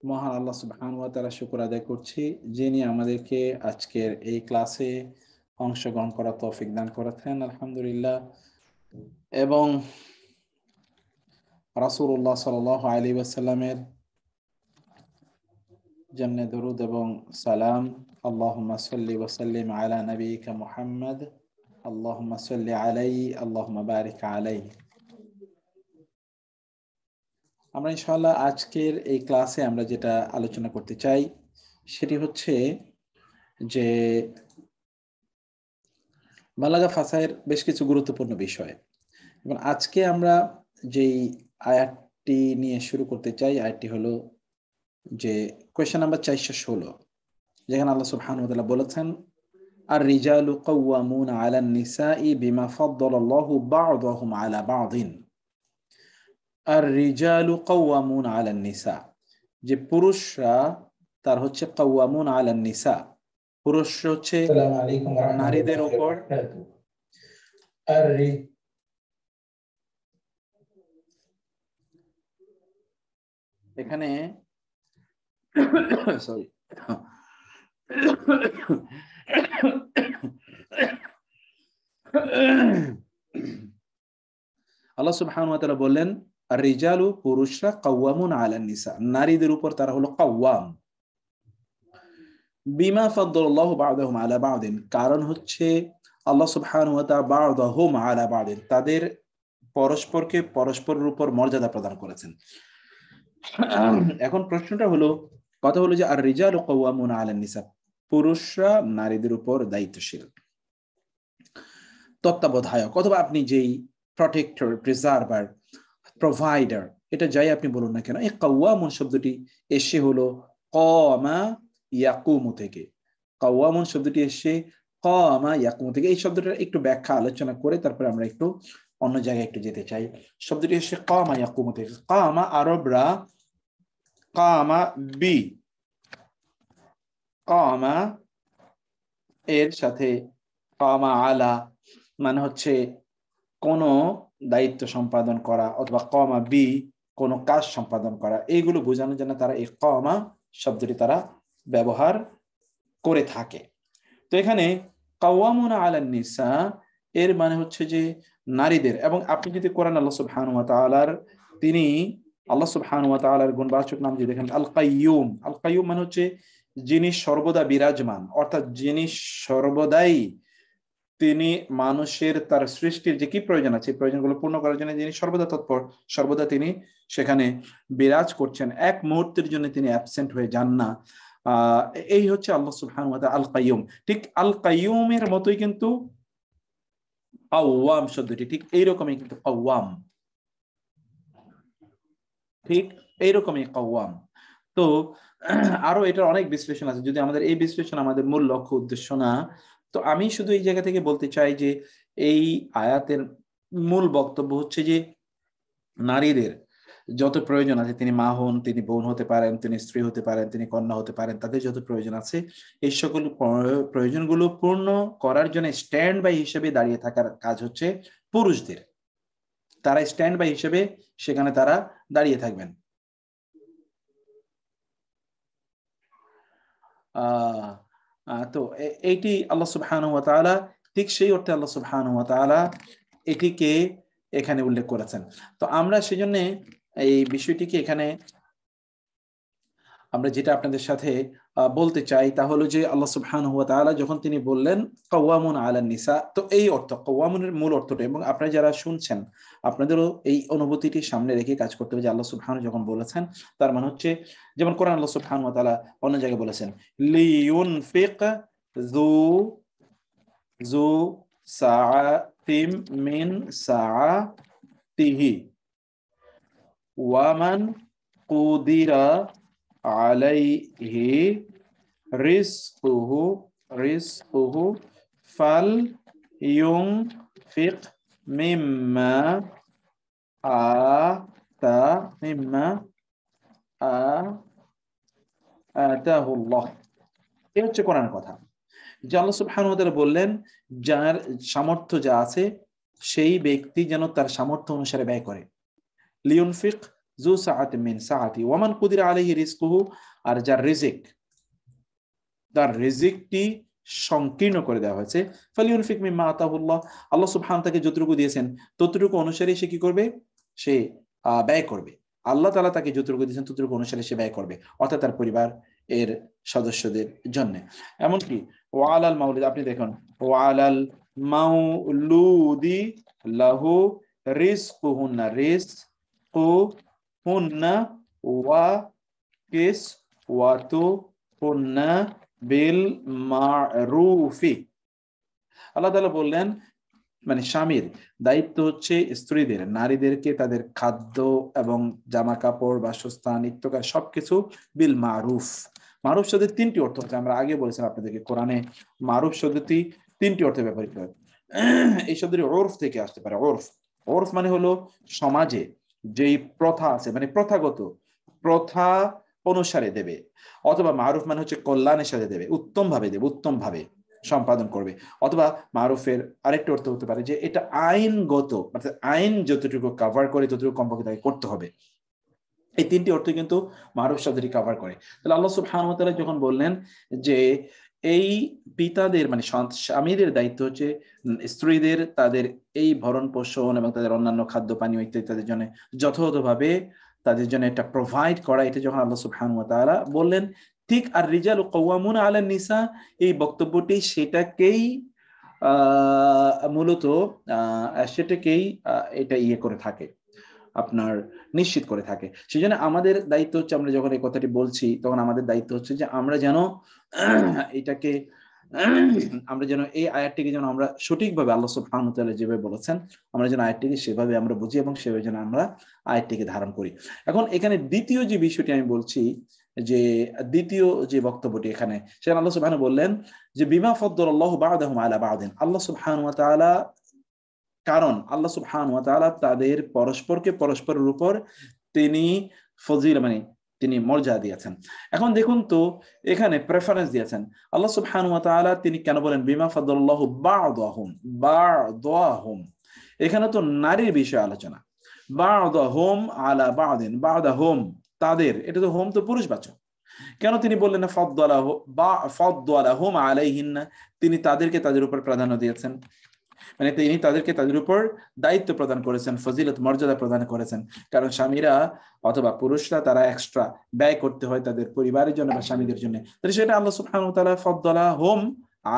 মহান আল্লাহ সুবহানাহু ওয়া তাআলা শুকর আদায় করছি, যিনি আমাদেরকে আজকের এই ক্লাসে অংশগ্রহণ করার তৌফিক দান করেছেন, আলহামদুলিল্লাহ। এবং রাসূলুল্লাহ সাল্লাল্লাহু আলাইহি ওয়াসাল্লামের জন্য দরুদ এবং সালাম। আল্লাহুম্মা সাল্লি ওয়া সাল্লিম আলা নাবিয়িকা মুহাম্মদ, আল্লাহুম্মা সাল্লি আলাইহি, আল্লাহুম্মা বারিক আলাইহি। আমরা ইনশাআল্লাহ আজকের এই ক্লাসে আমরা যেটা আলোচনা করতে চাই সেটি হচ্ছে যে বালাগা ফাসাহের বেশ কিছু গুরুত্বপূর্ণ বিষয়। এবং আজকে আমরা যেই আয়াতটি নিয়ে শুরু করতে চাই, আয়াতটি হলো যে কোয়েশ্চেন নাম্বার 416, যেখানে আল্লাহ সুবহানাহু ওয়া তাআলা বলেছেন, আর রিজালু কাওয়ামুনা আলান নিসাই বিমা ফাদ্দালাল্লাহু বা'দাহুম আলা বা'দিন। আর রিজালু কাওয়ামুনা আলান নিসা, যে পুরুষরা তার হচ্ছে কাওয়ামুন আলান নিসা, পুরুষ হচ্ছে নারীদের উপর এখানে সরি আল্লাহ সুবহানাহু ওয়া তাআলা বললেন, আর রিজালু পুরুষরা কাওয়ামুন আলান নিসা, নারীদের উপর তারা হলো কাওয়াম, বিমা ফাদ্দালাল্লাহু বা'দাহুম আলা বা'দিন, কারণ হচ্ছে আল্লাহ সুবহানাহু ওয়া তাআলা বা'দাহুম আলা বা'দিন, তাদের পরস্পরকে পরস্পরের উপর মর্যাদা প্রদান করেছেন। এখন প্রশ্নটা হলো, কথা হলো যে আর রিজালু কাওয়ামুন আলান নিসা, পুরুষরা নারীদের উপর দায়িত্বশীল, তত্ত্বাবধায়ক, অথবা আপনি যেই প্রটেক্টর, প্রিজার্ভার, প্রোভাইডার, এটা যাই আপনি বলুন না কেন, এই কাওয়ামুন শব্দটি এসে হলো কামা ইয়াকুমু থেকে। কাওয়ামুন শব্দটি এসে কামা ইয়াকুমু থেকে। এই শব্দটার একটু ব্যাখ্যা আলোচনা করে তারপরে আমরা একটু অন্য জায়গায় একটু যেতে চাই। শব্দটি এসে কামা ইয়াকুমু থেকে। কামা আরবরা কামা বি, কামা এর সাথে কামা আলা মানে হচ্ছে কোনো দায়িত্ব সম্পাদন করা, অথবা কামা বি কোনো কাজ সম্পাদন করা, এইগুলো বোঝানোর জন্য তারা এই কামা শব্দটি তারা ব্যবহার করে থাকে। তো এখানে কাওয়ামুনা আলান নিসা এর মানে হচ্ছে যে নারীদের। এবং আপনি যদি কোরআন আল্লাহ সুবহানাহু ওয়া তাআলার তিনি আল্লাহ সুবহানাহু ওয়া তাআলার গুণবাচক নাম যদি দেখেন, আল কাইয়ুম, আল কাইয়ুম মানে হচ্ছে যিনি সর্বদা বিরাজমান, অর্থাৎ যিনি সর্বদাই তিনি মানুষের তার সৃষ্টির যে কি প্রয়োজন আছে প্রয়োজনগুলো পূর্ণ করার জন্য যিনি সর্বদা তৎপর, সর্বদা তিনি সেখানে বিরাজ করছেন, এক মুহূর্তের জন্য তিনি অ্যাবসেন্ট হয়ে যান না। এই হচ্ছে আল্লাহ সুবহানাহু ওয়া তাআলা আল কাইয়ুম। ঠিক আল কাইয়ুমের মতোই কিন্তু কাওয়াম শব্দটি ঠিক এইরকমই, কিন্তু কাওয়াম ঠিক এইরকমই কাওয়াম। তো আরো এটার অনেক বিশ্লেষণ আছে, যদি আমাদের এই বিশ্লেষণ আমাদের মূল লক্ষ্য উদ্দেশ্য না, তো আমি শুধু এই জায়গা থেকে বলতে চাই যে এই আয়াতের মূল বক্তব্য হচ্ছে যে নারীদের যত প্রয়োজন আছে, তিনি মা হন, তিনি বোন হতে পারেন, তিনি স্ত্রী হতে পারেন, তিনি কন্যা হতে পারেন, তাদের যত প্রয়োজন আছে এই সকল প্রয়োজনগুলো পূর্ণ করার জন্য স্ট্যান্ড বাই হিসেবে দাঁড়িয়ে থাকার কাজ হচ্ছে পুরুষদের। তারা স্ট্যান্ড বাই হিসেবে সেখানে তারা দাঁড়িয়ে থাকবেন। তো এইটি আল্লাহ সুবহানাহু ওয়া তাআলা, ঠিক সেই অর্থে আল্লাহ সুবহানাহু ওয়া তাআলা এটিকে এখানে উল্লেখ করেছেন। তো আমরা সেজন্য এই বিষয়টিকে এখানে আমরা যেটা আপনাদের সাথে বলতে চাই তা হলো যে আল্লাহ সুবহানাহু ওয়া তাআলা যখন তিনি বললেন কাওয়ামুন আলান নিসা, তো এই অর্থ কাওয়ামুনের মূল অর্থটা, এবং আপনারা যারা শুনছেন আপনাদেরও এই অনুভূতিটি সামনে রেখে কাজ করতে হবে যে আল্লাহ সুবহানাহু যখন বলেছেন তার মানে হচ্ছে, যেমন কোরআন আল্লাহ সুবহানাহু ওয়া তাআলা অন্য জায়গায় বলেছেন, লিয়ুনফিক যু যু সাআতিম মিন সাআতিহি ওয়া মান কুদিরা আলাইহি রিজকুহু ফাল ইউনফিক মিম্মা আতাহুল্লাহ। এই হচ্ছে কোরআনের কথা, যে আল্লাহ সুবহানাহু ওয়া তাআলা বললেন যার সামর্থ্য যা আছে সেই ব্যক্তি যেন তার সামর্থ্য অনুসারে ব্যয় করে। লিউনফিক যু সাআতি মিন সাআতি ওয়া মান কুদিরা আলাইহি রিজকুহু, আর যার রিজিক, তার রিজিকটি সংকীর্ণ করে দেওয়া হয়েছে, ফালিউনফিক মিম্মা আতাহুল্লাহ, আল্লাহ সুবহানাহু তাকে যতটুকু দিয়েছেন ততটুকু অনুসারে সে কি করবে, সে ব্যয় করবে। আল্লাহ তাআলা তাকে যতটুকু দিয়েছেন ততটুকু অনুসারে সে ব্যয় করবে, অর্থাৎ তার পরিবার এর সদস্যদের জন্য। এমনকি ওয়ালাল মাউলিদ, আপনি দেখুন ওয়ালাল মাউলুদি লাহু রিজকুহুন্না, রিজকুহুন্না ওয়া কিসওয়াতুহুন্না বিল মারুফি। আল্লাহ তাআলা বললেন মানে স্বামীর দায়িত্ব হচ্ছে স্ত্রীদের, নারীদেরকে তাদের খাদ্য এবং জামা কাপড়, বাসস্থান, ইত্যাদি সবকিছু বিল মারুফ। মারুফ শব্দের তিনটি অর্থ আছে, আমরা আগে বলেছিলাম আপনাদেরকে, কোরআনে মারুফ শব্দটি তিনটি অর্থে ব্যবহৃত হয়। এই শব্দটি ওরফ থেকে আসতে পারে। ওরফ, ওরফ মানে হলো সমাজে যেই প্রথা আছে, মানে প্রথাগত প্রথা অনুসারে দেবে, অথবা মারুফ মানে হচ্ছে কল্যাণের সাথে দেবে, উত্তম ভাবে দেবে, উত্তম ভাবে সম্পাদন করবে। অথবা মারুফের আরেকটা অর্থ হতে পারে যে এটা আইনগত, অর্থাৎ আইন যতটুকু কভার করে ততটুকু কমপক্ষে তাকে করতে হবে। এই তিনটি অর্থ কিন্তু মারুফ শব্দটি কভার করে। তাহলে আল্লাহ সুবহানাহু ওয়া তাআলা যখন বললেন যে এই পিতাদের মানে স্বামীদের দায়িত্ব হচ্ছে স্ত্রীদের তাদের এই ভরণ পোষণ এবং তাদের অন্যান্য খাদ্য পানীয় ইত্যাদি তাদের জন্য যথাযথভাবে তাদের জন্য এটা প্রোভাইড করা, এটা যখন আল্লাহ সুবহানাহু ওয়া তাআলা বললেন, ঠিক আর রিজালু কাওয়ামুনা আলান নিসা, এই বক্তব্যটি সেটাকেই মূলত সেটাকেই এটা ইয়ে করে থাকে, আপনার নিশ্চিত করে থাকে। সেই জন্য আমাদের দায়িত্ব হচ্ছে, আমরা যখন এই কথাটি বলছি তখন আমাদের দায়িত্ব হচ্ছে যে আমরা যেন এটাকে আমরা যেন এই আয়াতটিকে যেন আমরা সঠিকভাবে আল্লাহ সুবহানাহু ওয়া তাআলা যেভাবে বলেছেন আমরা যেন আয়াতটিকে সেভাবে আমরা বুঝি এবং সেভাবে যেন আমরা আয়াতটিকে ধারণ করি। এখন এখানে দ্বিতীয় যে বিষয়টি আমি বলছি, যে দ্বিতীয় যে বক্তব্যটি এখানে, সেখানে আল্লাহ সুবহানাহু বললেন যে বিমা ফাদ্দালাল্লাহু বা'দাহুম আলা বা'দিন, আল্লাহ সুবহানাহু ওয়া তাআলা, কারণ আল্লাহ সুবহানাহু ওয়া তাআলা তাদের পরস্পরকে পরস্পরের উপর তিনি ফজিল মানে তিনি মর্যাদা দিয়েছেন। এখন দেখুন তো এখানে প্রেফারেন্স দিয়েছেন আল্লাহ সুবহানাহু ওয়া তাআলা, তিনি কেন বলেন বিমা ফাদ্দালাল্লাহু বা'দাহুম, এখানে তো নারীর বিষয়ে আলোচনা, বা'দাহুম আলা বা'দিন, বা'দাহুম তাদের, এটা তো হোম তো পুরুষবাচক, কেন তিনি বললেন না ফাদ্দালাহুম আলাইহিন্না, তিনি তাদেরকে তাদের উপর প্রাধান্য দিয়েছেন, মানে তিনি তাদেরকে তাদের উপর দায়িত্ব প্রদান করেছেন, ফজিলত মর্যাদা প্রদান করেছেন। কারণ স্বামীরা অথবা পুরুষরা তারা এক্সট্রা ব্যয় করতে হয় তাদের পরিবারের জন্য বা স্বামীদের জন্য, তাহলে সেটা আল্লাহ সুবহানাহু ওয়া তাআলা ফাদ্দালাহুম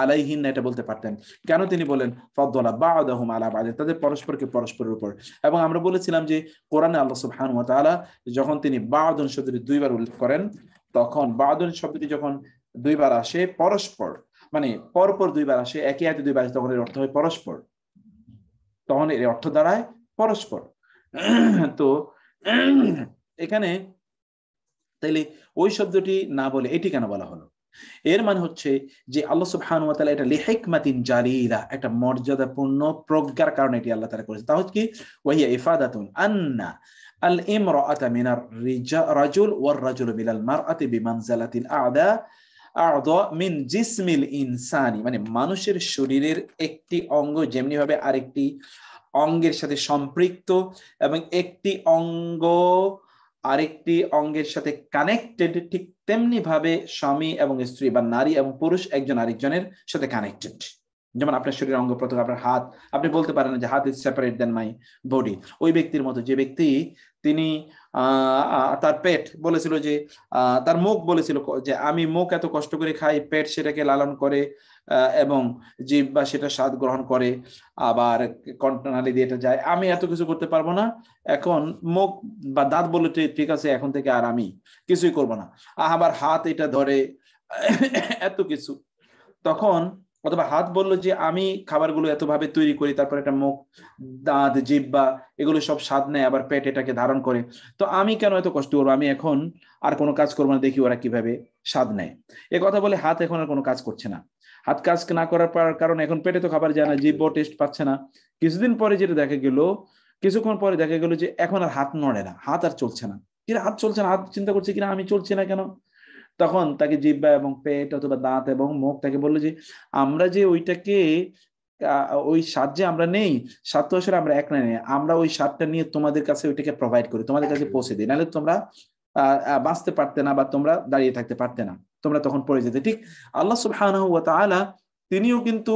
আলাইহিন্না এটা বলতে পারতেন, কেন তিনি বলেন ফাদ্দালা বা'দাহুম আলা বা'দ, তাদের পরস্পরকে পরস্পরের উপর। এবং আমরা বলেছিলাম যে কোরআনে আল্লাহ সুবহানাহু ওয়া তাআলা যখন তিনি বা'দুন শব্দটি দুইবার উল্লেখ করেন, তখন বা'দুন শব্দটি যখন দুইবার আসে পরস্পর, মানে পরপর দুইবার আসে, একই আয়াতে দুইবার আসে, তখন এর অর্থ হয় পরস্পর, তখন এর অর্থ দাঁড়ায় পরস্পর। তো এখানে তাইলে ওই শব্দটি না বলে এটি কেন বলা হলো? এর মানে হচ্ছে যে আল্লাহ সুবহানাহু ওয়া তাআলা এটা লিহিকমাতিন জালিলা, একটা মর্যাদাপূর্ণ প্রজ্ঞার কারণে এটি আল্লাহ তাআলা করেছে। তাহলে কি ওয়াহিয়া ইফাদাতুন আন্না আল ইমরাআতা মিনার রাজুল ওয়ার রাজুল মিনাল মারআতি বিমানজালাতিল আ'দা মিন জিসমিল ইনসানি, মানে মানুষের শরীরের একটি অঙ্গ যেমনি ভাবে আরেকটি অঙ্গের সাথে সম্পৃক্ত এবং একটি অঙ্গ আরেকটি অঙ্গের সাথে কানেক্টেড, ঠিক তেমনি ভাবে স্বামী এবং স্ত্রী বা নারী এবং পুরুষ একজন আরেকজনের সাথে কানেক্টেড। যেমন আপনার শরীরের অঙ্গ প্রত্যঙ্গ, আপনার হাত, আপনি বলতে পারেন যে হাত is separate than my body. ওই ব্যক্তির মতো যে ব্যক্তি তিনি তার পেট বলেছিল যে তার মুখ বলেছিল যে আমি মুখ এত কষ্ট করে খাই, পেট সেটাকে লালন করে এবং জিহ্বা সেটা স্বাদ গ্রহণ করে, আবার কণ্ঠনালী দিয়ে এটা যায়, আমি এত কিছু করতে পারবো না, এখন মুখ বা দাঁত বলে ঠিক আছে এখন থেকে আর আমি কিছুই করবো না, আবার হাত এটা ধরে এত কিছু, তখন অথবা হাত বললো যে আমি খাবারগুলো এতভাবে তৈরি করি, তারপর একটা মুখ, দাঁত, জিহ্বা এগুলো সব স্বাদ নেয়, আবার পেট এটাকে ধারণ করে, তো আমি কেন এত কষ্ট করবো, আমি এখন আর কোনো কাজ করবো না, দেখি ওরা কিভাবে স্বাদ নেয়। এ কথা বলে হাত এখন আর কোনো কাজ করছে না, হাত কাজ না করার কারণ এখন পেটে তো খাবার যায় না, জিহ্বা টেস্ট পাচ্ছে না। কিছুদিন পরে যেটা দেখা গেল, কিছুক্ষণ পরে দেখা গেল যে এখন আর হাত নড়ে না, হাত আর চলছে না, কিনা হাত চলছে না, হাত চিন্তা করছে কিনা আমি চলছি না কেন, তখন তাকে জিহ্বা এবং পেট অথবা দাঁত এবং মুখ তাকে বললো যে আমরা যে ওইটাকে ওই স্বাদ যে আমরা নেই, স্বাদ তো আসলে আমরা এক না নেই, আমরা ওই স্বাদটা নিয়ে তোমাদের কাছে ওইটাকে প্রোভাইড করি, তোমাদের কাছে পৌঁছে দিই, নাহলে তোমরা বাঁচতে পারতে না বা তোমরা দাঁড়িয়ে থাকতে পারতে না, তোমরা তখন পড়ে যেতে। ঠিক আল্লাহ সুবহানাহু ওয়া তাআলা তিনিও কিন্তু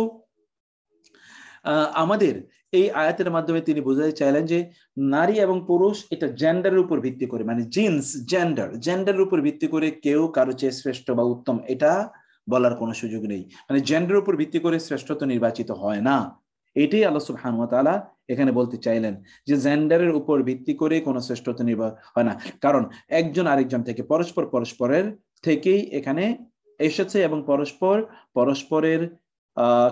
আমাদের এই আয়াতের মাধ্যমে তিনি বোঝাতে চাইলেন যে নারী এবং পুরুষ এটা জেন্ডারের উপর ভিত্তি করে, মানে জিন্স জেন্ডারের উপর ভিত্তি করে কেউ কারো চেয়ে শ্রেষ্ঠ বা উত্তম এটা বলার কোনো সুযোগ নেই, মানে জেন্ডারের উপর ভিত্তি করে শ্রেষ্ঠত্ব নির্বাচিত হয় না। এটাই আল্লাহ সুবহানাহু ওয়া তাআলা এখানে বলতে চাইলেন যে জেন্ডারের উপর ভিত্তি করে কোনো শ্রেষ্ঠত্ব নির্বাচন হয় না, কারণ একজন আরেকজন থেকে পরস্পরের থেকেই এখানে এসেছে এবং পরস্পরের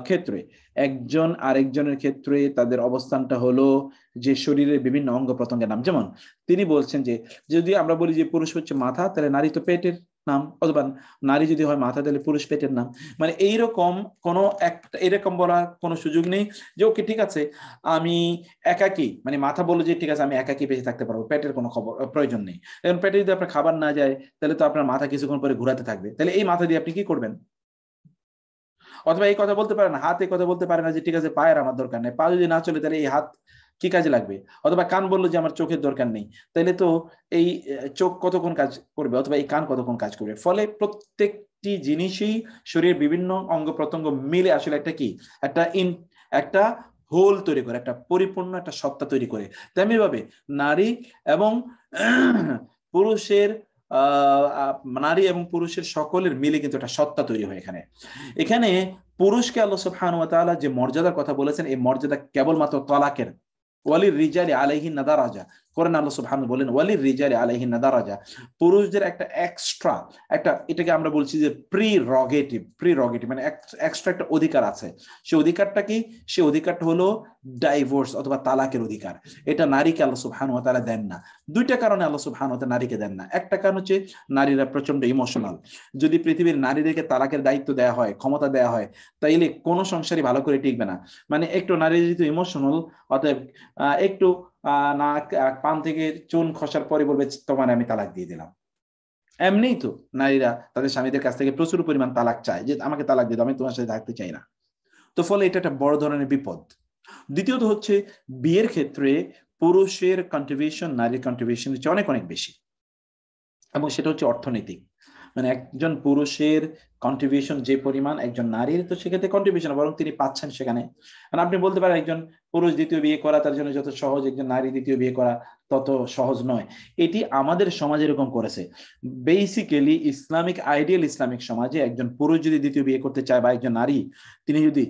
ক্ষেত্রে একজন আরেকজনের ক্ষেত্রে তাদের অবস্থানটা হলো যে শরীরের বিভিন্ন অঙ্গ প্রত্যঙ্গের নাম। যেমন তিনি বলছেন যে যদি আমরা বলি যে পুরুষ হচ্ছে মাথা, তাহলে নারী তো পেটের নাম, অথবা নারী যদি হয় মাথা তাহলে পুরুষ পেটের নাম। মানে এইরকম কোনো একটা এরকম বলার কোনো সুযোগ নেই যে ওকে ঠিক আছে আমি একাকী, মানে মাথা বললো যে ঠিক আছে আমি একাকী বেঁচে থাকতে পারবো, পেটের কোনো খবর প্রয়োজন নেই। এখন পেটে যদি আপনার খাবার না যায় তাহলে তো আপনার মাথা কিছুক্ষণ পরে ঘুরাতে থাকবে, তাহলে এই মাথা দিয়ে আপনি কি করবেন? অথবা এই কথা বলতে পারে না, হাত এই কথা বলতে পারে না যে ঠিক আছে পায়ের আমার দরকার নেই, পা যদি না চলে তাহলে এই হাত কি কাজে লাগবে? অথবা কান বললো যে আমার চোখের দরকার নেই, তাহলে তো এই চোখ কতক্ষণ কাজ করবে, অথবা এই কান কতক্ষণ কাজ করবে? ফলে প্রত্যেকটি জিনিসই শরীরের বিভিন্ন অঙ্গ প্রত্যঙ্গ মিলে আসলে একটা কি একটা হোল তৈরি করে, একটা পরিপূর্ণ একটা সত্তা তৈরি করে। তেমনি ভাবে নারী এবং পুরুষের নারী এবং পুরুষের সকলের মিলে কিন্তু একটা সত্তা তৈরি হয় এখানে। এখানে পুরুষকে আল্লাহ সুবহানাহু ওয়া তাআলা যে মর্যাদার কথা বলেছেন, এই মর্যাদা কেবলমাত্র তালাকের, ওয়ালির রিজালি আলাইহিন্না দারাজা, কোরআনে আল্লাহ সুবহানাহু বলেন ওয়ালির রিজালি আলাইহিন্না দারাজা, পুরুষদের একটা এক্সট্রা একটা, এটাকে আমরা বলছি যে প্রিরগেটিভ মানে এক্সট্রা একটা অধিকার আছে। সেই অধিকারটা কি? সেই অধিকারটা হলো ডাইভোর্স অথবা তালাকের অধিকার। এটা নারীকে আল্লাহ সুবহানাহু ওয়া তাআলা দেন না। দুইটা কারণে আল্লাহ সুবহানাহু ওয়া তাআলা নারীকে দেন না। একটা কারণ হচ্ছে নারীরা প্রচন্ড ইমোশনাল। যদি পৃথিবীর নারীদেরকে তালাকের দায়িত্ব দেওয়া হয়, ক্ষমতা দেওয়া হয়, তাইলে কোনো সংসারই ভালো করে টিকবে না। মানে একটু নারী যেহেতু ইমোশনাল, অতএব একটু না পান থেকে চুন খসার পরে বলবে তোমার আমি তালাক দিয়ে দিলাম। এমনিই তো নারীরা তাদের স্বামীদের কাছ থেকে প্রচুর পরিমাণ তালাক চায়, যে আমাকে তালাক দিয়ে দাও, আমি তোমার সাথে থাকতে চাই না। তো ফলে এটা একটা বড় ধরনের বিপদ। দ্বিতীয়ত হচ্ছে বিয়ের ক্ষেত্রে পুরুষের কন্ট্রিবিউশন নারীর কন্ট্রিবিউশন হচ্ছে অনেক অনেক বেশি, এবং সেটা হচ্ছে অর্থনৈতিক। মানে একজন পুরুষের কন্ট্রিবিউশন যে পরিমাণ, একজন নারীর তো সেক্ষেত্রে কন্ট্রিবিউশন বরং তিনি পাচ্ছেন সেখানে। মানে আপনি বলতে পারেন একজন পুরুষ দ্বিতীয় বিয়ে করা তার জন্য যত সহজ, একজন নারী দ্বিতীয় বিয়ে করা তত সহজ নয়। এটি আমাদের সমাজ এরকম করেছে। বেসিক্যালি ইসলামিক সমাজে একজন পুরুষ যদি দ্বিতীয় বিয়ে করতে চায়, বা একজন নারী তিনি যদি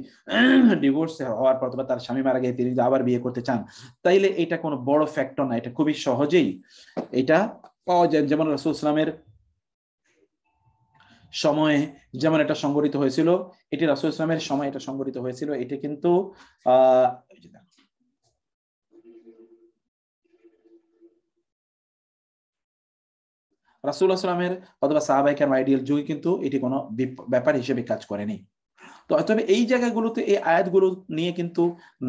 ডিভোর্স হওয়ার পর অথবা তার স্বামী মারা গিয়ে তিনি যদি আবার বিয়ে করতে চান, তাইলে এটা কোনো বড় ফ্যাক্টর না, এটা খুবই সহজেই এটা পাওয়া যায়। যেমন রাসূল সাল্লাল্লাহু আলাইহি ওয়াসাল্লামের সময়ে যেমন এটা সংগঠিত হয়েছিল, এটি রাসূল ইসলামের সময় এটা সংগঠিত হয়েছিল। এটি কিন্তু রাসূলুল্লাহ সাল্লামের অথবা সাহাবায়ে কেরাম আইডিয়াল যুগে কিন্তু এটি কোনো ব্যাপার হিসেবে কাজ করেনি। তো তবে এই জায়গাগুলোতে এই আয়াতগুলো নিয়ে কিন্তু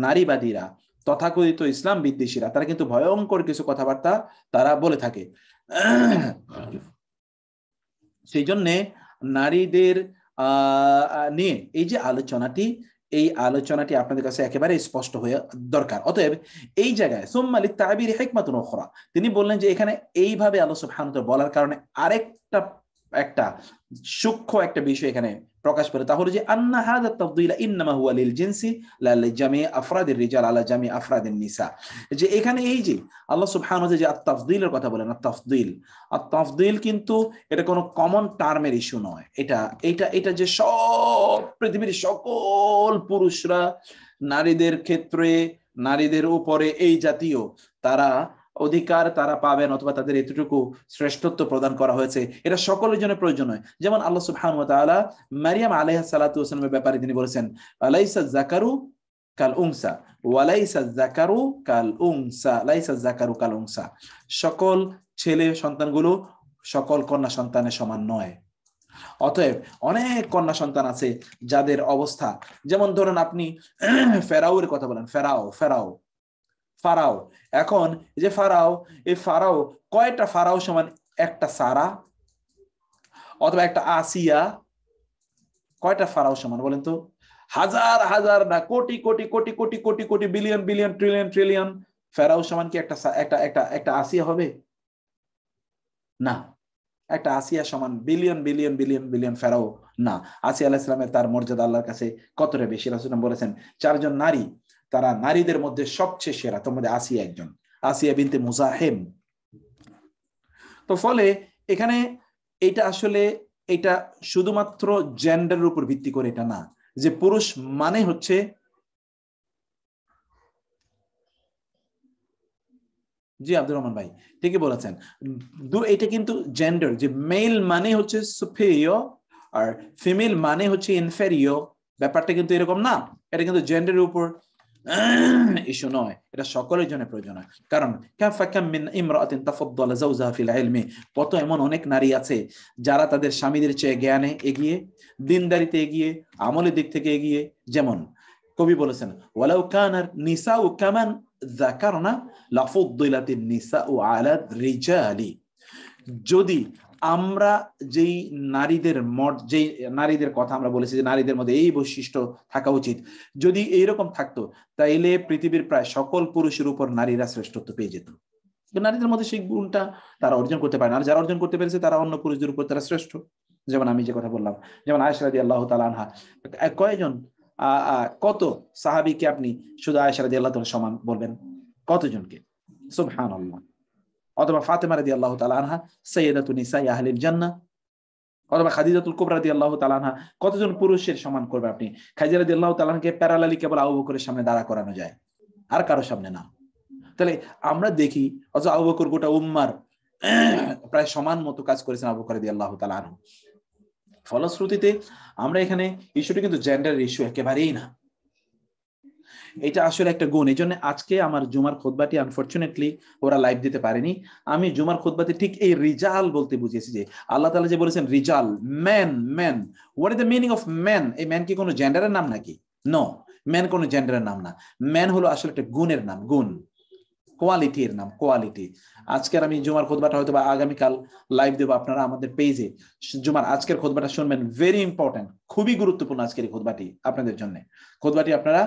নারীবাদীরা, তথাকথিত ইসলাম বিদ্বেষীরা, তারা কিন্তু ভয়ঙ্কর কিছু কথাবার্তা তারা বলে থাকে। সেই জন্যে নারীদের নিয়ে এই আলোচনাটি আপনাদের কাছে একেবারে স্পষ্ট হয়ে দরকার। অতএব এই জায়গায় সুম্মা লিত্তাবিরি হিকমাতুন উখরা, তিনি বললেন যে এখানে এইভাবে আল্লাহ সুবহানাহু ওয়া তাআলা বলার কারণে একটা সূক্ষ্ম একটা বিষয় এখানে প্রকাশ করে, তাহলে যে আন্না হাযা তাফদীল ইন্নামা হুয়া লিল জিনসি লা লিজামি আফরাদির রিজাল আলা জামি আফরাদিন নিসা, যে এখানে এই যে আল্লাহ সুবহানাহু ওয়া তাআলা যে আত-তাফদীলের কথা বলেন, আত-তাফদীল কিন্তু এটা কোনো কমন টার্মের ইস্যু নয়। এটা যে সব পৃথিবীর সকল পুরুষরা নারীদের ক্ষেত্রে, নারীদের উপরে এই জাতীয় তারা অধিকার তারা পাবেন, অথবা তাদের এতটুকু শ্রেষ্ঠত্ব প্রদান করা হয়েছে, এটা সকলের জন্য প্রয়োজন নয়। যেমন আল্লাহ সুবহানাহু ওয়া তাআলা মারিয়াম আলাইহিস সালাতু ওয়াস সালামের ব্যাপারে তিনি বলেছেন আলাইসা যাকারু কাল উনসা ওয়ালাইসা যাকারু কাল উনসা, লাইসা যাকারু কাল উনসা, সকল ছেলে সন্তানগুলো সকল কন্যা সন্তানের সমান নয়। অতএব অনেক কন্যা সন্তান আছে যাদের অবস্থা, যেমন ধরুন আপনি ফেরাউর কথা বলেন, ফারাও, এখন যে ফারাও কয়টা ফারাও সমান একটা সারা অথবা একটা আসিয়া? কয়টা ফারাও সমান বলেন তো? হাজার হাজার না, crore crore crore crore crore crore billion billion trillion trillion ফেরাও সমান কি একটা একটা একটা একটা আসিয়া হবে? না। একটা আসিয়া সমান বিলিয়ন বিলিয়ন বিলিয়ন বিলিয়ন ফেরাও না। আসিয়া আলাইহিস সালামের তার মর্যাদা আল্লাহর কাছে কতটা বেশি। রাসূল বলেছেন 4 জন নারী, তারা নারীদের মধ্যে সবচেয়ে সেরা, তার মধ্যে আসিয়া একজন, আসিয়া বিনতে মুজাহিম। তো ফলে এখানে এটা আসলে এটা শুধুমাত্র জেন্ডারের উপর ভিত্তি করে এটা না, যে পুরুষ মানে হচ্ছে, জি আব্দুর রহমান ভাই ঠিকই বলেছেন, এটা কিন্তু জেন্ডার, যে মেল মানে হচ্ছে সুপিরিয়র আর ফিমেল মানে হচ্ছে ইনফেরিয়র, ব্যাপারটা কিন্তু এরকম না। এটা কিন্তু জেন্ডারের উপর ইস্যু নয়, এটা সকলের জন্য প্রয়োজন। কারণ কত এমন অনেক নারী আছে যারা তাদের স্বামীদের চেয়ে জ্ঞানে এগিয়ে, দিনদারিতে এগিয়ে, আমলের দিক থেকে এগিয়ে। যেমন কবি বলেছেন, ওয়ালাউ কানার নিসাউ কামান যাকারনা লাফুদ্দিলাতিন নিসাউ আলা রিজালি। যদি আমরা যেই নারীদের কথা আমরা বলেছি যে নারীদের মধ্যে এই বৈশিষ্ট্য থাকা উচিত, যদি এইরকম থাকতো তাইলে পৃথিবীর প্রায় সকল পুরুষের উপর নারীরা শ্রেষ্ঠত্ব পেয়ে যেত। নারীদের মধ্যে সেই গুণটা তারা অর্জন করতে পারে না, আর যারা অর্জন করতে পেরেছে তারা অন্য পুরুষদের উপর তারা শ্রেষ্ঠ। যেমন আমি যে কথা বললাম, যেমন আয়েশা রাদিয়াল্লাহু তাআলা আনহা, কয়জন কত সাহাবীকে আপনি শুধু আয়েশা রাদিয়াল্লাহু তাআলা সমান বলবেন? কতজনকে? সুবহানাল্লাহ। অথবা ফাতেমা রাদিয়াল্লাহু তাআলা আনহা সাইয়্যিদাতু নিসাই আহলিল জান্নাহ, অথবা খাদিজাতুল কুবরা রাদিয়াল্লাহু তাআলা আনহা, কতজন পুরুষের সমান করবে আপনি? খাদিজা রাদিয়াল্লাহু তাআলা আনহাকে প্যারালালি কেবল আবু বকরের সামনে দাঁড়া করানো যায়, আর কারো সামনে না। তাহলে আমরা দেখি অথচ আবু বকর গোটা উম্মার প্রায় সমান মতো কাজ করেছেন আবু বকর রাদিয়াল্লাহু তাআলা আনহু। ফলশ্রুতিতে আমরা এখানে ইস্যুটা কিন্তু জেন্ডার ইস্যু একেবারেই না, এটা আসলে একটা গুণ। এই জন্য আজকে আমার জুমার খুতবাটি আনফরচুনেটলি ওরা লাইভ দিতে পারেনি। আমি জুমার খুতবাতে ঠিক এই রিজাল বলতে বুঝিয়েছি, যে আল্লাহ তাআলা যে বলেছেন রিজাল, man, man, what is the meaning of man? এই ম্যান কি কোনো জেন্ডারের নাম নাকি? নো, ম্যান কোনো জেন্ডারের নাম না। ম্যান হলো আসলে একটা গুণের নাম, গুণ, কোয়ালিটির নাম, কোয়ালিটি। আজকের আমি জুমার খুতবাটা হয়তো বা আগামীকাল লাইভ দেবো আপনারা আমাদের পেজে। জুমার আজকের খুতবাটা শুনবেন, ভেরি ইম্পর্টেন্ট, খুবই গুরুত্বপূর্ণ আজকের এই খুতবাটি আপনাদের জন্য। খুতবাটি আপনারা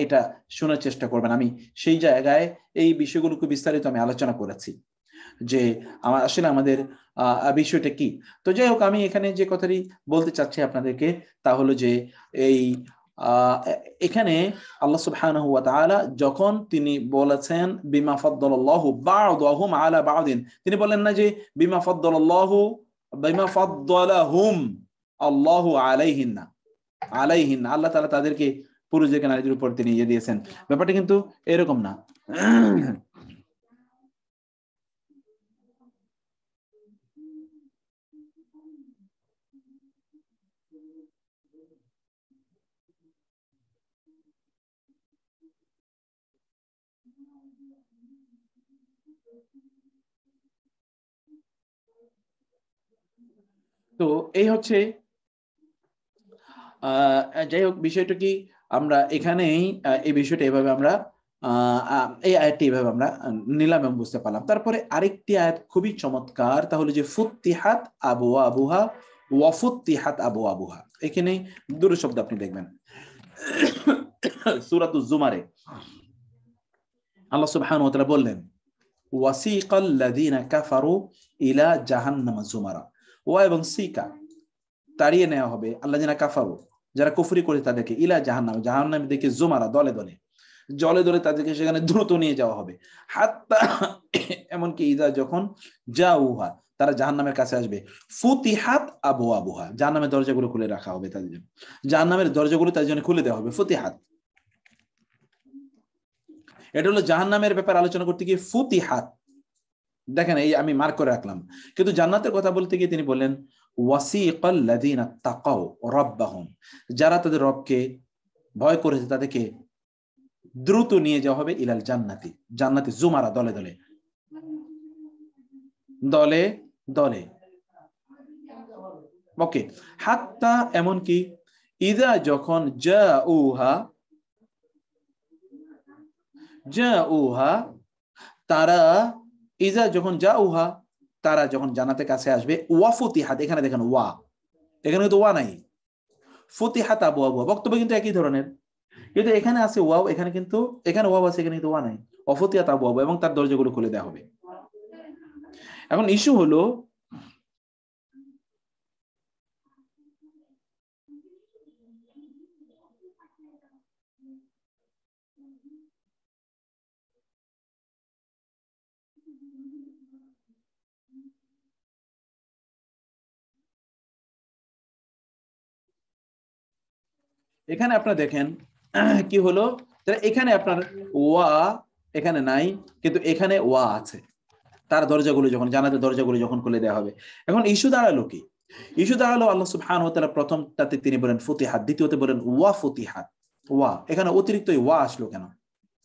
এটা শোনার চেষ্টা করবেন। আমি সেই জায়গায় এই বিষয়গুলোকে বিস্তারিত আমি আলোচনা করেছি, যে আসলে আমাদের বিষয়টা কি। তো যাই হোক, আমি এখানে যে কথাটি বলতে চাচ্ছি আপনাদেরকে তা হলো যে এই এখানে আল্লাহ সুবহানাহু ওয়া তাআলা যখন তিনি বলেছেন বিমা ফাদ্দালাল্লাহু বা'দাহুম আলা বা'দিন, তিনি বলেন না যে বিমা ফাদ্দালাহুম আল্লাহু আলাইহিন্না, আল্লাহ তাআলা তাদেরকে পুরুষদেরকে নারীদের উপর তিনি ইয়ে দিয়েছেন, ব্যাপারটা কিন্তু এরকম না। তো এই হচ্ছে যাই হোক, বিষয়টা কি আমরা এখানেই এই বিষয়টা এভাবে আমরা এই আয়াতটি এভাবে আমরা নিলাম এবং বুঝতে পারলাম। তারপরে আরেকটি আয়াত খুবই চমৎকার, তাহলে যে ফুত্তিহাত আবওয়াবুহা ওয়া ফুত্তিহাত আবওয়াবুহা। এখানে দুটো শব্দ আপনি দেখবেন সূরাতুজ জুমারে আল্লাহ সুবহানাহু ওয়া তাআলা বললেন ওয়াসিকাল লাযিনা কাফারু ইলা জাহান্নামা যুমারা। ওয়া এবং সিকা তাড়িয়ে নেওয়া হবে, আল্লাযিনা কাফারু যারা কুফরি করে তাদেরকে, ইলা জাহান্নাম, জাহান্নামের দিকে যুমারা দলে দলে, জলে দলে তাদেরকে সেখানে দ্রুত নিয়ে যাওয়া হবে। হাত্তা এমনকি ইদা যখন জাউহা তারা জাহান্নামের কাছে আসবে, ফুতিহাত আবওয়াবুহা জাহান্নামের দরজাগুলো খুলে রাখা হবে তাদের জন্য, জাহান্নামের দরজাগুলো তাদের জন্য খুলে দেওয়া হবে। ফুতিহাত এটা হলো জাহান্নামের ব্যাপারে আলোচনা করতে গিয়ে ফুতিহাত, দেখেন এই আমি মার্ক করে রাখলাম। কিন্তু জান্নাতের কথা বলতে গিয়ে তিনি বললেন ওয়াসিকাল লাযিনা তাকাউ রাব্বাহুম, যারা তাদের রবকে ভয় করেছে তাদেরকে দ্রুত নিয়ে যাওয়া হবে ইলাল জান্নাতি, জান্নাতি জুমারা দলে দলে, দলে দলে। ওকে, হাত্তা এমনকি ইদা যখন জাউহা তারা, ইজা যখন জাউহা তারা যখন জান্নাতের কাছে আসবে, ওয়াফুতিহাত, এখানে দেখেন ওয়া, এখানে কিন্তু ওয়া নাই, ফুতিহাত আবওয়াবুহা, বক্তব্য কিন্তু একই ধরনের, কিন্তু এখানে আছে ওয়াও, এখানে কিন্তু এখানে ওয়াও আছে, এখানে কিন্তু ওয়া নাই। অফুতিয়াত আবওয়াবুহা, এবং তার দরজাগুলো খুলে দেওয়া হবে। এখন ইস্যু হলো এখানে আপনারা দেখেন কি হলো, এখানে আপনার ওয়া এখানে নাই, কিন্তু এখানে ওয়া আছে। তার দরজাগুলো যখন, জান্নাতের দরজাগুলো যখন খুলে দেওয়া হবে। এখন ইস্যু দাঁড়ালো কি? ইস্যু দাঁড়ালো আল্লাহ সুবহানাহু ওয়া তাআলা প্রথমটাতে তিনি বলেন ফুতিহাত, দ্বিতীয়তে বলেন ওয়া ফুতিহাত। ওয়া, এখানে অতিরিক্ত ওয়া আসলো কেন?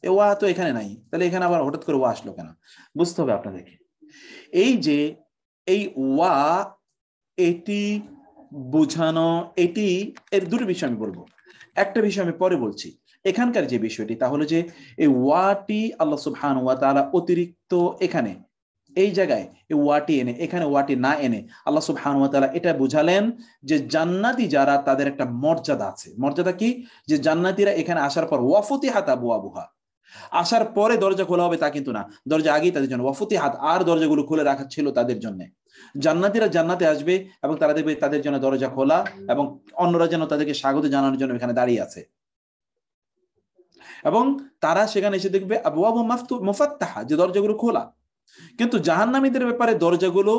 এ ওয়া তো এখানে নাই, তাহলে এখানে আবার হঠাৎ করে ওয়া আসলো কেন? বুঝতে হবে আপনাদেরকে। এই যে এই ওয়া, এটি বোঝানো, এটি এর দুটো বিষয় আমি বলবো। একটা বিষয় আমি পরে বলছি। এখানকার যে বিষয়টি, তাহলে যে এই ওয়াটি আল্লাহ সুবহানাহু ওয়া তাআলা অতিরিক্ত এখানে এই জায়গায় এই ওয়াটি এনে, এখানে ওয়াটি না এনে আল্লাহ সুবহানাহু ওয়া তাআলা এটা বুঝালেন যে জান্নাতি যারা, তাদের একটা মর্যাদা আছে। মর্যাদা কি? যে জান্নাতীরা এখানে আসার পর ওয়াফুতিহাত আবওয়াবুহা, আসার পরে দরজা খোলা হবে তা কিন্তু না, দরজা আগেই তাদের জন্য ওয়াফুতিহাত, আর দরজাগুলো খুলে রাখা ছিল তাদের জন্য। জান্নাতীরা জান্নাতে আসবে এবং তারা দেখবে তাদের জন্য দরজা খোলা, এবং অন্যরা যেন তাদেরকে স্বাগত জানানোর জন্য এখানে দাঁড়িয়ে আছে, এবং তারা সেখানে এসে দেখবে আবওয়াবু মুফাত্তাহা, যে দরজাগুলো খোলা। কিন্তু জাহান্নামীদের ব্যাপারে দরজাগুলো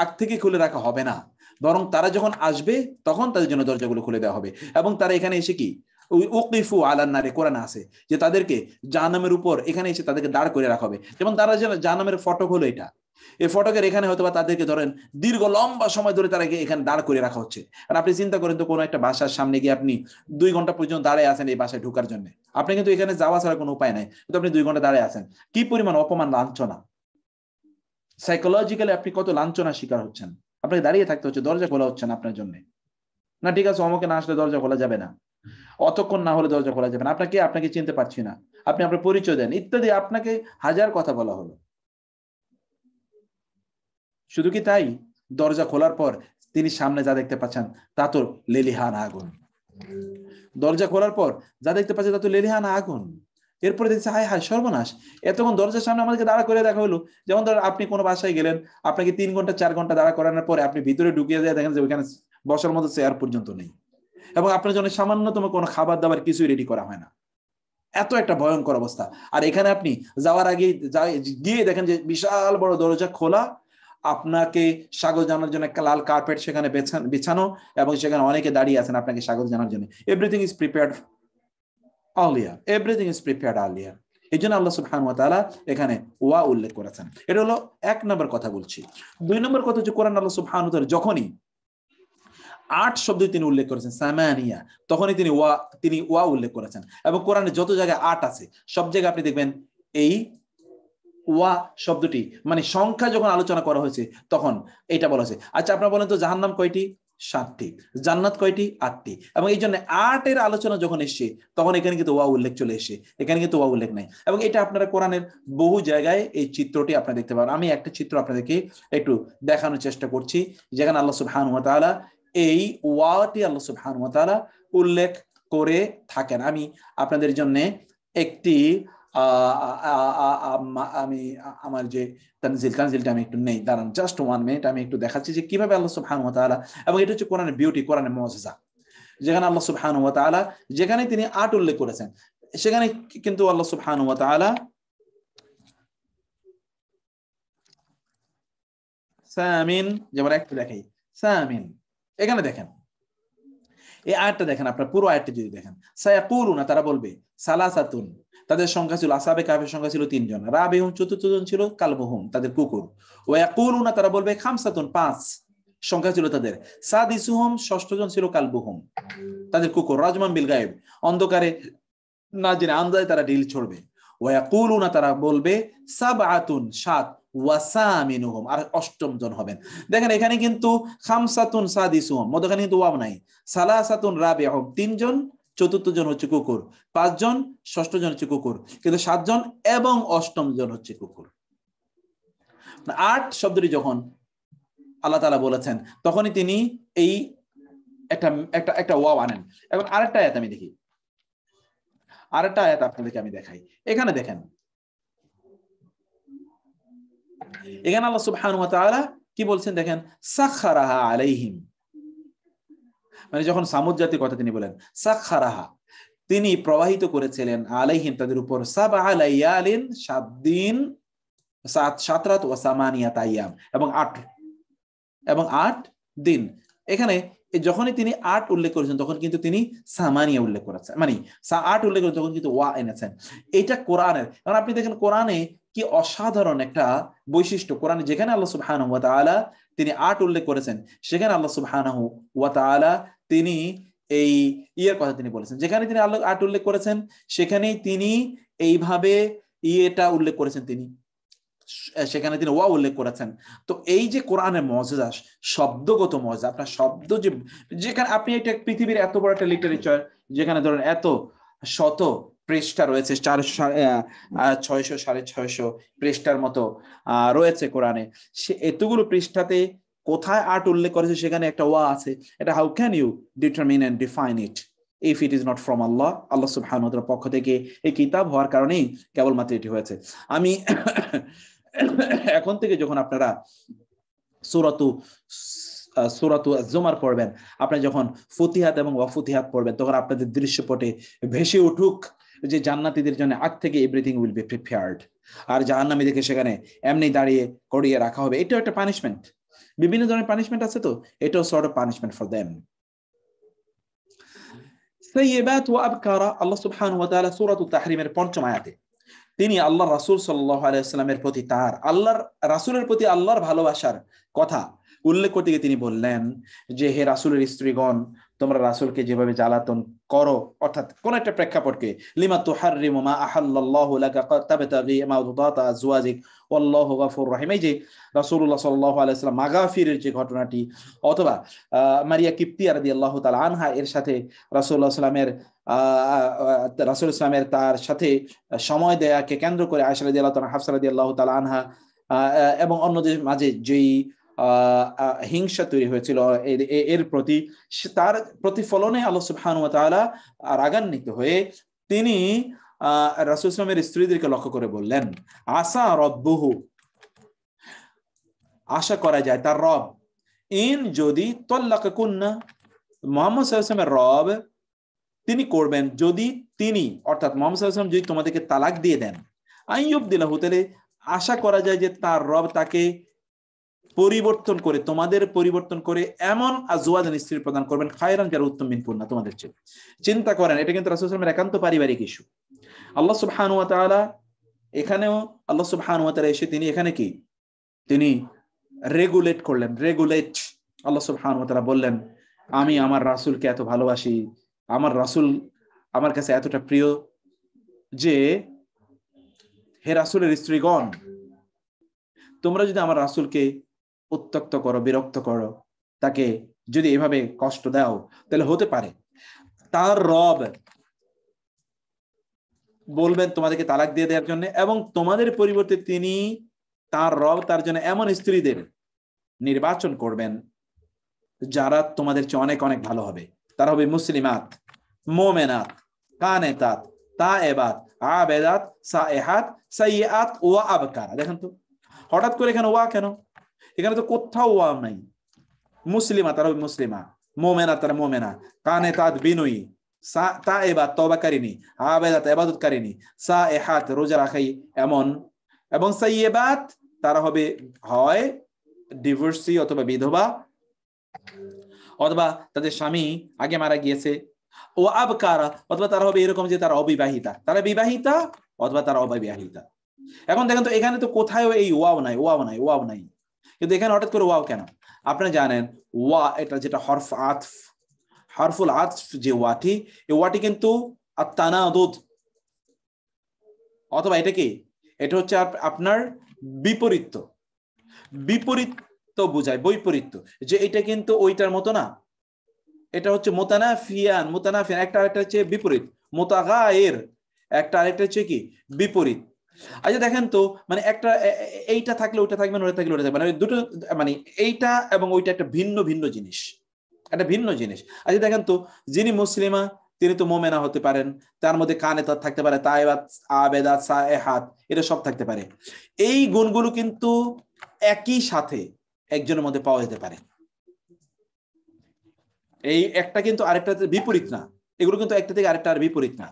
আগ থেকে খুলে রাখা হবে না, বরং তারা যখন আসবে তখন তাদের জন্য দরজাগুলো খুলে দেওয়া হবে। এবং তারা এখানে এসে কি উকিফু আলান নারে, কোরআনে আছে যে তাদেরকে জাহান্নামের উপর এখানে এসে তাদেরকে দাঁড় করে রাখা হবে। যেমন তারা যে জাহান্নামের ফটক হলো এটা, এই ফটকের এখানে হয়তো বা তাদেরকে ধরেন দীর্ঘ লম্বা সময় ধরে তারা এখানে দাঁড় করে রাখা হচ্ছে। আর আপনি চিন্তা করেন তো, কোনো একটা বাসার সামনে গিয়ে আপনি 2 ঘন্টা পর্যন্ত দাঁড়ায় আছেন এই বাসায় ঢোকার জন্য, আপনি কিন্তু এখানে যাওয়া ছাড়া কোনো উপায় নাই, কিন্তু আপনি 2 ঘন্টা দাঁড়ায় আছেন। কি পরিমাণ অপমান, লাঞ্ছনা, সাইকোলজিক্যালি আপনি কত লাঞ্ছনার শিকার হচ্ছেন। আপনাকে দাঁড়িয়ে থাকতে হচ্ছে, দরজা খোলা হচ্ছে না আপনার জন্য। না ঠিক আছে, অমকে না আসলে দরজা খোলা যাবে না, অতক্ষণ না হলে দরজা খোলা যাবে না, আপনাকে আপনাকে চিনতে পারছি না, আপনি আপনার পরিচয় দেন ইত্যাদি, আপনাকে হাজার কথা বলা হলো। শুধু কি তাই? দরজা খোলার পর তিনি সামনে যা দেখতে পাচ্ছেন তা তো লেলিহান আগুন। দরজা খোলার পর যা দেখতে পাচ্ছেন তা তো লেলিহান আগুন। এরপরে দেখছে হায় হায় সর্বনাশ, এতক্ষণ দরজার সামনে আমাদেরকে দাঁড়া করে দেখা হলো। যেমন ধর আপনি কোনো বাসায় গেলেন, আপনাকে 3 ঘন্টা 4 ঘন্টা দাঁড়া করানোর পরে আপনি ভিতরে ঢুকিয়ে যায়, দেখেন যে ওইখানে বসার মতো চেয়ার পর্যন্ত নেই, এবং আপনার জন্য সামান্যতম কোনো খাবার দাবার কিছুই রেডি করা হয় না। এত একটা ভয়ঙ্কর অবস্থা। আর এখানে আপনি যাওয়ার আগে গিয়ে দেখেন যে বিশাল বড় দরজা খোলা, আপনাকে স্বাগত জানার জন্য একটা লাল কার্পেট সেখানে বিছানো, এবং সেখানে অনেকে দাঁড়িয়ে আছেন আপনাকে স্বাগত জানার জন্য। Everything is prepared earlier, everything is prepared earlier. এই জন্য আল্লাহ সুবহানাহু ওয়া তাআলা এখানে ওয়া উল্লেখ করেছেন। এটা হলো 1 নম্বর কথা বলছি। 2 নম্বর কথা হচ্ছে কোরআন আল্লাহ সুবহানাহু ওয়া তাআলা যখনই 8 শব্দ তিনি উল্লেখ করেছেন সামানিয়া, তখনই তিনি ওয়া উল্লেখ করেছেন। এবং কোরআনে যত জায়গায় 8 আছে সব জায়গায় আপনি দেখবেন এই ওয়া শব্দটি, মানে সংখ্যা যখন আলোচনা করা হয়েছে তখন এটা বলা হয়েছে। আচ্ছা আপনারা বলেন তো জাহান্নাম কয়টি? 7টি। জান্নাত কয়টি? 8টি। এবং এই জন্য 8 এর আলোচনা যখন এসছে তখন এখানে কিন্তু ওয়া উল্লেখ চলে এসে, এখানে কিন্তু ওয়া উল্লেখ নাই। এবং এটা আপনারা কোরআনের বহু জায়গায় এই চিত্রটি আপনারা দেখতে পাবেন। আমি একটা চিত্র আপনাদেরকে একটু দেখানোর চেষ্টা করছি, যেখানে আল্লাহ সুবহানাহু ওয়া তাআলা এই ওয়াটি আল্লাহ সুবহানাহু ওয়া তাআলা উল্লেখ করে থাকেন। আমি আপনাদের জন্য একটি আমি আমার যে তানজিলটা আমি একটু নেই, দাঁড়ান জাস্ট 1 মিনিট, আমি একটু দেখাচ্ছি যে কিভাবে আল্লাহ সুবহানাহু ওয়া তাআলা, এবং এটা হচ্ছে কোরআনের বিউটি, কোরআনের মুজিজা, যেখানে আল্লাহ সুবহানাহু ওয়া তাআলা যেখানে তিনি 8 উল্লেখ করেছেন সেখানে কিন্তু আল্লাহ সুবহানাহু ওয়া তাআলা সামিন, যেমন একটু দেখাই সামিন, এখানে দেখেন এই আয়াতটা দেখেন, আপনার পুরো আয়াতটা যদি দেখেন, সায়াকুলুনা, তারা বলবে, সালাসাতুন, তাদের সংখ্যা ছিল, আসহাবে কাহফের সংখ্যা ছিল 3 জন, রাবিহুম চতুর্থ জন ছিল কালবুহুম, তাদের কুকুর, ওয়া ইয়াকুলুনা, তারা বলবে, খামসাতুন, 5 সংখ্যা ছিল তাদের, সাদিসুহুম, ষষ্ঠ জন ছিল কালবুহুম, তাদের কুকুর, রাজমান বিল গায়েব, অন্ধকারে না জেনে আন্দাজে তারা ঢিল ছড়বে, ওয়া ইয়াকুলুনা, তারা বলবে, সাবআতুন, 7, ওয়াসামিনুহুম, আর 8ম জন হবেন। দেখেন এখানে কিন্তু খামসাতুন সাদিসুহুম, মধ্যখানে কিন্তু ওয়াও নাই, সালাসাতুন রাবিহুম, 3 জন, চতুর্থ জন হচ্ছে কুকুর, 5 জন, ষষ্ঠ জন হচ্ছে কুকুর, কিন্তু 7 জন এবং 8ম জন হচ্ছে কুকুর। 8 শব্দটি যখন আল্লাহ তাআলা বলেছেন তখনই তিনি এই একটা একটা একটা ওয়াও আনেন। এখন আরেকটা আয়াত আমি দেখি, আরেকটা আয়াত আপনাদেরকে আমি দেখাই। এখানে দেখেন, এখানে আল্লাহ সুবহানাহু ওয়া তাআলা কি বলছেন দেখেন, সাখখারাহা আলাইহিম, মানে যখন সামুদ জাতির কথা তিনি বলেন, সাখখারাহা তিনি প্রবাহিত করেছিলেন, আলাইহিম তাদের উপর, সাবআ লায়ালিন 7 দিন, 7 রাত, ওয়া সামানিয়াত আইয়াম এবং 8 দিন। এখানে যখনই তিনি 8 উল্লেখ করেছেন তখন কিন্তু তিনি সামানিয়া উল্লেখ করেছেন, মানে 8 উল্লেখ করেছেন তখন কিন্তু ওয়া এনেছেন। এটা কোরআনের, কারণ আপনি দেখেন কোরআনে কি অসাধারণ একটা বৈশিষ্ট্য। কোরআনে যেখানে আল্লাহ সুবহানাহু ওয়া তাআলা তিনি 8 উল্লেখ করেছেন, সেখানে আল্লাহ সুবহানাহু ওয়া তাআলা তিনি এই ইয়ের কথা তিনি বলেছেন। যেখানে তিনি আল্লাহ 8 উল্লেখ করেছেন সেখানেই তিনি এইভাবে ইয়েটা উল্লেখ করেছেন, তিনি সেখানে তিনি ওয়া উল্লেখ করেছেন। তো এই যে কোরআনের মুজিজা, শব্দগত মুজিজা, আপনার শব্দ যে, যেখানে আপনি একটা পৃথিবীর এত বড় একটা লিটারেচার, যেখানে ধরেন এত শত পৃষ্ঠা রয়েছে, 600 650 পৃষ্ঠার মতো রয়েছে কোরআনে, সে এতগুলো পৃষ্ঠাতে কোথায় 8 উল্লেখ করেছে, সেখানে একটা ওয়া আছে। এটা how can you determine and define it if it is not from আল্লাহ? আল্লাহ সুবহানাহু ওয়া তাআলার পক্ষ থেকে এই কিতাব হওয়ার কারণেই কেবলমাত্র এটি হয়েছে। আমি এখন থেকে যখন আপনারা সূরাতু আজ-জুমার পড়বেন, আপনারা যখন ফুতিহাত এবং ওয়াফুতিহাত পড়বেন, তখন আপনাদের দৃশ্যপটে ভেসে উঠুক যে জান্নাতীদের জন্য আগ থেকে এভরিথিং উইল বি প্রিপেয়ার্ড, আর জাহান্নামীদেরকে সেখানে এমনি দাঁড়িয়ে করিয়ে রাখা হবে। এটাও একটা পানিশমেন্ট, বিভিন্ন ধরনের পানিশমেন্ট আছে, তো এটাও sort of punishment for them. সাইয়্যিবাত ওয়া আবকারা, আল্লাহ সুবহানাহু ওয়া তাআলা সূরাতুত তাহরিমের ৫ম আয়াতে তিনি আল্লাহ রাসূল সাল্লাল্লাহু আলাইহি ওয়াসাল্লামের প্রতি, তার আল্লাহর রাসূলের প্রতি আল্লাহর ভালোবাসার কথা উল্লেখ করতে গিয়ে তিনি বললেন যে, হে রাসূলের স্ত্রীগণ, তোমরা রাসূলকে যেভাবে জ্বালাতন করো, অর্থাৎ কোন একটা প্রেক্ষাপটকে, লিমা তুহাররিমু মা আহাল্লাল্লাহু লাকা তাবতাগি মাওদাতা আজওয়াজিক ওয়াল্লাহু গফুরুর রহিম। এই যে রাসূলুল্লাহ সাল্লাল্লাহু আলাইহি ওয়াসাল্লাম মাগাফিরের যে ঘটনাটি, অথবা মারিয়া কিপ্তিয়া রাদিয়াল্লাহু তাআলা আনহা এর সাথে রাসূলুল্লাহ রাসূল ইসলামের তার সাথে সময় দেয়াকে কেন্দ্র করে আয়েশা রাদিয়াল্লাহু তাআলা, হাফসা রাদিয়াল্লাহু তাআলা আনহা এবং অন্যদের মাঝে যেই হিংসা তৈরি হয়েছিল এর প্রতি, তার প্রতিফলনে আল্লাহ সুবহানাহু ওয়া তাআলা রাগান্বিত হয়ে তিনি রাসূল ইসলামের স্ত্রীদেরকে লক্ষ্য করে বললেন, আসা রব্বুহু, আশা করা যায় তার রব, ইন যদি তাল্লাকাকুন্না, মুহাম্মদ সাল্লাল্লাহু আলাইহি ওয়াসাল্লামের রব তিনি করবেন, যদি তিনি, অর্থাৎ মুহাম্মদ সাল্লাল্লাহু আলাইহি ওয়াসাল্লাম যদি তোমাদেরকে তালাক দিয়ে দেন, আইয়ুবদিলাহু, তাহলে আশা করা যায় যে তার রব তাকে পরিবর্তন করে, তোমাদের পরিবর্তন করে এমন আজওয়াজান, স্ত্রী প্রদান করবেন, খায়রান, যারা উত্তম মিনকুন্না, তোমাদের চেয়ে। চিন্তা করেন, এটা কিন্তু রাসূল সাল্লাল্লাহু আলাইহি ওয়াসাল্লামের একান্ত পারিবারিক ইস্যু। আল্লাহ সুবহানাহু ওয়া তাআলা এখানেও, আল্লাহ সুবহানাহু ওয়া তাআলা এসে তিনি এখানে কি, তিনি রেগুলেট করলেন, রেগুলেট। আল্লাহ সুবহানাহু ওয়া তাআলা বললেন, আমি আমার রাসূলকে এত ভালোবাসি, আমার রাসূল আমার কাছে এতটা প্রিয় যে, হে রাসূলের স্ত্রীগণ, তোমরা যদি আমার রাসূলকে উত্ত্যক্ত করো, বিরক্ত করো, তাকে যদি এভাবে কষ্ট দাও, তাহলে হতে পারে তার রব বলবেন তোমাদেরকে তালাক দিয়ে দেওয়ার জন্য, এবং তোমাদের পরিবর্তে তিনি, তার রব, তার জন্য এমন স্ত্রীদের নির্বাচন করবেন যারা তোমাদের চেয়ে অনেক অনেক ভালো হবে। তারা হবে মুসলিমাত, মুমিনাত, কানেতাত, তায়েবাত, আবেদাত, সায়েহাত, সাইয়্যাত ওয়া আবকারা। দেখেন তো হঠাৎ করে এখানে ওয়া কেন? এখানে তো কোথাও ওয়া নাই। মুসলিমা, তারা হবে মুসলিমা, মুমিনা, তারা মুমিনা, কানেতাত বিনয়ী, তায়েবাত তওবাকারিনী, আবেদাত ইবাদতকারিনী, সায়েহাত রোজা রাখাই এমন, এবং সাইয়্যিবাত তারা হবে হয় ডিভোর্সি অথবা বিধবা, অথবা তাদের স্বামী আগে মারা গিয়েছে, ও আবকারা, অথবা তারা হবে এরকম যে তারা অবিবাহিতা, তারা বিবাহিতা অথবা তারা অবিবাহিতা। এখন দেখেন তো এখানে তো কোথাও এই ওয়াও নাই, ওয়াও নাই, ওয়াও নাই, কিন্তু এখানে হঠাৎ করে ওয়াও কেন? আপনারা জানেন ওয়া, এটা যেটা হরফ আতফ, হরফুল আতফ যে ওয়াটি, এই ওয়াটি কিন্তু আত-তানাদুদ, অথবা এটা কি, এটা হচ্ছে আপনার বিপরীত, বিপরীত বোঝায়, বৈপরীত্য, যে এটা কিন্তু ওইটার মতো না, এটা হচ্ছে মুতানাফিয়ান, মুতানাফিয়ান একটা আরেকটা হচ্ছে বিপরীত, মুতাগায়ের একটা আরেকটা হচ্ছে কি বিপরীত। আচ্ছা দেখেন তো, মানে একটা এইটা থাকলে ওইটা থাকবে না, ওইটা থাকলে ওইটা থাকবে না, দুটো, মানে এইটা এবং ওইটা একটা ভিন্ন ভিন্ন জিনিস। একটা ভিন্ন জিনিস। আচ্ছা দেখেন তো, যিনি মুসলিমা তিনি তো মোমেনা হতে পারেন, তার মধ্যে কানেতাত থাকতে পারে, তাইবাত, আবেদাত, সায়েহাত, এটা সব থাকতে পারে। এই গুণগুলো কিন্তু একই সাথে একজনের মধ্যে পাওয়া যেতে পারে। এই একটা কিন্তু আরেকটা বিপরীত না, এগুলো কিন্তু একটা থেকে আরেকটা আর বিপরীত না।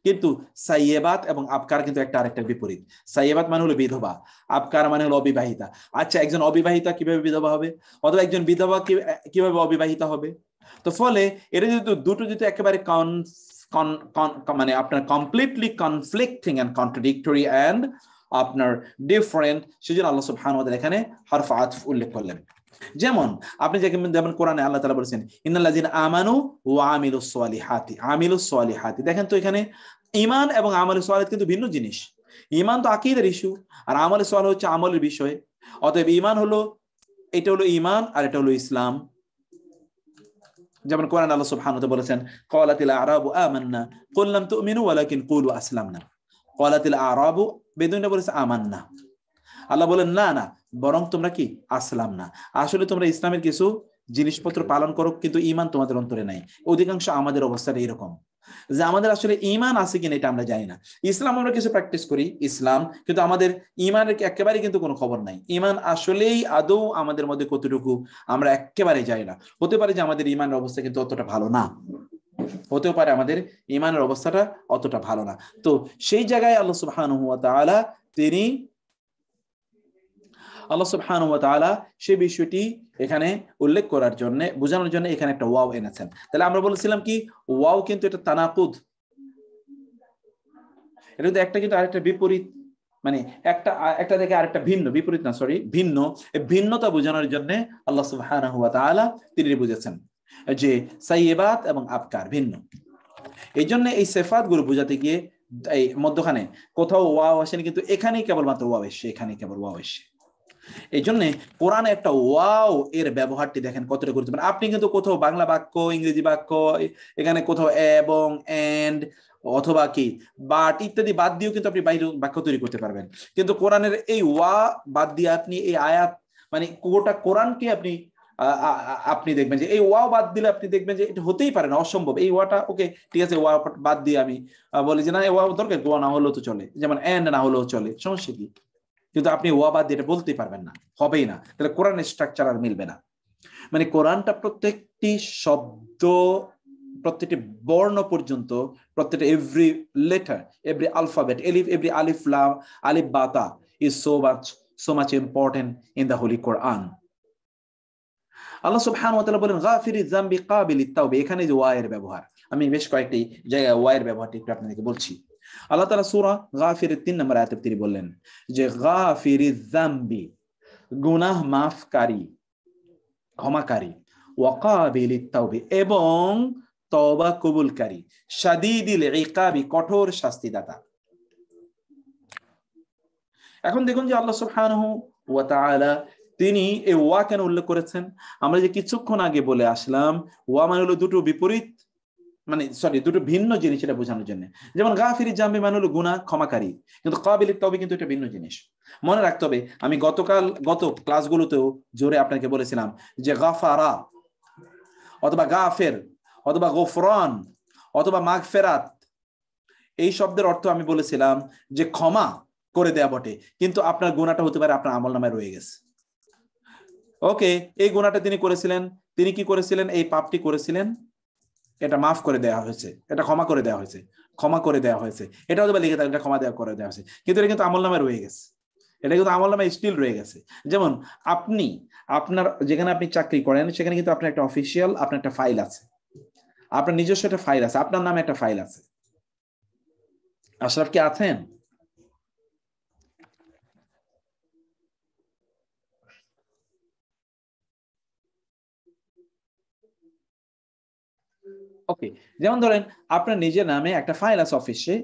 কিন্তু সাইয়েবাত এবং আবকার কিন্তু একটা আরেকটার বিপরীত। সাইয়েবাত মানে হলো বিধবা, আবকার মানে হলো অবিবাহিতা। আচ্ছা, একজন অবিবাহিতা কিভাবে বিধবা হবে, অথবা একজন বিধবা কিভাবে অবিবাহিতা হবে? তো ফলে এটা যদি দুটো যদি একেবারে মানে আপনার completely conflicting and contradictory and আপনার ডিফারেন্ট, সেজন্য আল্লাহ সুবহানাহু ওয়া তাআলা এখানে হরফ আতফ উল্লেখ করলেন। যেমন আপনি যেমন কোরআনে আল্লাহ তাআলা বলেছেন ইন্নাল্লাযিনা আমানু ওয়া আমিলুস সালিহাতি, আমিলুস সালিহাতি। দেখেন তো এখানে ঈমান এবং আমালুস সালিহাত কিন্তু ভিন্ন জিনিস। ঈমান তো আকীদার ইস্যু, আর আমালুস সালিহ হচ্ছে আমলের বিষয়। অতএব ঈমান হলো, এটা হলো ঈমান আর এটা হলো ইসলাম। যেমন কোরআন আল্লাহ সুবহানাহু ওয়া তাআলা বলেছেন ক্বালাতিল আ'রাবু আমান্না কুল লাম তু'মিনু ওয়ালাকিন কুলু আসলামনা। ক্বালাতিল আ'রাবু, বেদুইনরা বলেছে আমান্না, আল্লাহ বলেন না না, বরং তোমরা কি আসলাম না, আসলে তোমরা ইসলামের কিছু জিনিসপত্র পালন করো কিন্তু ঈমান তোমাদের অন্তরে নাই। অধিকাংশ আমাদের অবস্থাটা এরকম যে আমাদের আসলে ঈমান আছে কিনা এটা আমরা জানি না। ইসলাম আমরা কিছু প্র্যাকটিস করি ইসলাম, কিন্তু আমাদের ঈমানের একেবারে কিন্তু কোনো খবর নাই। ঈমান আসলেই আদৌ আমাদের মধ্যে কতটুকু আমরা একেবারে জানি না। হতে পারে যে আমাদের ঈমানের অবস্থা কিন্তু অতটা ভালো না, হতেও পারে আমাদের ঈমানের অবস্থাটা অতটা ভালো না। তো সেই জায়গায় আল্লাহ সুবহানাহু ওয়া তাআলা আল্লাহ সুবহানাহু ওয়া তাআলা সেই বিষয়টি এখানে উল্লেখ করার জন্য, বোঝানোর জন্য এখানে একটা ওয়াও এনেছেন। তাহলে আমরা বলেছিলাম কি ওয়াও কিন্তু এটা তানাকুদ, এটা কিন্তু একটা কিন্তু আরেকটা বিপরীত, মানে একটা থেকে আরেকটা ভিন্ন, বিপরীত না সরি ভিন্ন। এই ভিন্নতা বোঝানোর জন্য আল্লাহ সুবহানাহু ওয়া তাআলা তিনি বুঝেছেন যে সাইয়্যিবাত এবং আবকার ভিন্ন। এই জন্য এই সিফাত গুলো বোঝাতে গিয়ে এই মধ্যখানে কোথাও ওয়াও আসেনি, কিন্তু এখানেই কেবলমাত্র ওয়াও এসে, এখানেই কেবল ওয়াও এসে। এই জন্য কোরআনে একটা ওয়াও এর ব্যবহারটি দেখেন কতটা গুরুত্বপূর্ণ। আপনি কিন্তু কোথাও বাংলা বাক্য, ইংরেজি বাক্য, এখানে কোথাও এবং, এন্ড, অথবা কি, বাট ইত্যাদি বাদ দিয়েও কিন্তু আপনি বাইরে বাক্য তৈরি করতে পারবেন। কিন্তু কোরআনের এই ওয়া বাদ দিয়ে আপনি এই আয়াত, মানে গোটা কোরআনকে আপনি দেখবেন যে এই ওয়াও বাদ দিলে আপনি দেখবেন যে এটা হতেই পারে না, অসম্ভব। এই ওয়াটা ওকে ঠিক আছে, ওয়া বাদ দিয়ে আমি বলি যে না এই ওয়া দরকার, ওয়া না হলেও তো চলে, যেমন এন্ড না হলেও চলে, সমস্যা কি? কিন্তু আপনি ওয়া বাদ দিয়ে এটা বলতেই পারবেন না, হবেই না। তাহলে কোরআনের স্ট্রাকচার আর মিলবে না। মানে কোরআনটা প্রত্যেকটি শব্দ, প্রত্যেকটি বর্ণ পর্যন্ত, প্রত্যেকটা every letter, every alphabet, every আলিফ লাম, আলিফ বাতা is so much important in the holy Quran. আল্লাহ সুবহানাহু ওয়া তাআলা বলেন গাফিরিয যামবি কাবিলিত তাওবা। এখানে যে ওয়া এর ব্যবহার, আমি বেশ কয়েকটি জায়গায় ওয়া এর ব্যবহারটি একটু আপনাদেরকে বলছি। আল্লাহ তাআলা সূরা গাফিরের 3 নম্বর আয়াতে তিনি বললেন যে গাফিরিয যামবি, গুনাহ মাফকারী, ক্ষমাকারী, ওয়া কাবিলিত তাওবা, এবং তওবা কবুলকারী, শাদীদিল ইকাবি, কঠোর শাস্তিদাতা। এখন দেখুন যে আল্লাহ সুবহানাহু ওয়া তাআলা তিনি এই ওয়া কেন উল্লেখ করেছেন? আমরা যে কিছুক্ষণ আগে বলে আসলাম ওয়া মানে হলো দুটো বিপরীত, মানে সরি দুটো ভিন্ন জিনিস, এটা বোঝানোর জন্য। যেমন গাফিরিয যামবি মানে হলো গুনাহ ক্ষমাকারী, কিন্তু কাবিলিত তাওবা কিন্তু এটা ভিন্ন জিনিস। মনে রাখতে হবে, আমি গত ক্লাসগুলোতেও জোরে আপনাকে বলেছিলাম যে গাফারা অথবা গাফের অথবা গফরান অথবা মাগফিরাত, এই শব্দের অর্থ আমি বলেছিলাম যে ক্ষমা করে দেয়া বটে, কিন্তু আপনার গুনাহটা হতে পারে আপনার আমলনামায় রয়ে গেছে। ওকে, এই গুনাহটা তিনি করেছিলেন, তিনি কি করেছিলেন? এই পাপটি করেছিলেন, এটা মাফ করে দেওয়া হয়েছে, এটা ক্ষমা করে দেওয়া হয়েছে, ক্ষমা করে দেওয়া হয়েছে, এটা হয়তো লিখে থাকে, এটা ক্ষমা করে দেওয়া হয়েছে, কিন্তু এটা কিন্তু আমলনামায় রয়ে গেছে, এটা কিন্তু আমলনামায় স্টিল রয়ে গেছে। যেমন আপনার যেখানে আপনি চাকরি করেন সেখানে কিন্তু আপনার একটা অফিসিয়াল, আপনার একটা ফাইল আছে, আপনার নিজস্ব একটা ফাইল আছে, আপনার নামে একটা ফাইল আছে। আশরাফ কি আছেন? ওকে, যেমন ধরেন আপনার নিজের নামে একটা ফাইল আছে অফিসে,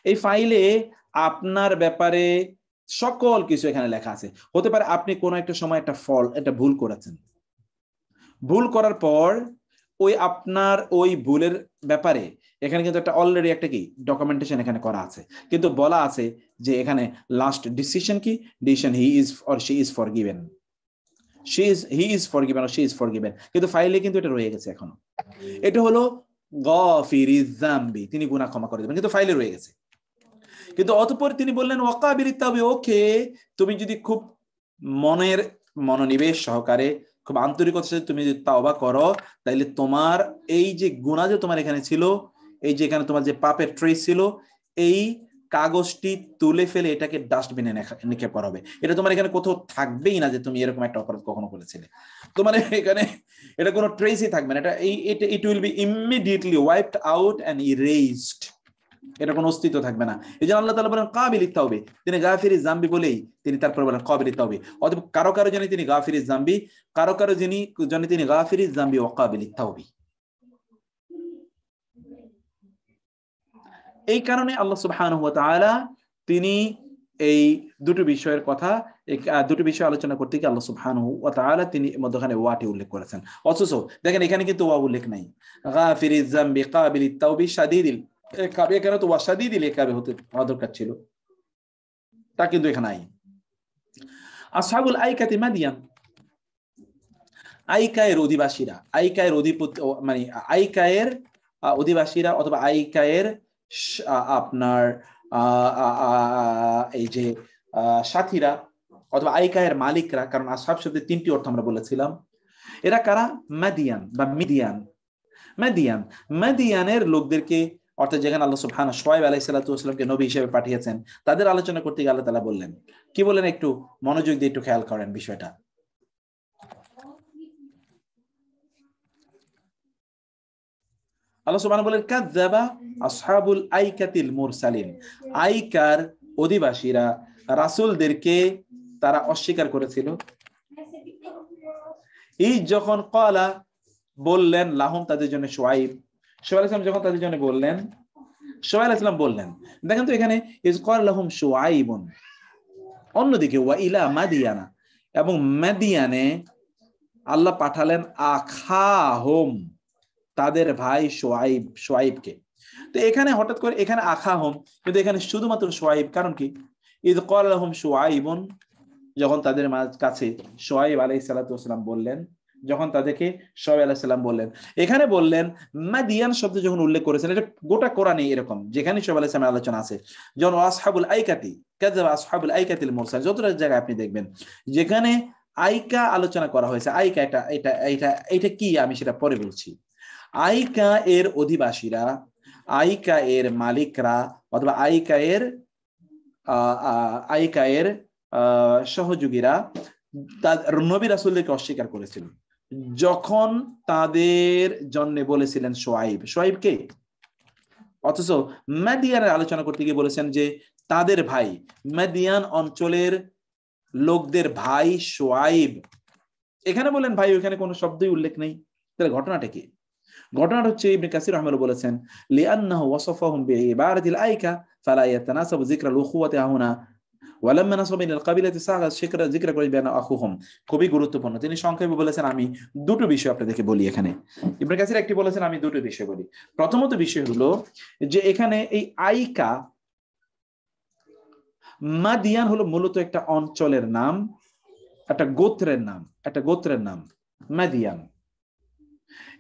এই ফাইলে আপনার ব্যাপারে সকল কিছু এখানে লেখা আছে। হতে পারে আপনি কোনো একটা সময় একটা ভুল করেছেন, ভুল করার পর আপনার ওই ভুলের ব্যাপারে এখানে কিন্তু একটা অলরেডি একটা কি ডকুমেন্টেশন এখানে করা আছে, কিন্তু বলা আছে যে এখানে লাস্ট ডিসিশন কি, decision he is or she is forgiven, he is forgiven, she is forgiven, কিন্তু ফাইলে কিন্তু এটা রয়ে গেছে এখনো। এটা হলো গাফিরিজ যামবি, তিনি গুনাহ ক্ষমা করে দেবেন, কিন্তু ফাইলে রয়ে গেছে। কিন্তু অতঃপর তিনি বললেন ওয়াকাবিলিত তাওবা, ওকে তুমি যদি খুব মনোনিবেশ সহকারে, খুব আন্তরিকতার সাথে তুমি যদি তাওবা করো, তাইলে তোমার এই যে গুনাহ যে তোমার এখানে ছিল, এই যে এখানে তোমার যে পাপের ট্রেস ছিল, এই কাগজটি তুলে ফেলে এটাকে ডাস্টবিনে নিক্ষেপ করা হবে। এটা তোমার এখানে কোথাও থাকবেই না যে তুমি এরকম একটা অপরাধ কখনো করেছিলে। তোমার এখানে এটা কোনো ট্রেসই থাকবে না। It will be immediately wiped out and erased. এটা কোনো অস্তিত্ব থাকবে না। এই জন্য আল্লাহ তাআলা বলেন কাবিলিত তাওবা, তিনি গাফিরিজ যামবি বলেই তিনি তারপর বলেন কাবিলিত তাওবা। অতএব কারো কারো জন্য তিনি গাফিরিজ যামবি, কারো কারো জন্য তিনি গাফিরিজ যামবি ওয়া কাবিলিত তাওবা। এই কারণে আল্লাহ সুবহানাহু ওয়া তাআলা তিনি এই দুটো বিষয়ের কথা, দুটো বিষয় আলোচনা করতে গিয়ে আল্লাহ সুবহানাহু ওয়া তাআলা তিনি মধ্যখানে ওয়াটি উল্লেখ করেছেন। অথচ দেখেন এখানে কিন্তু ওয়া উল্লেখ নাই। গাফিরিজ যামবি কাবিলিত তাওবি শাদীদিল ইকাব, এখানে তো ওয়া শাদীদিল ইকাবে হওয়া দরকার ছিল, তা কিন্তু এখানে নাই। আসহাবুল আইকাতি মাদিয়ান, আইকায়ের অধিবাসীরা, আইকায়ের অধিপতি মানে আইকায়ের অধিবাসীরা অথবা আইকায়ের আপনার এই যে সাথীরা অথবা আইকায়ের মালিকরা, কারণ আসহাব শব্দের তিনটি অর্থ আমরা বলেছিলাম। এরা কারা? মাদিয়ান বা মিদিয়ান। মাদিয়ানের লোকদেরকে, অর্থাৎ যেখানে আল্লাহ সুবহানাহু শুআয়ব আলাইহিস সালাতু ওয়াস সালামকে নবী হিসেবে পাঠিয়েছেন, তাদের আলোচনা করতে গিয়ে আল্লাহ তাআলা বললেন কি বলেন, একটু মনোযোগ দিয়ে একটু খেয়াল করেন বিষয়টা। আল্লাহ সুবহানাহু বলেন কাযযাবা আসহাবুল আইকাতিল মুরসালিন, আইকার অধিবাসীরা রাসূলদেরকে তারা অস্বীকার করেছিল। এই যখন ক্বালা বললেন লাহুম তাদের জন্য শুআয়ব আলাইহিস সালাম যখন তাদের জন্য বললেন, শুআয়ব আলাইহিস সালাম বললেন, দেখেন তো এখানে ইজ ক্বালা লাহুম শুআয়বুন, অন্যদিকে ওয়া ইলা মাদিয়ানা, এবং মাদিয়ানে আল্লাহ পাঠালেন আখাহুম, তাদের ভাই শুআয়বকে। তো এখানে হঠাৎ করে এখানে আখাহুম, কিন্তু এখানে শুধুমাত্র শুআয়ব, কারণ কি? ইয ক্বালা লাহুম শুআয়বুন, যখন তাদের কাছে শুআয়ব আলাইহিস সালাতু ওয়াস সালাম বললেন, যখন তাদেরকে শুআয়ব আলাইহিস সালাম বললেন, এখানে বললেন মাদিয়ান শব্দ যখন উল্লেখ করেছেন, এটা গোটা কোরআনে এরকম, যেখানে শুআয়ব আলাইহিস সালামের আলোচনা আছে, যখন আসহাবুল আইকাতি কাযাবা আসহাবুল আইকাতিল মুরসাল, যতটা জায়গায় আপনি দেখবেন যেখানে আইকা আলোচনা করা হয়েছে, আইকা এটা এটা এটা এটা কি আমি সেটা পরে বলছি। আইকা এর অধিবাসীরা, আইকা এর মালিকরা অথবা আইকা এর সহযোগীরা নবী রাসূলদেরকে অস্বীকার করেছিল, যখন তাদের জন্য বলেছিলেন শুআয়ব কে? অথচ মাদিয়ানের আলোচনা করতে গিয়ে বলেছেন যে তাদের ভাই, মাদিয়ান অঞ্চলের লোকদের ভাই শুআয়ব। এখানে বলেন ভাই, ওখানে কোনো শব্দই উল্লেখ নেই। তাহলে ঘটনাটা কি? ঘটনাটা হচ্ছে ইবনে কাসির রাহিমাহুল্লাহ বলেছেন লিআন্নাহু ওয়াসাফাহুম বিইবারাতিল আইকা ফালা ইয়াতানাসাবু যিকরাল উখুওয়াতি হুনা ওয়ালাম্মা নাসাবা ইলাল কাবিলাতি সাগা যিকরা করে বিআন্না আখুহুম। খুবই গুরুত্বপূর্ণ। তিনি সংক্ষেপে বলেছেন, আমি দুটো বিষয় আপনাদেরকে বলি এখানে। ইবনে কাসির একটি বলেছেন, আমি দুটো বিষয় বলি। প্রথমত বিষয় হলো যে এখানে এই আইকা মাদিয়ান হলো মূলত একটা অঞ্চলের নাম, একটা গোত্রের নাম মাদিয়ান।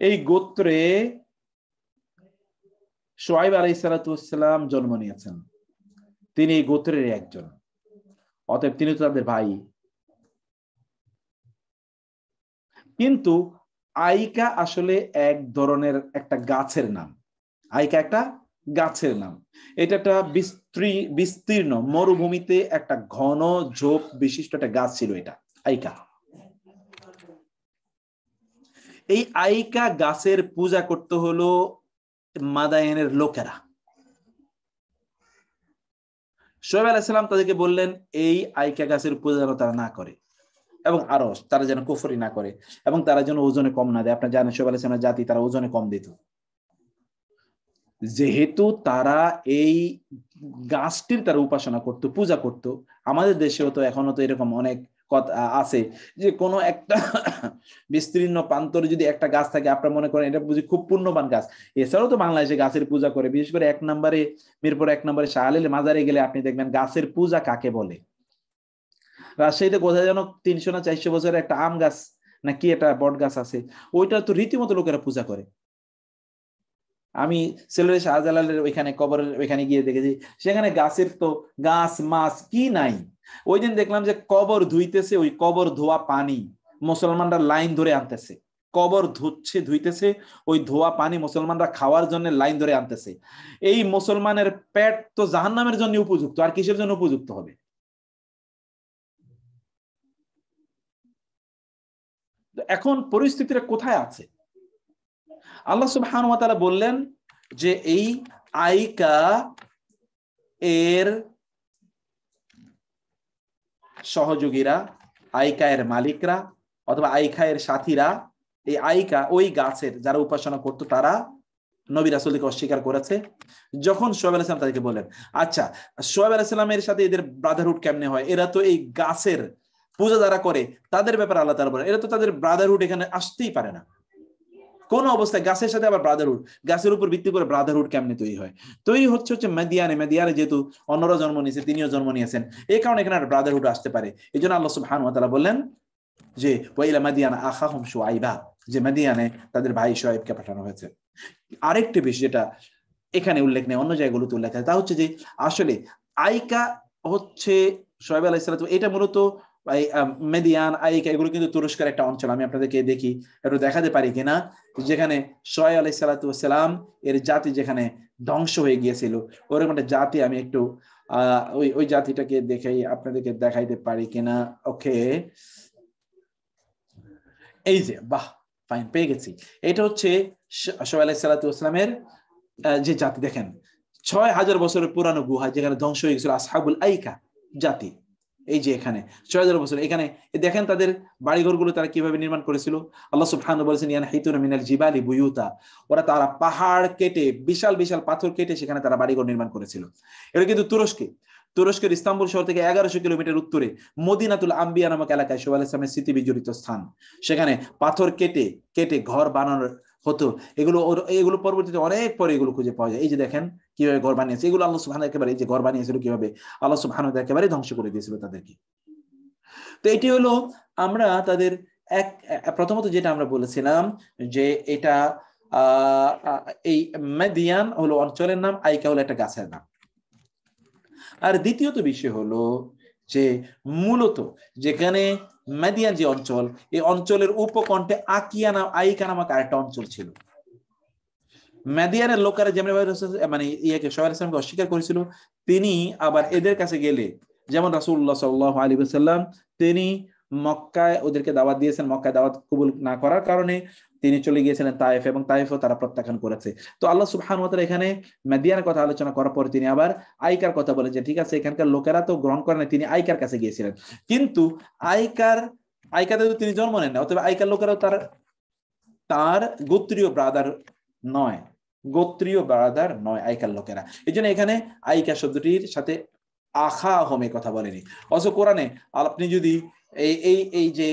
এই গোত্রে শুআয়ব আলাইহিস সালাতু ওয়াস সালাম জন্ম নিয়েছেন, তিনি এই গোত্রের একজন, অতএব তিনি তো তাদের ভাই। কিন্তু আইকা আসলে এক ধরনের একটা গাছের নাম। আইকা একটা গাছের নাম। এটা একটা বিস্তীর্ণ মরুভূমিতে একটা ঘন ঝোপ বিশিষ্ট একটা গাছ ছিল এটা আইকা। এই আইকা গাছের পূজা করতে হলো মাদায়েনের লোকেরা। শুআয়ব আলাইহিস সালাম তাদেরকে বললেন এই আইকা গাছের পূজা যেন তারা না করে, এবং আরো তারা যেন কুফরি না করে, এবং তারা যেন ওজনে কম না দেয়। আপনারা জানেন শুআয়ব আলাইহিস সালামের জাতি, তারা ওজনে কম দিত। যেহেতু তারা এই গাছটির তারা উপাসনা করত, পূজা করত, আমাদের দেশেও তো এখনো তো এরকম অনেক কথা আছে যে কোনো একটা বিস্তীর্ণ প্রান্তরে যদি একটা গাছ থাকে, আপনারা মনে করেন এটা বুঝি খুব পুণ্যবান গাছ। এছাড়াও তো বাংলাদেশে গাছের পূজা করে, বিশেষ করে মিরপুর 1 নম্বরে শাহ আলীর মাজারে গেলে আপনি দেখবেন গাছের পূজা কাকে বলে। রাজশাহীতে কোথায় যেন 300 না 400 বছরের একটা আম গাছ না কি একটা বট গাছ আছে, ওইটা তো রীতিমতো লোকেরা পূজা করে। আমি সিলেটের শাহজালালের ওইখানে কবরের ওইখানে গিয়ে দেখেছি, সেখানে গাছের তো গাছ মাছ কি নাই। ওই দিন দেখলাম যে কবর ধুইতেছে, ওই কবর ধোয়া পানি মুসলমানরা লাইন ধরে আনতেছে, কবর ধুইতেছে, ওই ধোয়া পানি মুসলমানরা খাওয়ার জন্য লাইন ধরে আনতেছে। এই মুসলমানের পেট তো জাহান্নামের জন্য উপযুক্ত, আর কিসের জন্য উপযুক্ত হবে? এখন পরিস্থিতিটা কোথায় আছে? আল্লাহ সুবহানাহু ওয়া তাআলা বললেন যে এই আইকা এর সহযোগীরা, আইকা এর মালিকরা অথবা আইকা এর সাথীরা, এই আইকা ওই গাছের যারা উপাসনা করতো তারা নবী রাসূলকে অস্বীকার করেছে। যখন শোয়েব আলাইহিস সালাম তাদেরকে বলেন, আচ্ছা শোয়েব আলাইহিস সালামের সাথে এদের ব্রাদারহুড কেমনে হয়? এরা তো এই গাছের পূজা যারা করে তাদের ব্যাপারে আল্লাহ তাআলা বলেন, এরা তো তাদের ব্রাদারহুড এখানে আসতেই পারে না কোন অবস্থায়। গাছের সাথে আবার ব্রাদারহুড, গাছের উপর ভিত্তি করে ব্রাদারহুড কেমনে তৈরি হয়? তৈরি হচ্ছে মাদিয়ানে যেহেতু অন্যরা জন্ম নিয়েছে, তিনিও জন্ম নিয়েছেন, এই কারণে এখানে ব্রাদারহুড আসতে পারে। এই জন্য আল্লাহ সুবহানাহু ওয়া তাআলা বললেন যে ওয়াইলা মাদিয়ানা আখাহুম শুআইবা, যে মাদিয়ানে তাদের ভাই শুআইবকে পাঠানো হয়েছে। আরেকটি বিষয় যেটা এখানে উল্লেখ নেই, অন্য জায়গাগুলোতে উল্লেখ আছে, তা হচ্ছে যে আসলে আইকা হচ্ছে শুআইব আলাইহিস সালাম, এটা মূলত মেদিয়ান আইকা এগুলো কিন্তু তুরস্কের একটা অঞ্চল। আমি আপনাদেরকে দেখি একটু দেখাতে পারি কিনা, যেখানে শুআইব আলাইহিস সালাম এর জাতি যেখানে ধ্বংস হয়ে গিয়েছিল, ওরকম একটা জাতি আমি একটু ওই জাতিটাকে দেখাই, আপনাদেরকে দেখাইতে পারি কিনা। ওকে, এই যে, বাহ ফাইন, পেয়ে গেছি। এটা হচ্ছে শুআইব আলাইহিস সালামের যে জাতি, দেখেন 6000 বছরের পুরানো গুহা যেখানে ধ্বংস হয়ে গেছিল আসহাবুল আইকা জাতি। এই যে এখানে 6000 বছর, এখানে দেখেন তাদের বাড়িঘরগুলো তারা কিভাবে নির্মাণ করেছিল। আল্লাহ সুবহানাহু বলেছেন ইয়ানহিতুনা মিনাল জিবালি বুয়ুতা, ওরা তারা পাহাড় কেটে বিশাল বিশাল পাথর কেটে সেখানে তারা বাড়িঘর নির্মাণ করেছিল। এটা কিন্তু তুরস্কের ইস্তাম্বুল শহর থেকে 1100 কিলোমিটার উত্তরে মদিনাতুল আম্বিয়া নামক এলাকায় শুআইব আলাইহিস সালামের স্মৃতি বিজড়িত স্থান। সেখানে পাথর কেটে কেটে ঘর বানানোর হতো। এগুলো পরবর্তীতে অনেক পরে এগুলো খুঁজে পাওয়া যায়। এই যে দেখেন কিভাবে ঘর বানিয়েছে, এগুলো আল্লাহ সুবহানাহু একেবারে, এই যে ঘর বানিয়েছিল কিভাবে, আল্লাহ সুবহানাহু একেবারে ধ্বংস করে দিয়েছিল তাদেরকে। তো এটি হলো আমরা তাদের প্রথমত যেটা আমরা বলেছিলাম যে এটা এই মাদিয়ান হলো অঞ্চলের নাম, আইকা হলো একটা গাছের নাম। আর দ্বিতীয়ত বিষয় হলো যে মূলত যেখানে মাদিয়ান যে অঞ্চল, এই অঞ্চলের উপকণ্ঠে আইকা নামক আরেকটা অঞ্চল ছিল। মাদিয়ানের লোকেরা যেমন মানে শুআইব আলাইহিস সালামকে অস্বীকার করেছিল, তিনি আবার এদের কাছে গেলে, যেমন রাসূলুল্লাহ সাল্লাল্লাহু আলাইহি ওয়াসাল্লাম তিনি মক্কায় ওদেরকে দাওয়াত দিয়েছেন, মক্কায় দাওয়াত কবুল না করার কারণে তিনি চলে গিয়েছিলেন তায়েফ, এবং তায়েফও তারা প্রত্যাখ্যান করেছে। তো আল্লাহ সুবহানাহু ওয়া তাআলা এখানে মাদিয়ানের কথা আলোচনা করার পর তিনি আবার আইকার কথা বলেন যে ঠিক আছে এখানকার লোকেরা তো গ্রহণ করে না, তিনি আইকার কাছে গিয়েছিলেন। কিন্তু আইকাতে তো তিনি জন্ম নেন না, অথবা আইকার লোকেরাও তার গোত্রীয় ব্রাদার নয়, আইকার লোকেরা। এই জন্য এখানে আইকা শব্দটির সাথে আখা হোমে কথা বলেনি। অথচ কোরআনে আপনি যদি এই যে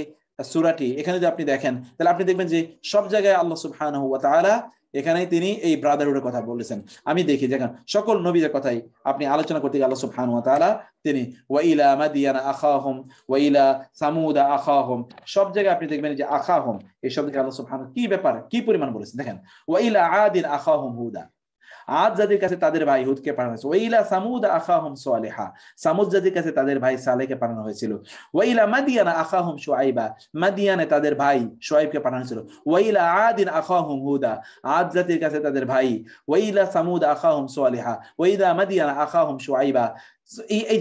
সূরাটি এখানে যদি আপনি দেখেন, তাহলে আপনি দেখবেন যে সব জায়গায় আল্লাহ সুবহানাহু ওয়া তাআলা এখানে তিনি এই ব্রাদারহুডের কথা বলেছেন। আমি দেখি দেখেন সকল নবীদের কথাই আপনি আলোচনা করতে গিয়ে আল্লাহ সুবহানাহু ওয়া তাআলা তিনি ওয়া ইলা মাদিয়ানা আখাহুম ওয়া ইলা সামুদা আখাহুম, সব জায়গায় আপনি দেখবেন যে আখাহুম এই শব্দকে আল্লাহ সুবহানাহু কি ব্যাপার কি পরিমাণ বলেছেন। দেখেন ওয়া ইলা আদিন আখাহুম হুদা, আদ জাতির কাছে তাদের ভাই হুদকে পাঠানো হয়েছে। ওয়াইলা সামুদ আখাহুম সালিহা, সামুদ জাতির কাছে তাদের ভাই সালেহকে পাঠানো হয়েছিল। ওয়াইলা মাদিয়ানা আখাহুম শুআইবা, মাদিয়ানে তাদের ভাই শুআইবকে পাঠানো হয়েছিল। ওয়াইলা আদিন আখাহুম হুদা, আদ জাতির কাছে তাদের ভাই। ওয়াইলা সামুদ আখাহুম সালিহা, ওয়াইলা মাদিয়ানা আখাহুম শুআইবা। এই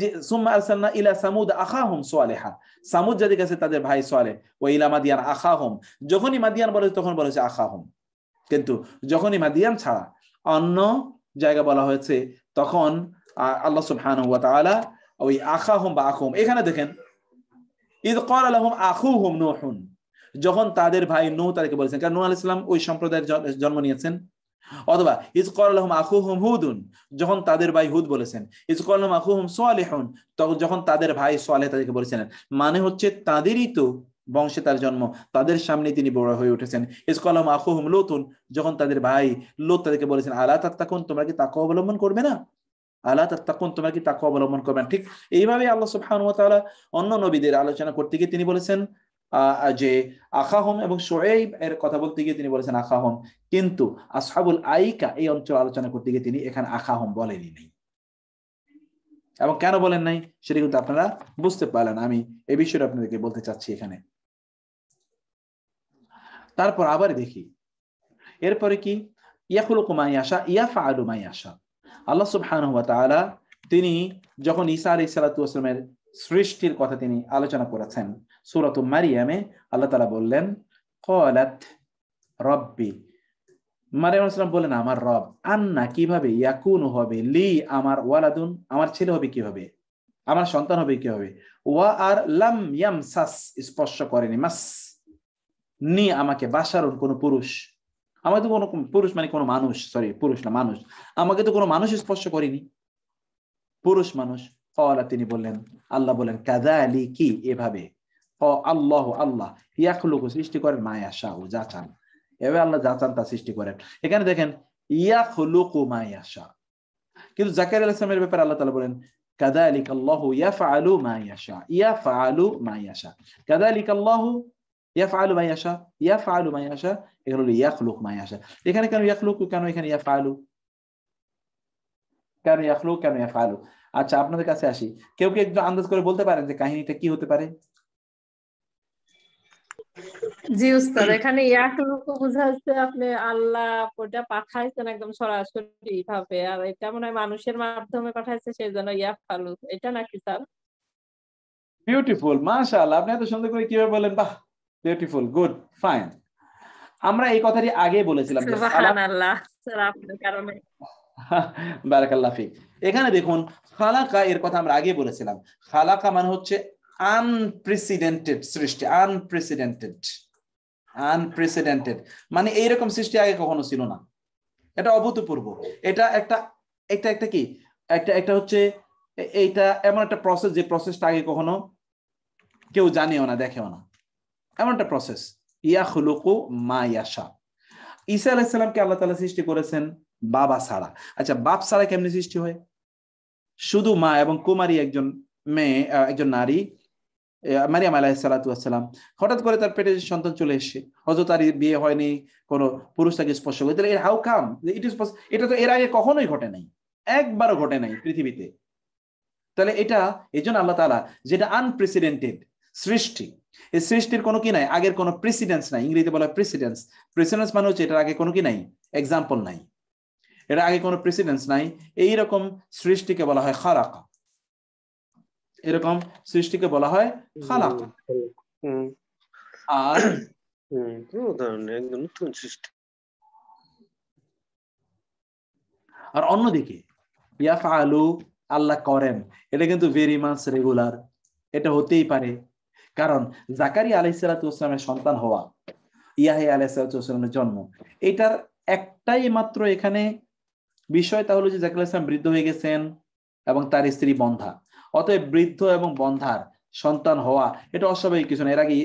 যে সুম্মা আরসালনা ইলা সামুদ আখাহুম সালিহা, সামুদ জাতির কাছে তাদের ভাই সালেহ। ওয়াইলা মাদিয়ান আখাহুম, যখনই মাদিয়ান বলে তখন বলেছে আখাহুম, কিন্তু যখনই মাদিয়ান ছাড়া অন্য জায়গা বলা হয়েছে তখন আল্লাহ সুবহানাহু ওয়া তাআলা ওই আখাহুম বা আখুহুম, এখানে দেখেন ইয ক্বালা লাহুম আখুহুম নূহুন, যখন তাদের ভাই নূহ তাদেরকে বলেছেন, কারণ নূহ আলাইহিস সালাম ওই সম্প্রদায়ের জন্ম নিয়েছেন। অথবা ইয ক্বালা লাহুম আখুহুম হুদুন, যখন তাদের ভাই হুদ বলেছেন। ইয ক্বালা লাহুম আখুহুম সালিহুন, তখন যখন তাদের ভাই সালেহ তাদেরকে বলেছেন। মানে হচ্ছে তাদেরই তো বংশে তার জন্ম, তাদের সামনে তিনি বড় হয়ে উঠেছেন। ইয ক্বালা লাহুম আখুহুম লূতুন, যখন তাদের ভাই লূত তাদেরকে বলেছেন আলা তাত্তাকুন, তোমরা কি তাকওয়া অবলম্বন করবে না। আলা তাত্তাকুন, তোমরা কি তাকওয়া অবলম্বন করবে না। ঠিক এইভাবে আল্লাহ সুবহানাহু ওয়া তাআলা অন্য নবীদের আলোচনা করতে গিয়ে তিনি বলেছেন যে আখাহুম, এবং শুআয়ব এর কথা বলতে গিয়ে তিনি বলেছেন আখাহুম, কিন্তু আসহাবুল আইকা এই অঞ্চল আলোচনা করতে গিয়ে তিনি এখানে আখাহুম বলেনই নাই। এবং কেন বলেন নাই সেটা কিন্তু আপনারা বুঝতে পারলেন, আমি এই বিষয়টা আপনাদেরকে বলতে চাচ্ছি এখানে। তারপর আবার দেখি এরপরে কি, ইয়াখলুকু মা ইয়াশা ইয়াফআলু মা ইয়াশা। আল্লাহ সুবহানাহু ওয়া তাআলা তিনি যখন ঈসা আলাইহিস সালাতু ওয়াস সালামের সৃষ্টির কথা তিনি আলোচনা করেছেন সূরাতুল মারিয়ামে, আল্লাহ তাআলা বললেন ক্বালাত রাব্বি, মারিয়াম আলাইহিস সালাম বলেন আমার রব, আন্না কিভাবে, ইয়াকুনু হবে, লি আমার, ওয়ালাদুন আমার ছেলে হবে কিভাবে, আমার সন্তান হবে কিভাবে, ওয়া আর লাম ইয়ামসাস স্পর্শ করেনি, মাস নি আমাকে, বাশারুন কোন পুরুষ, আমাকে তো কোনো পুরুষ মানে কোনো মানুষ, সরি পুরুষ না মানুষ, আমাকে তো কোনো মানুষ স্পর্শ করেনি, পুরুষ মানুষ। ক্বালা তিনি বললেন, আল্লাহ বলেন কাযালিকি এভাবে, আল্লাহ আল্লাহ ইয়াখলুকু সৃষ্টি করেন মা ইয়াশাউ যা চান, এভাবে আল্লাহ যা চান তা সৃষ্টি করেন। এখানে দেখেন ইয়াখলুকু মা ইয়াশা, কিন্তু জাকারিয়া আলাইহিস সালামের ব্যাপারে আল্লাহ তাআলা বলেন কাযালিকা আল্লাহু ইয়াফআলু মা ইয়াশা, ইয়াফআলু মা ইয়াশা, কাযালিকা আল্লাহু ইয়াফআলু মা ইয়াশা, ইয়াফআলু মা ইয়াশা, এগুলো হলো ইয়াখলুক মা ইয়াশা। এখানে কেন ইয়াখলুকু, কেন এখানে ইয়াফআলু, কেন ইয়াখলুক, কেন ইয়াফআলু? আচ্ছা আপনাদের কাছে আসি, কেউ কি একটু আন্দাজ করে বলতে পারেন যে কাহিনীটা কি হতে পারে? জি উস্তাদ, এখানে ইয়াকলুকু বোঝাচ্ছে আপনি আল্লাহ ওটা পাঠাইছেন একদম সরাসরি ভাবে, আর এটা মনে হয় মানুষের মাধ্যমে পাঠাইছে সেই জন্য ইয়াফালু, এটা নাকি স্যার? বিউটিফুল, মাশাআল্লাহ, আপনি এত সুন্দর করে কিভাবে বলেন, বাহ বিউটিফুল, গুড, ফাইন। আমরা এই কথাটি আগে বলেছিলাম যে সুবহানাল্লাহ স্যার, আপনার কারণে। বারাকাল্লাহ ফিক। এখানে দেখুন খালাকা এর কথা আমরা আগে বলেছিলাম, খালাকা মানে হচ্ছে আনপ্রেসিডেন্টেড সৃষ্টি, আনপ্রেসিডেন্টেড, আনপ্রেসিডেন্টেড মানে এইরকম সৃষ্টি আগে কখনো ছিল না, এটা অভূতপূর্ব, এটা একটা একটা একটা কি একটা একটা হচ্ছে এইটা এমন একটা প্রসেস যে প্রসেসটা আগে কখনো কেউ জানেও না, দেখেও না, এমন একটা প্রসেস। ইয়াখলুকু মা ইয়াশা। ঈসা আলাইহিস সালামকে আল্লাহ তাআলা সৃষ্টি করেছেন বাবা ছাড়া। আচ্ছা বাপ ছাড়া কেমনে সৃষ্টি হয়? শুধু মা এবং কুমারী একজন মেয়ে, একজন নারী মারিয়াম আলাইহিস সালাতু ওয়াস সালাম, হঠাৎ করে তার পেটে সন্তান চলে এসেছে, হয়তো তার বিয়ে হয়নি, কোনো পুরুষ তাকে স্পর্শ করে, তাহলে হাউ কাম ইট ইজ, এটা তো এর আগে কখনোই ঘটে নাই, একবারও ঘটে নাই পৃথিবীতে। তাহলে এটা এই জন্য আল্লাহ তাআলা, যেটা আনপ্রেসিডেন্টেড সৃষ্টি, এই সৃষ্টির কোনো কি নাই, আগের কোনো প্রেসিডেন্স নাই, ইংরেজিতে বলা হয় প্রেসিডেন্স। প্রেসিডেন্স মানে হচ্ছে এটার আগে কোনো কি নাই, এক্সাম্পল নাই, এর আগে কোনো প্রেসিডেন্স নাই, এইরকম সৃষ্টিকে বলা হয় খালাকা, এরকম সৃষ্টিকে বলা হয় খালাকা। আর আর অন্যদিকে ইয়াফআলু আল্লাহ করেন, এটা কিন্তু ভেরি মাচ রেগুলার, এটা হতেই পারে, কারণ জাকারিয়া আলাইহিস সালাতু ওয়াস সালামের সন্তান হওয়া, ইয়াহইয়া আলাইহিস সালাতু ওয়াস সালামের জন্ম, এটার একটাই মাত্র এখানে বিষয়, তা হলো যে জাকারিয়া আলাইহিস সালাম বৃদ্ধ হয়ে গেছেন এবং তার স্ত্রী বন্ধ্যা, অতএব বৃদ্ধ এবং বন্ধ্যার সন্তান হওয়া এটা অস্বাভাবিক কিছু না, এর আগে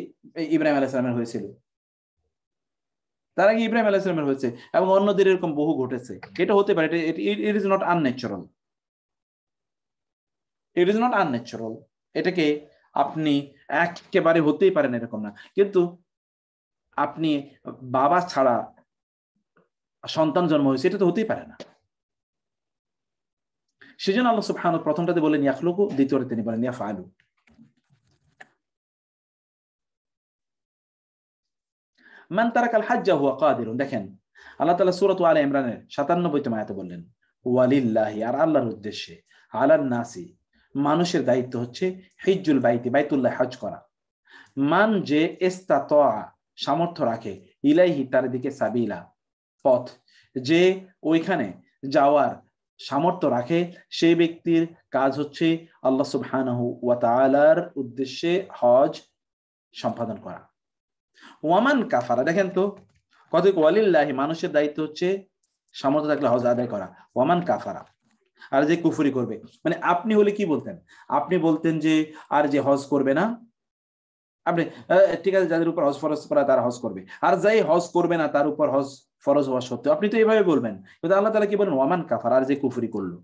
ইব্রাহিম আলাইহিস সালামের হয়েছিল, তার আগে ইব্রাহিম আলাইহিস সালামের হয়েছে, এবং অন্যদের এরকম বহু ঘটেছে, এটা হতে পারে, ইট is not unnatural, it is not unnatural, এটাকে আপনি একেবারে হতেই পারেন এরকম না, কিন্তু আপনি বাবা ছাড়া সন্তান জন্ম হয়েছে এটা তো হতেই পারে না। সেজন্য আল্লাহ সুবহানাহু প্রথমটাতে বলেন ইয়াখলুকু, দ্বিতীয়তে তিনি বলেন ইয়াফআলু। মান তারাকাল হাজ্জা হুয়া কাদিরুন, দেখেন আল্লাহ তাআলা সূরা আলে ইমরানের ৯৭তম আয়াতে বললেন ওয়ালিল্লাহি, আর আল্লাহর উদ্দেশ্যে, আলান নাসি মানুষের দায়িত্ব হচ্ছে হিজ্জুল বাইতি, বাইতুল্লাহ হজ করা, মান যে ইস্তাতা সামর্থ্য রাখে, ইলাইহি তার দিকে সাবিলা পথ, যে ওইখানে যাওয়ার সামর্থ্য রাখে, সেই ব্যক্তির কাজ হচ্ছে আল্লাহ সুবহানাহু ওয়া তাআলার উদ্দেশ্যে হজ সম্পাদন করা। ওয়ামান কাফারা, দেখেন তো কত, ওয়ালিল্লাহি মানুষের দায়িত্ব হচ্ছে সামর্থ্য থাকলে হজ আদায় করা, ওয়ামান কাফারা আর যে কুফরি করবে, মানে আপনি হলে কি বলতেন, আপনি বলতেন যে আর যে হজ করবে না, আপনি ঠিক আছে যাদের উপর হজ ফরজ করা তারা হজ করবে, আর যাই হজ করবে না তার উপর হজ ফরজ হওয়া সত্ত্বেও, আপনি তো এইভাবে বলবেন, কিন্তু আল্লাহ তাআলা কি বলেন ওয়ামান কাফার, আর যে কুফরি করলো,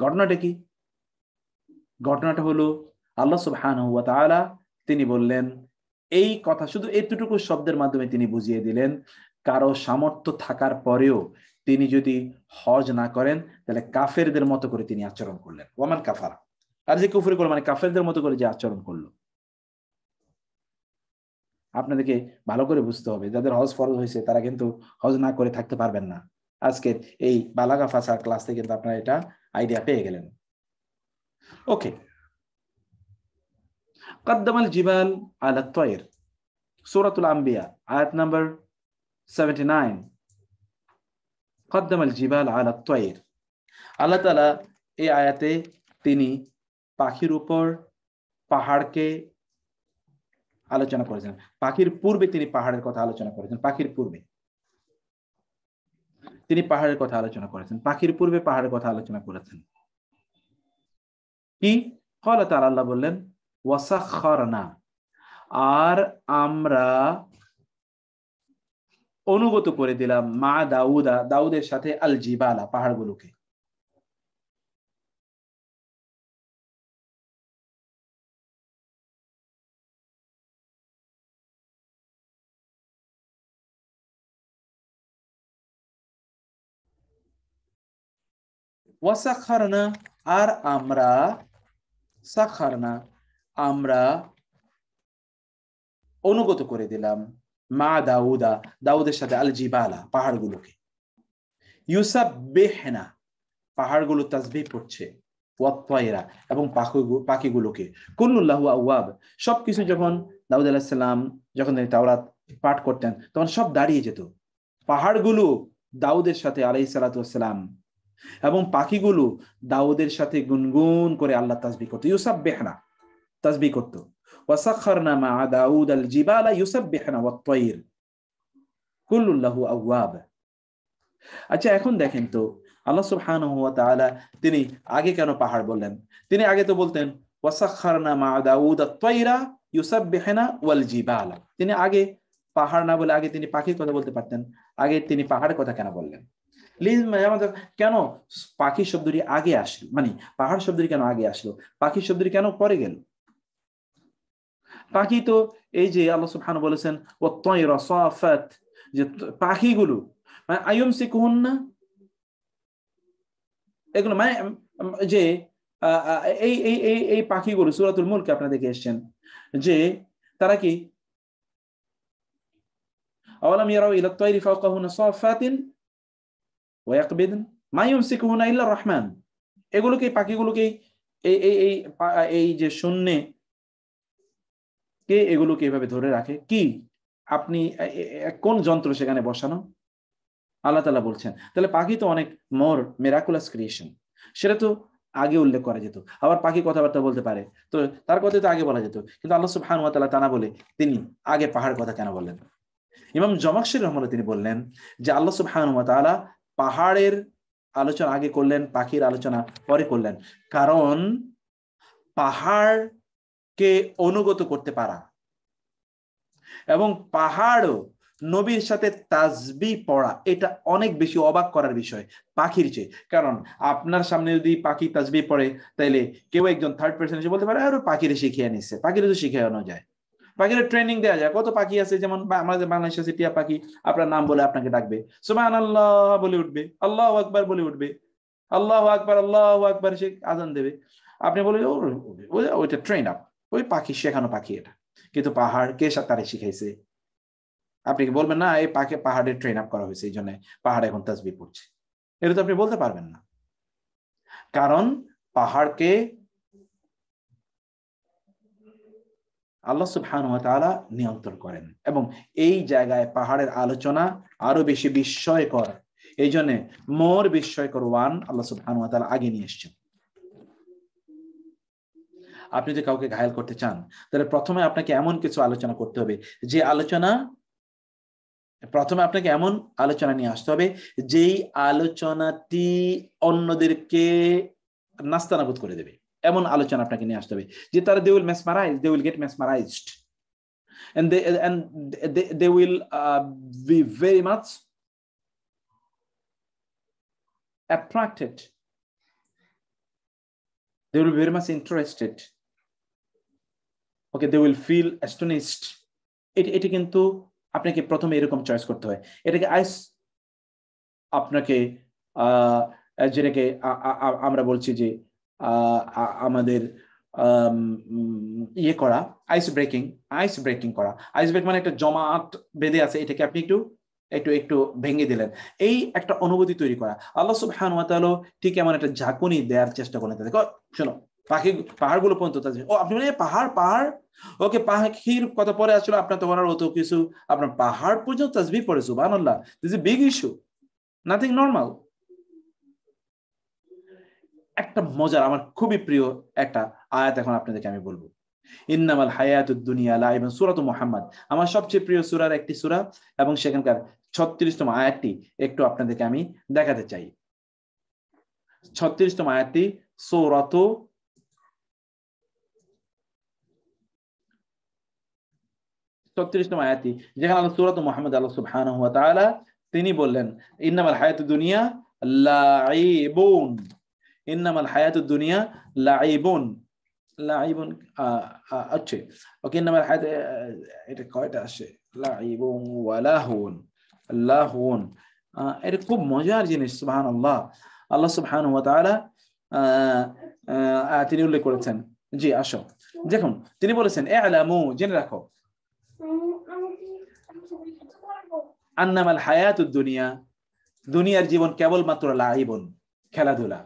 ঘটনাটা কি? ঘটনাটা হলো আল্লাহ সুবহানাহু ওয়া তাআলা তিনি বললেন, এই কথা শুধু এতটুকু শব্দের মাধ্যমে তিনি বুঝিয়ে দিলেন, কারো সামর্থ্য থাকার পরেও তিনি যদি হজ না করেন তাহলে কাফেরদের মতো করে তিনি আচরণ করলেন। ওয়ামান কাফারা, আর যে কুফরি করলো মানে কাফেরদের মতো করে যে আচরণ করলো। আপনাদেরকে ভালো করে বুঝতে হবে, যাদের হজ ফরজ হয়েছে তারা কিন্তু হজ না করে থাকতে পারবেন না। আজকের এই বালাগা ফাসার ক্লাস থেকে কিন্তু আপনারা এটা আইডিয়া পেয়ে গেলেন। ওকে, কদ্দামাল জিবাল আলা তয়র, সূরাতুল আম্বিয়া আয়াত নাম্বার 79। কদ্দামাল জিবাল আলা তয়র, আল্লাহ তাআলা এই আয়াতে তিনি পাখির উপর পাহাড়কে আলোচনা করেছেন। পাখির পূর্বে তিনি পাহাড়ের কথা আলোচনা করেছেন। পাখির পূর্বে তিনি পাহাড়ের কথা আলোচনা করেছেন। পাখির পূর্বে পাহাড়ের কথা আলোচনা করেছেন। কি ক্বালা তাআলা, আল্লাহ বললেন ওয়াসাখখারনা, আর আমরা অনুগত করে দিলাম মা দাউদা, দাউদের সাথে আল জিবালা, পাহাড়গুলোকে। ওয়াসাখখারনা, আর আমরা সাখখারনা, আমরা অনুগত করে দিলাম মা দাউদা, দাউদের সাথে আল জিবালা, পাহাড়গুলোকে। ইউসাব্বিহনা, পাহাড়গুলো তাসবিহ পড়ছে, ওয়াত-তায়রা, এবং পাখিগুলোকে। কুল্লুল্লাহু আওয়াব, সবকিছু যখন দাউদ আলাইহিস সালাম যখন তিনি তাওরাত পাঠ করতেন তখন সব দাঁড়িয়ে যেত। পাহাড়গুলো দাউদের সাথে আলাইহিস সালাতু ওয়াস সালাম এবং পাখিগুলো দাউদের সাথে গুনগুন করে আল্লাহ তাসবিহ করত, ইউসাব্বিহনা, তাসবিহ করত। ওয়াসাখখারনা মা দাউদ আল জিবালা ইউসাব্বিহনা ওয়াত-তায়র কুল্লুল্লাহু আওয়াব। আচ্ছা, এখন দেখেন তো আল্লাহ সুবহানাহু ওয়া তাআলা তিনি আগে কেন পাহাড় বললেন? তিনি আগে তো বলতেন ওয়াসাখখারনা মা দাউদ আত-তায়রা ইউসাব্বিহনা ওয়াল জিবালা। তিনি আগে পাহাড় না বলে আগে তিনি পাখির কথা বলতে পারতেন। আগে তিনি পাহাড়ের কথা কেন বললেন? কেন পাখি শব্দটি আগে আসলো, মানে পাহাড় শব্দটি কেন আগে আসলো, পাখি শব্দটি কেন পরে গেল? পাখি তো এই যে আল্লাহ সুবহানাহু বলেছেন ওয়াত-তায়রা সাফাত, যে পাখিগুলো মানে আইয়ুমসিকুহুন্না, এগুলো মানে যে এই এই এই এই পাখিগুলো সূরাতুল মুলকে আপনারা দেখে এসেছেন যে তারা কি আওয়ালাম ইয়ারাউ ইলা আত-তায়রি ফাওকাহুন্না সাফাতিন ওয়া ইয়াকবিদন মা ইউমসিকুহুন্না ইল্লা আর-রাহমান। এগুলোকে, পাখিগুলোকে এই এই এই এই যে শূন্যে কে এগুলোকে এভাবে ধরে রাখে? কি আপনি কোন যন্ত্র সেখানে বসানো? আল্লাহ তাআলা বলছেন। তাহলে পাখি তো অনেক মোর মিরাকুলাস ক্রিয়েশন, সেটা তো আগে উল্লেখ করা যেত। আবার পাখি কথাবার্তা বলতে পারে, তো তার কথা তো আগে বলা যেত। কিন্তু আল্লাহ সুবহানাহু ওয়া তাআলা তা না বলে তিনি আগে পাহাড় কথা কেন বললেন? ইমাম জামাখশরী রাহিমাহুল্লাহ তিনি বললেন যে আল্লাহ সুবহানাহু ওয়া তাআলা পাহাড়ের আলোচনা আগে করলেন, পাখির আলোচনা পরে করলেন, কারণ পাহাড়কে অনুগত করতে পারা এবং পাহাড়ও নবীর সাথে তাসবিহ পড়া, এটা অনেক বেশি অবাক করার বিষয় পাখির চেয়ে। কারণ আপনার সামনে যদি পাখি তাসবিহ পড়ে তাইলে কেউ একজন থার্ড পারসন এসে বলতে পারে আরে পাখিরে শিখিয়ে নিচ্ছে। পাখিরে তো শিখানো যায়, পাখিরে ট্রেনিং দেওয়া যায়। কত পাখি আছে, যেমন আমাদের বাংলাদেশে আছে টিয়া পাখি, আপনার নাম বলে আপনাকে ডাকবে, সুবহানাল্লাহ বলে উঠবে, আল্লাহু আকবার বলে উঠবে, আল্লাহু আকবার আল্লাহু আকবার সে আজান দেবে। আপনি বলে ওইটা ট্রেন আপ, ওই পাখি শেখানো পাখি এটা। কিন্তু পাহাড় কে তারে শিখাইছে? আপনি কি বলবেন না এই পাহাড়ে ট্রেন আপ করা হয়েছে এই জন্য পাহাড় এখন তাসবিহ পড়ছে? এটা তো আপনি বলতে পারবেন না, কারণ পাহাড়কে আল্লাহ সুবহানাহু ওয়া তাআলা নিয়ন্ত্রণ করেন। এবং এই জায়গায় পাহাড়ের আলোচনা আরো বেশি বিস্ময়কর, এই জন্য মোর বিস্ময়কর ওয়ান আল্লাহ সুবহানাহু ওয়া তাআলা আগে নিয়ে এসেছেন। আপনি যদি কাউকে ঘায়েল করতে চান তাহলে প্রথমে আপনাকে এমন কিছু আলোচনা করতে হবে, যে আলোচনা প্রথমে আপনাকে এমন আলোচনা নিয়ে আসতে হবে যেই আলোচনাটি অন্যদেরকে নাস্তানাবুদ করে দেবে। এমন আলোচনা আপনাকে নিয়ে আসতে হবে যে তারা they will mesmerize, they will get mesmerized and they will be very much attracted they will be very much interested. Okay, they will feel astonished. এটি কিন্তু আপনাকে প্রথমে এরকম চয়েস করতে হয়। এটাকে আইস আপনাকে যেটাকে আমরা বলছি যে আমাদের ইয়ে করা, আইস ব্রেকিং করা। আইস ব্রেক মানে একটা জমাট বেঁধে আছে, এটাকে আপনি একটু ভেঙে দিলেন, এই একটা অনুভূতি তৈরি করা। আল্লাহ সুবহানাহু ওয়া তাআলা ঠিক এমন একটা ঝাঁকুনি দেওয়ার চেষ্টা করেন তাদের। শোনো, পাহাড়গুলো পর্যন্ত আপনি মানে পাহাড় ওকে, পাখির কথা পরে আসলে আপনার তো বলার অত কিছু, আপনার পাহাড় পর্যন্ত তাসবিহ পড়ে, সুবহানাল্লাহ, this is a big issue, nothing normal. একটা মজার, আমার খুবই প্রিয় একটা আয়াত এখন আপনাদেরকে আমি বলবো, ইন্নামাল হায়াতুদ দুনিয়া লাইবুন, সূরাতুল মুহাম্মদ, আমার সবচেয়ে প্রিয় সূরার একটি সূরা, এবং সেখানকার 36তম আয়াতটি একটু আপনাদেরকে আমি দেখাতে চাই। 36তম আয়াতটি সূরাতুল 36তম আয়াতটি, যেখানে আল্লাহ সূরাতুল মুহাম্মদ আল্লাহ সুবহানাহু ওয়া তাআলা তিনি বললেন ইন্নামাল হায়াতুদ দুনিয়া লাইবুন, ইন্নামাল হায়াতুদ দুনিয়া লাইবুন, আচ্ছা ওকে, ইন্নামাল হায়াত, এটা কয়টা আসে, লাইবুন ওয়া লাহুন, এটা খুব মজার জিনিস, সুবহানাল্লাহ। আল্লাহ সুবহানাহু ওয়া তাআলা তিনি উল্লেখ করেছেন, জি আসো দেখুন, তিনি বলেছেন ই'লামু, জেনে রাখো, আন্নামাল হায়াতুদ দুনিয়া, দুনিয়ার জীবন কেবলমাত্র লাইবুন, খেলাধুলা।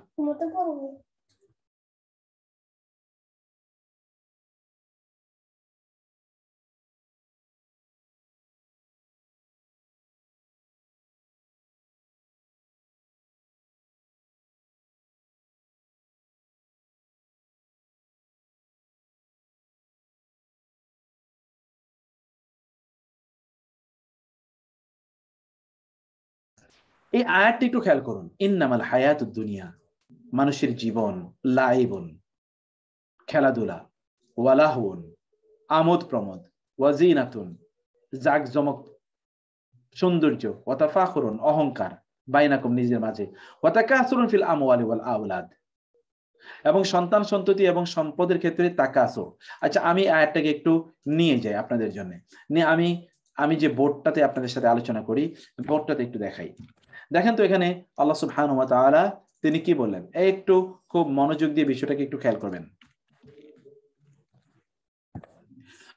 এই আয়াতটি একটু খেয়াল করুন, ইন্নামাল হায়াতুদ দুনিয়া, মানুষের জীবন, লাইবুন, খেলাধুলা, ওয়ালাহুন, আমোদ প্রমোদ, ওয়াজিনাতুন, জাকজমক, সৌন্দর্য, ওয়াতাফাখুরুন, অহংকার, বাইনাকুম, নিজের মাঝে, ওয়াতাকাসুরুন ফিল আমওয়ালি ওয়াল আওলাদ, এবং সন্তান সন্ততি এবং সম্পদের ক্ষেত্রে তাকাসুর। আচ্ছা, আমি আয়াতটাকে একটু নিয়ে যাই আপনাদের জন্য, নিয়ে আমি যে বোর্ডটাতে আপনাদের সাথে আলোচনা করি, বোর্ডটাতে একটু দেখাই। দেখেন তো এখানে আল্লাহ সুবহানাহু ওয়া তাআলা তিনি কি বললেন, একটু খুব মনোযোগ দিয়ে বিষয়টাকে একটু খেয়াল করবেন।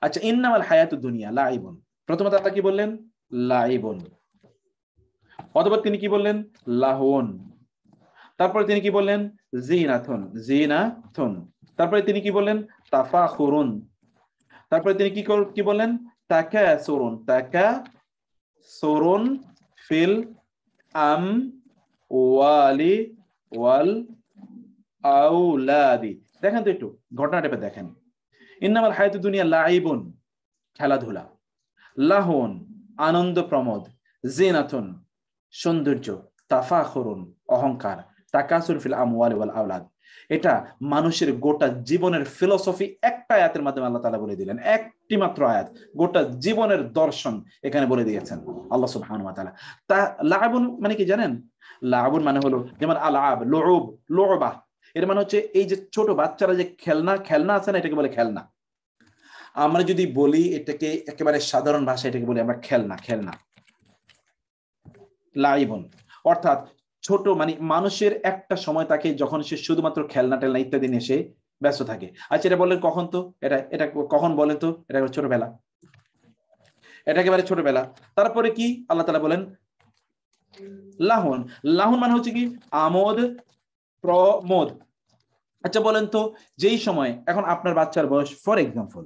আচ্ছা, ইন্নামাল হায়াতুদ দুনিয়া লাইবুন, প্রথমত আল্লাহ কি বললেন, লাইবুন, অতঃপর তিনি কি বললেন, লাহুন, তারপরে তিনি কি বললেন, জিনাতুন, তারপরে তিনি কি বললেন, তাফাখুরুন, তারপরে তিনি কি বললেন, তাকাসুরুন ফিল আমওয়ালি ওয়াল আওলাদি। দেখেন তো একটু ঘটনাটা দেখেন, ইন্নামাল হায়াতুদ দুনিয়া লাইবুন, খেলাধুলা, লাহুন, আনন্দ প্রমোদ, জিনাতুন, সৌন্দর্য, তাফাখুরুন, অহংকার, তাকাসুর ফিল আমওয়ালি ওয়াল আওলাদ। এটা মানুষের গোটা জীবনের ফিলোসফি একটা আয়াতের মাধ্যমে আল্লাহ তাআলা বলে দিলেন, একটি মাত্র আয়াত, গোটা জীবনের দর্শন এখানে বলে দিয়েছেন আল্লাহ সুবহানাহু ওয়া তাআলা। তা লাআবুন মানে কি জানেন? লাআবুন মানে হলো যেমন আলআব, লুউবা, এর মানে হচ্ছে এই যে ছোট বাচ্চারা যে খেলনা আছে না, এটাকে বলে খেলনা। আমরা যদি বলি এটাকে একেবারে সাধারণ ভাষায়, এটাকে বলি আমরা খেলনা। লাইবুন অর্থাৎ ছোট, মানে মানুষের একটা সময় থাকে যখন সে শুধুমাত্র খেলনা ইত্যাদি নিয়ে সে ব্যস্ত থাকে। আচ্ছা, এটা বললেন কখন? তো এটা কখন বলেন তো? এটা ছোটবেলা, এটা একেবারে ছোটবেলা। তারপরে কি আল্লাহ তাআলা বলেন, লাহুন মানে হচ্ছে কি আমোদ প্রমোদ। আচ্ছা বলেন তো, যেই সময় এখন আপনার বাচ্চার বয়স, ফর এক্সাম্পল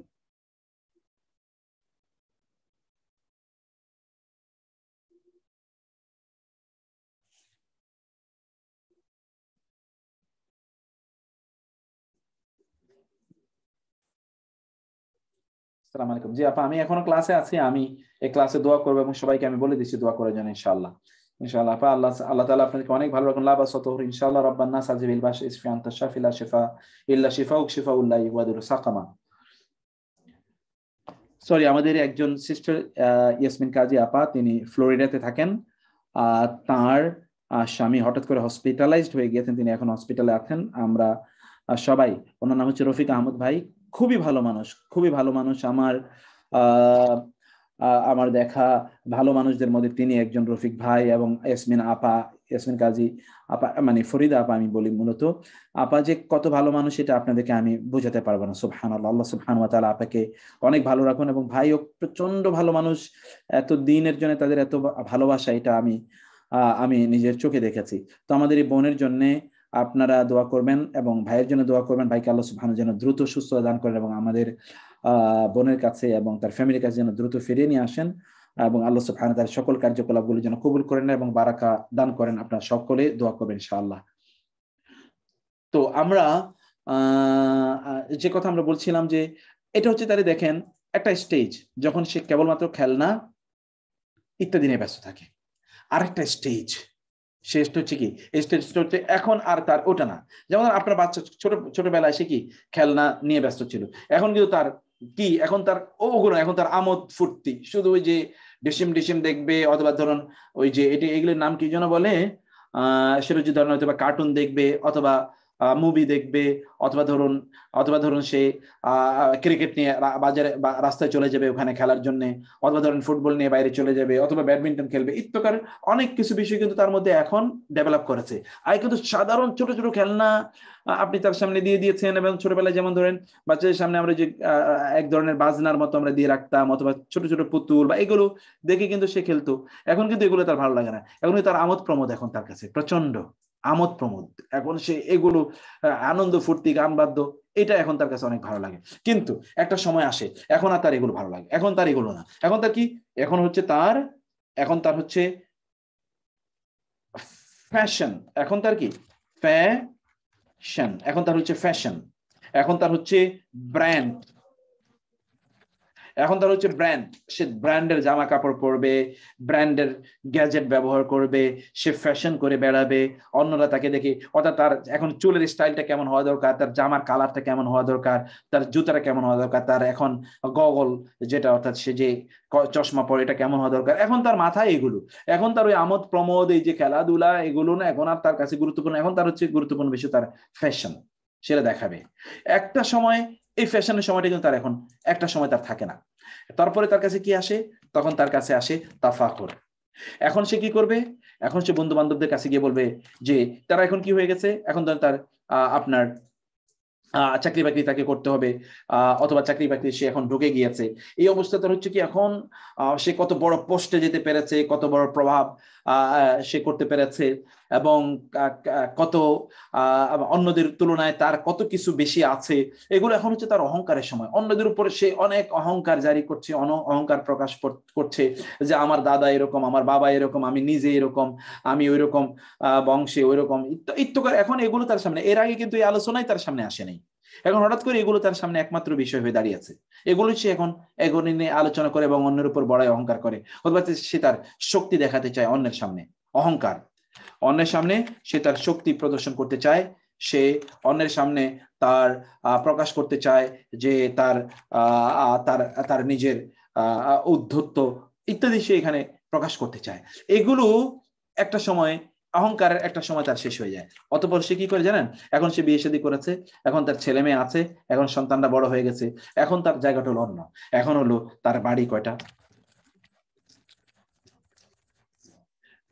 আসসালামু আলাইকুম, জি আপা, আমি এখনো ক্লাসে আছি, আমি এই ক্লাসে দোয়া করবো এবং সবাইকে আমি বলে দিচ্ছি দোয়া করার জন্য, ইনশাআল্লাহ। আপা, আল্লাহ তাআলা আপনাদেরকে অনেক ভালো রাখুন, লাবা সতহর ইনশাআল্লাহ। রব্বান নাস আযহিবিল বাস ইসফি আনতা শাফি লা শিফা ইল্লা শিফাউক শিফাউল লা ইউগাদিরু সাকামা। সরি, আমাদের একজন সিস্টার ইয়াসমিন কাজী আপা, তিনি ফ্লোরিডাতে থাকেন, তার স্বামী হঠাৎ করে হসপিটালাইজড হয়ে গিয়েছেন, তিনি এখন হসপিটালে আছেন। আমরা সবাই, ওনার নাম হচ্ছে রফিক আহমদ ভাই, খুবই ভালো মানুষ, খুবই ভালো মানুষ। আহ, আমার দেখা ভালো মানুষদের মধ্যে তিনি একজন, রফিক ভাই এবং ইয়াসমিন আপা, ইয়াসমিন কাজী আপা, মানে ফরিদা আপা আমি বলি মূলত। আপা যে কত ভালো মানুষ এটা আপনাদেরকে আমি বোঝাতে পারবো না। সুবহানাল্লাহ, আল্লাহ সুবহানাহু ওয়া তাআলা আপাকে অনেক ভালো রাখুন। এবং ভাইও প্রচন্ড ভালো মানুষ, এত দিনের জন্য তাদের এত ভালোবাসা, এটা আমি নিজের চোখে দেখেছি। তো আমাদের এই বোনের জন্য আপনারা দোয়া করবেন এবং ভাইয়ের জন্য দোয়া করবেন, ভাইকে আল্লাহ সুবহানাহু যেন দ্রুত সুস্থতা দান করেন এবং আমাদের বোনের কাছে এবং তার ফ্যামিলির কাছে যেন দ্রুত ফিরিয়ে নিয়ে আসেন, এবং আল্লাহ সুবহানাহু তার সকল কার্যকলাপগুলো যেন কবুল করেন এবং বারাকা দান করেন। আপনারা সকলে দোয়া করবেন ইনশাআল্লাহ। তো আমরা যে কথা আমরা বলছিলাম যে এটা হচ্ছে, তাহলে দেখেন একটা স্টেজ যখন সে কেবলমাত্র খেলনা ইত্যাদি নিয়ে ব্যস্ত থাকে, আরেকটা স্টেজ, শেষটা হচ্ছে কি, স্টেজটা হচ্ছে এখন আর তার ওটা না। যেমন আপনার বাচ্চা ছোটবেলায় সে কি খেলনা নিয়ে ব্যস্ত ছিল, এখন কিন্তু তার কি, এখন তার ওগুলো, এখন তার আমোদ ফুর্তি শুধু ওই যে ডিসিম ডিসিম দেখবে, অথবা ধরুন ওই যে এগুলোর নাম কি যেন বলে, সেটা হচ্ছে ধরুন হয়তো বা কার্টুন দেখবে, অথবা মুভি দেখবে, অথবা ধরুন সে ক্রিকেট নিয়ে বাজারে বা রাস্তায় চলে যাবে ওখানে খেলার জন্য, অথবা ধরুন ফুটবল নিয়ে বাইরে চলে যাবে, অথবা ব্যাডমিন্টন খেলবে। ইত্যকার অনেক কিছু বিষয় কিন্তু তার মধ্যে এখন ডেভেলপ করেছে। আর কিন্তু সাধারণ ছোট ছোট খেলনা আপনি তার সামনে দিয়ে দিয়েছেন, এবং ছোটবেলায় যেমন ধরেন বাচ্চাদের সামনে আমরা যে এক ধরনের বাজনার মতো আমরা দিয়ে রাখতাম, অথবা ছোট ছোট পুতুল বা এগুলো দেখে কিন্তু সে খেলতো। এখন কিন্তু এগুলো তার ভালো লাগে না, এখন তার আমোদ প্রমোদ, এখন তার কাছে প্রচন্ড আমোদ প্রমোদ, এখন সে এগুলো আনন্দ ফুর্তি গান বাদ্য, এটা এখন তার কাছে অনেক ভালো লাগে। কিন্তু একটা সময় আসে এখন আর তার এগুলো ভালো লাগে, এখন তার এগুলো না, এখন তার কি, এখন তার হচ্ছে ফ্যাশন, এখন তার কি ফ্যাশন, এখন তার হচ্ছে ফ্যাশন, এখন তার হচ্ছে ব্র্যান্ড, এখন তার হচ্ছে ব্র্যান্ড, সে ব্র্যান্ডের জামা কাপড় পরবে, ব্র্যান্ডের গ্যাজেট ব্যবহার করবে, সে ফ্যাশন করে বেড়াবে, অন্যরা তাকে দেখে, অর্থাৎ তার এখন চুলের স্টাইলটা কেমন হওয়া দরকার, তার জামার কালারটা কেমন হওয়া দরকার, তার জুতাটা কেমন হওয়া দরকার, তার এখন গগল যেটা, অর্থাৎ সে যে চশমা পরে এটা কেমন হওয়া দরকার, এখন তার মাথায় এগুলো। এখন তার ওই আমোদ প্রমোদ, এই যে খেলাধুলা, এগুলো না এখন আর তার কাছে গুরুত্বপূর্ণ, এখন তার হচ্ছে গুরুত্বপূর্ণ বিষয় তার ফ্যাশন, সেটা দেখাবে। একটা সময় এই ফ্যাশনের সময়টা কিন্তু তার এখন একটা সময় তার থাকে না। তারপরে তার কাছে কি আসে, তখন তার কাছে আসে তাফাকুর। এখন সে কি করবে, এখন সে বন্ধু বান্ধবদের কাছে গিয়ে বলবে যে তারা এখন কি হয়ে গেছে, এখন তার আপনার চাকরি বাকরি তাকে করতে হবে, অথবা চাকরি বাকরি সে এখন ঢুকে গিয়েছে। এই অবস্থাতে হচ্ছে কি, এখন সে কত বড় পোস্টে যেতে পেরেছে, কত বড় প্রভাব সে করতে পেরেছে, এবং কত অন্যদের তুলনায় তার কত কিছু বেশি আছে, এগুলো এখন হচ্ছে তার অহংকারের সময়। অন্যদের উপরে সে অনেক অহংকার জারি করছে, অহংকার প্রকাশ করছে, যে আমার দাদা এরকম, আমার বাবা এরকম, আমি নিজে এরকম, আমি ওই রকম বংশে ওই রকম ইত্যকার। এখন এগুলো তার সামনে, এর আগে কিন্তু এই আলোচনায় তার সামনে আসেনি, এখন হঠাৎ করে এগুলো তার সামনে একমাত্র বিষয় হয়ে দাঁড়িয়েছে। এগুলো সে এখন এগুলো নিয়ে আলোচনা করে এবং অন্যের উপর বড়াই অহংকার করে, অথবা সে তার শক্তি দেখাতে চায় অন্যের সামনে, অহংকার, অন্যের সামনে সে তার শক্তি প্রদর্শন করতে চায়, সে অন্যের সামনে তার প্রকাশ করতে চায় যে তার তার তার নিজের উদ্ধত্ত ইত্যাদি সে এখানে প্রকাশ করতে চায়। এগুলো একটা সময়, অহংকারের একটা সময় তার শেষ হয়ে যায়। অতঃপর সে কি করে জানেন, এখন সে বিয়ে শাদী করেছে, এখন তার ছেলে মেয়ে আছে, এখন সন্তানরা বড় হয়ে গেছে, এখন তার জায়গাটা হলো অন্য। এখন হলো তার বাড়ি কয়টা,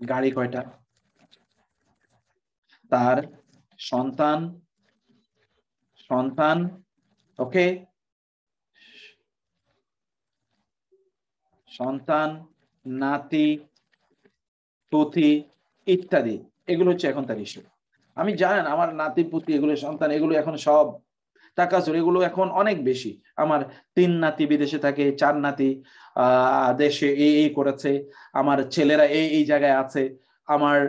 গাড়ি কয়টা, তার সন্তান সন্তান ওকে, সন্তান, নাতি পুতি ইত্যাদি, এগুলো হচ্ছে এখন তার ইস্যু। আমি জানেন আমার নাতি পুতি এগুলো সন্তান, এগুলো এখন সব টাকা চোর, এগুলো এখন অনেক বেশি। আমার 3 নাতি বিদেশে থাকে, 4 নাতি দেশে এই করেছে, আমার ছেলেরা এই জায়গায় আছে, আমার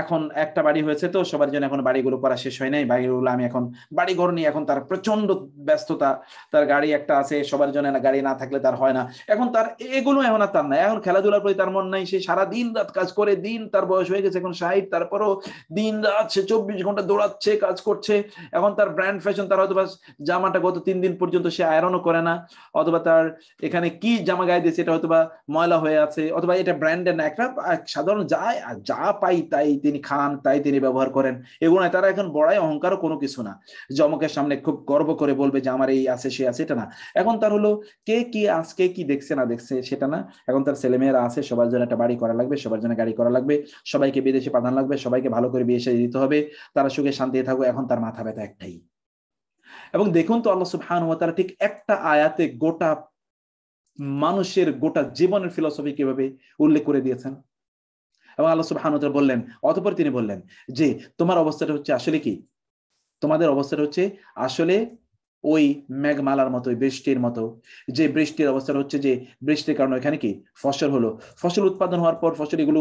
এখন একটা বাড়ি হয়েছে, তো সবার জন্য এখন বাড়িগুলো করা শেষ হয় নাই, বাড়িগুলো আমি এখন বাড়িঘর নিয়ে, এখন তার প্রচন্ড ব্যস্ততা, তার গাড়ি একটা আছে, সবার জন্য গাড়ি না থাকলে তার হয় না, এখন তার এগুলো এখন আর তার নাই, এখন খেলাধুলার প্রতি তার মন নাই, সে সারা দিন রাত কাজ করে, দিন তার বয়স হয়ে গেছে এখন 60, তারপরও দিন রাত সে 24 ঘন্টা দৌড়াচ্ছে, কাজ করছে। এখন তার ব্র্যান্ড ফ্যাশন, তার হয়তো জামাটা গত 3 দিন পর্যন্ত সে আয়রনও করে না, অথবা তার এখানে কি জামা গায়ে দিয়েছে এটা হয়তো বা ময়লা হয়ে আছে, অথবা এটা ব্র্যান্ডের না, একটা সাধারণ যায় যা পাই তাই তিনি খান, তাই তিনি ব্যবহার করেন, এগুলো নয়। তারা এখন বড়াই অহংকারও কোনো কিছু না, জমকের সামনে খুব গর্ব করে বলবে যে আমার এই আছে সে আছে, এটা না। এখন তার হলো কে কি আজকে কি দেখছে না দেখছে সেটা না, এখন তার ছেলেমেয়েরা আছে, সবার জন্য একটা বাড়ি করা লাগবে, সবার জন্য গাড়ি করা লাগবে, সবাইকে বিদেশে পাঠানো লাগবে, সবাইকে ভালো করে বিয়ে সাজিয়ে দিতে হবে, তারা সুখে শান্তিতে থাকবে। এখন তার মাথা ব্যথা একটাই। এবং দেখুন তো আল্লাহ সুবহানাহু ওয়া তাআলা ঠিক একটা আয়াতে গোটা মানুষের গোটা জীবনের ফিলসফি কিভাবে উল্লেখ করে দিয়েছেন। এবং আল্লাহ সুবহানাহু ওয়া তাআলা বললেন, অতঃপর তিনি বললেন যে তোমার অবস্থাটা হচ্ছে আসলে কি, তোমাদের অবস্থাটা হচ্ছে আসলে ওই মেঘমালার মতো, বৃষ্টির মতো, যে বৃষ্টির অবস্থাটা হচ্ছে যে বৃষ্টির কারণে এখানে কি ফসল হলো, ফসল উৎপাদন হওয়ার পর ফসল এগুলো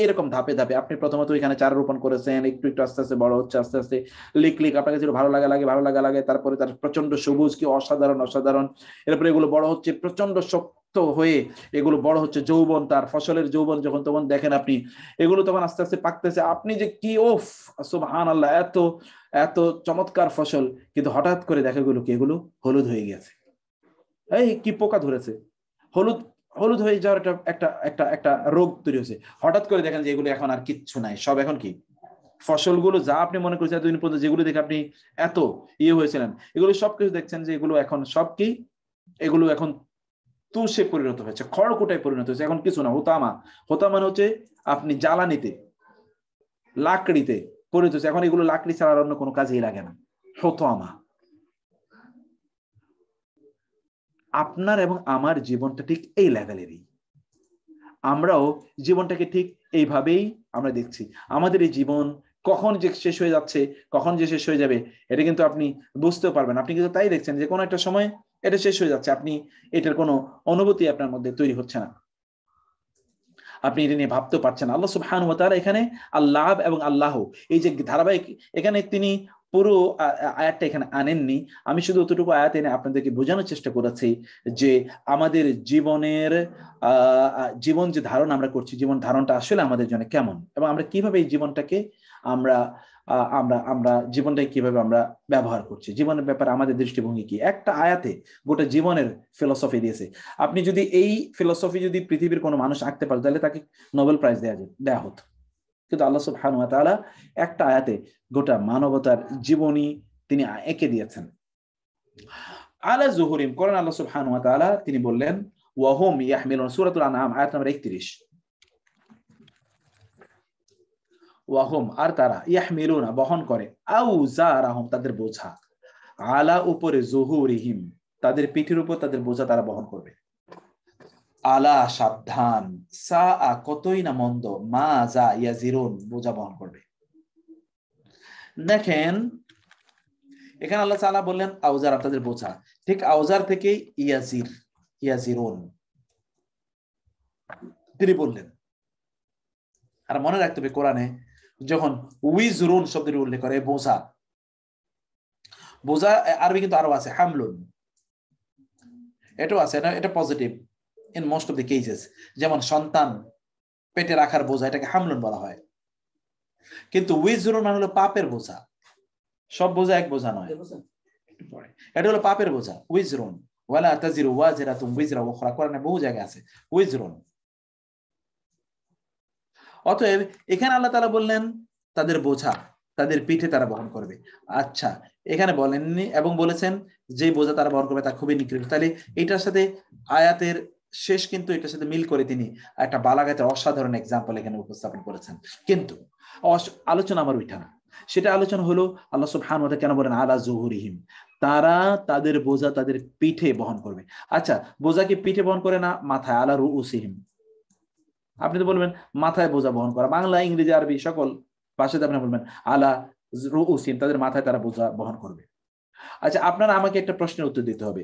এরকম ধাপে ধাপে, আপনি প্রথমত এখানে চারা রোপণ করেছেন, একটু একটু আস্তে আস্তে বড় হচ্ছে, আস্তে আস্তে লিক লিক আপনার কাছে ভালো লাগে, তারপরে তার প্রচন্ড সবুজ, কি অসাধারণ, এরপরে এগুলো বড় হচ্ছে প্রচন্ড শক্ত হয়ে, এগুলো বড় হচ্ছে যৌবন, তার ফসলের যৌবন যখন তখন দেখেন আপনি, এগুলো তখন আস্তে আস্তে পাকতেছে, আপনি যে কি ওফ সুবহানাল্লাহ, এত এত চমৎকার ফসল, কিন্তু হঠাৎ করে দেখা গেল কি এগুলো হলুদ হয়ে গেছে, এই কি পোকা ধরেছে, হলুদ হলুদ হয়ে যাওয়ার একটা একটা একটা একটা রোগ তৈরি হয়েছে। হঠাৎ করে দেখেন যে এগুলো এখন আর কিচ্ছু নাই, সব এখন কি ফসলগুলো যা আপনি মনে করছেন এতদিন পর্যন্ত যেগুলো দেখে আপনি এত হয়েছিলেন, এগুলো সবকিছু দেখছেন যে এগুলো এখন সব কি, এগুলো এখন তুষে পরিণত হয়েছে, খড়কুটায় পরিণত হয়েছে, এখন কিছু না। হোতা মানে হচ্ছে আপনি জ্বালানিতে, লাকড়িতে পরিণত হয়েছে, এখন এগুলো লাকড়ি ছাড়া অন্য কোনো কাজেই লাগে না। হোতামা। আপনার এবং আমার জীবনটা ঠিক এই লেভেলেরই, আমরাও জীবনটাকে ঠিক এইভাবেই আমরা দেখছি। আমাদের এই জীবন কখন যে শেষ হয়ে যাচ্ছে, কখন যে শেষ হয়ে যাবে, এটা কিন্তু আপনি বুঝতেও পারবেন। আপনি কিন্তু তাই দেখছেন যে কোনো একটা সময় এটা শেষ হয়ে যাচ্ছে, আপনি এটার কোনো অনুভূতি আপনার মধ্যে তৈরি হচ্ছে না, আপনি এটা নিয়ে ভাবতেও পারছেন না। আল্লাহ সুবহানাহু ওয়া তাআলা এখানে আল্লাহ এবং আল্লাহ, এই যে ধারাবাহিক, এখানে তিনি পুরো আয়াতটা এখানে আনেননি, আমি শুধু অতটুকু আয়াত এনে আপনাদেরকে বোঝানোর চেষ্টা করেছি যে আমাদের জীবনের জীবন যে ধারণ আমরা করছি, জীবন ধারণটা আসলে আমাদের জন্য কেমন, এবং আমরা কিভাবে এই জীবনটাকে আমরা আমরা আমরা জীবনটাকে কিভাবে আমরা ব্যবহার করছি, জীবনের ব্যাপারে আমাদের দৃষ্টিভঙ্গি কি। একটা আয়াতে গোটা জীবনের ফিলসফি দিয়েছে। আপনি যদি এই ফিলসফি যদি পৃথিবীর কোনো মানুষ আঁকতে পারে তাহলে তাকে নোবেল প্রাইজ দেয়া হতো, কিন্তু আল্লাহ সুবহানাহু ওয়া তাআলা একটা আয়াতে গোটা মানবতার জীবনী তিনি এঁকে দিয়েছেন। আলা যুহুরিম, কোরআন আল্লাহ সুবহানাহু ওয়া তাআলা তিনি বললেন ওয়া হুম ইয়াহমিলুন, সূরাতুল আনআম আয়াত নম্বর 31, ওয়া হুম আর তারা, ইয়াহমিলুনা বহন করে, আউযারাহুম তাদের বোঝা, আলা উপরে, যুহুরিহিম তাদের পিঠের উপর তাদের বোঝা তারা বহন করবে, আলা সাবধান, সা কতই না মন্দ, মা যা ইয়াজিরুন বোঝা বহন করবে। দেখেন এখানে আল্লাহ তাআলা বললেন আউজার তাদের বোঝা, ঠিক আউজার থেকে ইয়াজিরুন তিনি বললেন। আর মনে রাখতে হবে কোরআনে যখন উইজরুন শব্দের উল্লেখ করে বোঝা, বোঝা আরবি কিন্তু আরো আছে হামলুন, এটাও আছে, এটা positive in most of the cases, যেমন সন্তান পেটে রাখার বোঝা, এটাকে হামলুন বলা হয়। কিন্তু উইজরুন মানে হলো পাপের বোঝা, সব বোঝা এক বোঝা নয়, এটা হলো পাপের বোঝা। উইজরুন ওয়ালা তাজিরু ওয়াজিরাতুন উইজরা উখরা, কোরআনে বহু জায়গায় আছে উইজরুন। অতএব এখানে আল্লাহ তাআলা বললেন তাদের বোঝা তাদের পিঠে তারা বহন করবে। আচ্ছা, এখানে বলেননি এবং বলেছেন যে বোঝা তারা বহন করবে তা খুবই নিকৃষ্ট। তাহলে এটার সাথে আয়াতের শেষ কিন্তু এটার সাথে মিল করে তিনি একটা বালাগাতের অসাধারণ এক্সাম্পল এখানে উপস্থাপন করেছেন। কিন্তু আলোচনা আমার ওইটা না, সেটা আলোচনা হলো আল্লাহ সুবহানাহু ওয়া তাআলা কেন বলেন আলা যুহুরিহিম, তারা তাদের বোঝা তাদের পিঠে বহন করবে। আচ্ছা, বোঝা কি পিঠে বহন করে না মাথায়? আলা রুউসিহিম, আপনি তো বলবেন মাথায় বোঝা বহন করা, বাংলা ইংরেজি আরবি সকল ভাষাতে আপনি বলবেন আলা রুউসিহিম, তাদের মাথায় তারা বোঝা বহন করবে। আচ্ছা, আপনারা আমাকে একটা প্রশ্নের উত্তর দিতে হবে,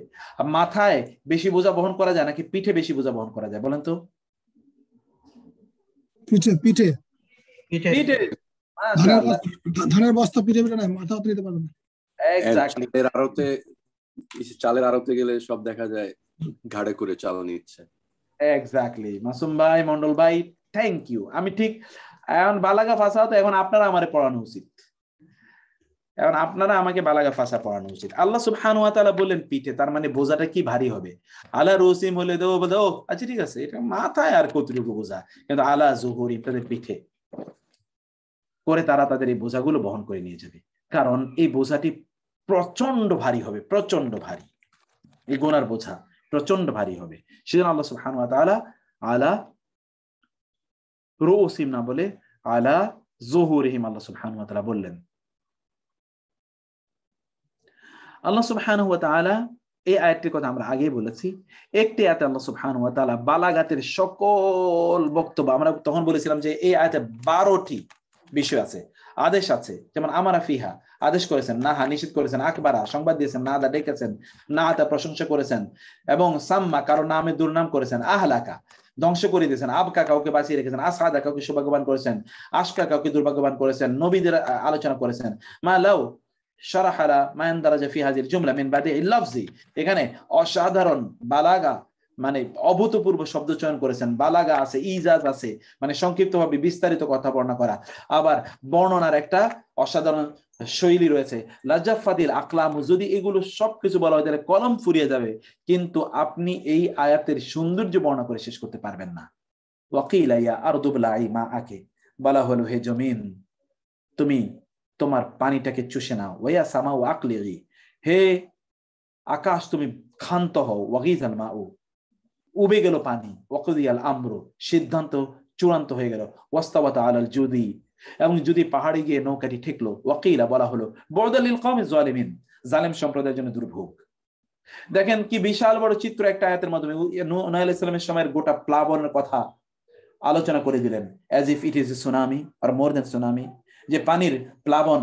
মাথায় বেশি বোঝা বহন করা যায় নাকি পিঠে বেশি বোঝা বহন করা যায়? বলেন তো। পিঠে পিঠে পিঠে। ধানের বস্তা পিঠে পিঠে না, মাথা তুলতে পারবে না। এক্স্যাক্টলি। চালের আড়তে গেলে সব দেখা যায় ঘাড়ে করে চাল নিচ্ছে। এক্স্যাক্টলি মাসুম ভাই, মন্ডল ভাই, থ্যাংক ইউ। আমি ঠিক এখন বালাগা ফাসা তো এখন আপনারা আমারে পড়ানো উচিত, এখন আপনারা আমাকে বালাগা ফাসা পড়ানো উচিত। আল্লাহ সুবহানাহু ওয়া তাআলা বললেন পিঠে, তার মানে বোঝাটা কি ভারী হবে। আলা রুসিম হলে দো বলো আচ্ছা ঠিক আছে, এটা মাথায় আর কতটুকু বোঝা, কিন্তু আলা যুহুরিম তাদের পিঠে। করে তারা তাদের এই বোঝাগুলো বহন করে নিয়ে যাবে, কারণ এই বোঝাটি প্রচন্ড ভারী হবে, প্রচন্ড ভারী, এই গুনার বোঝা প্রচন্ড ভারী হবে। সেজন্য আল্লাহ সুবহানাহু ওয়া তাআলা আলা রুউসিম না বলে আলা যুহুরিহিম আল্লাহ সুবহানাহু ওয়া তাআলা বললেন। আল্লাহ সুবহানাহু ওয়া তাআলা এই আয়াতটির কথা আমরা আগেই বলেছি। একটি আয়াতে আল্লাহ সুবহানাহু ওয়া তাআলা বালাগাতের সকল বক্তব্য, আমরা তখন বলেছিলাম যে এই আয়াতে 12টি বিষয় আছে, আদেশ আছে, যেমন আমারা ফিহা আদেশ করেছেন, নাহা নিষেধ করেছেন, আকবারা সংবাদ দিয়েছেন, নাদা ডেকেছেন, নাহাতা প্রশংসা করেছেন, এবং সাম্মা কারো নামে দুর্নাম করেছেন, আহলাকা ধ্বংস করে দিয়েছেন, আবকা কাউকে বাঁচিয়ে রেখেছেন, আসাদা কাউকে সৌভাগ্যবান করেছেন, আশকা কাউকে দুর্ভাগ্যবান করেছেন, নবীদের আলোচনা করেছেন। মা লাউ শারাহালা মা ইনদারাজা ফি হাযিল জুমলা মিন বাদি'il লাফজি, এখানে অসাধারণ বালাগা মানে অভূতপূর্ব শব্দ চয়ন করেছেন, বালাগা আছে, ইজাজ আছে, মানে সংক্ষিপ্তভাবে বিস্তারিত কথা বর্ণনা করা, আবার বর্ণনার একটা অসাধারণ শৈলী রয়েছে। লাজাফাদিল আকলাম, যদি এগুলো সবকিছু বলা হয় তাহলে কলম ফুরিয়ে যাবে, কিন্তু আপনি এই আয়াতের সৌন্দর্য বর্ণনা করে শেষ করতে পারবেন না। ওয়াকিলা ইয়া আরদু বলাই মা আকে, বলা হলো হে জমিন তুমি তোমার পানিটাকে চুষে নাও, ওয়া সামাউ আকলিগি, হে আকাশ তুমি ক্ষান্ত হও, ওয়াগিজাল মাউ উবে গেল পানি, ওয়াকুদিয়াল আমরু সিদ্ধান্ত চূড়ান্ত হয়ে গেল, ওয়াস্তাওয়াতা আলাল জুদি এবং যদি পাহাড়ে গিয়ে নৌকাটি ঠেকলো, ওয়াকিলা বলা হলো বরদালিল কওমিজ জালিমিন জালেম সম্প্রদায়ের জন্য দুর্ভোগ। দেখেন কি বিশাল বড় চিত্র একটা আয়াতের মাধ্যমে নূহ আলাইহিস সালামের সময়ের গোটা প্লাবনের কথা আলোচনা করে দিলেন, as if it is a tsunami or more than tsunami, যে পানির প্লাবন।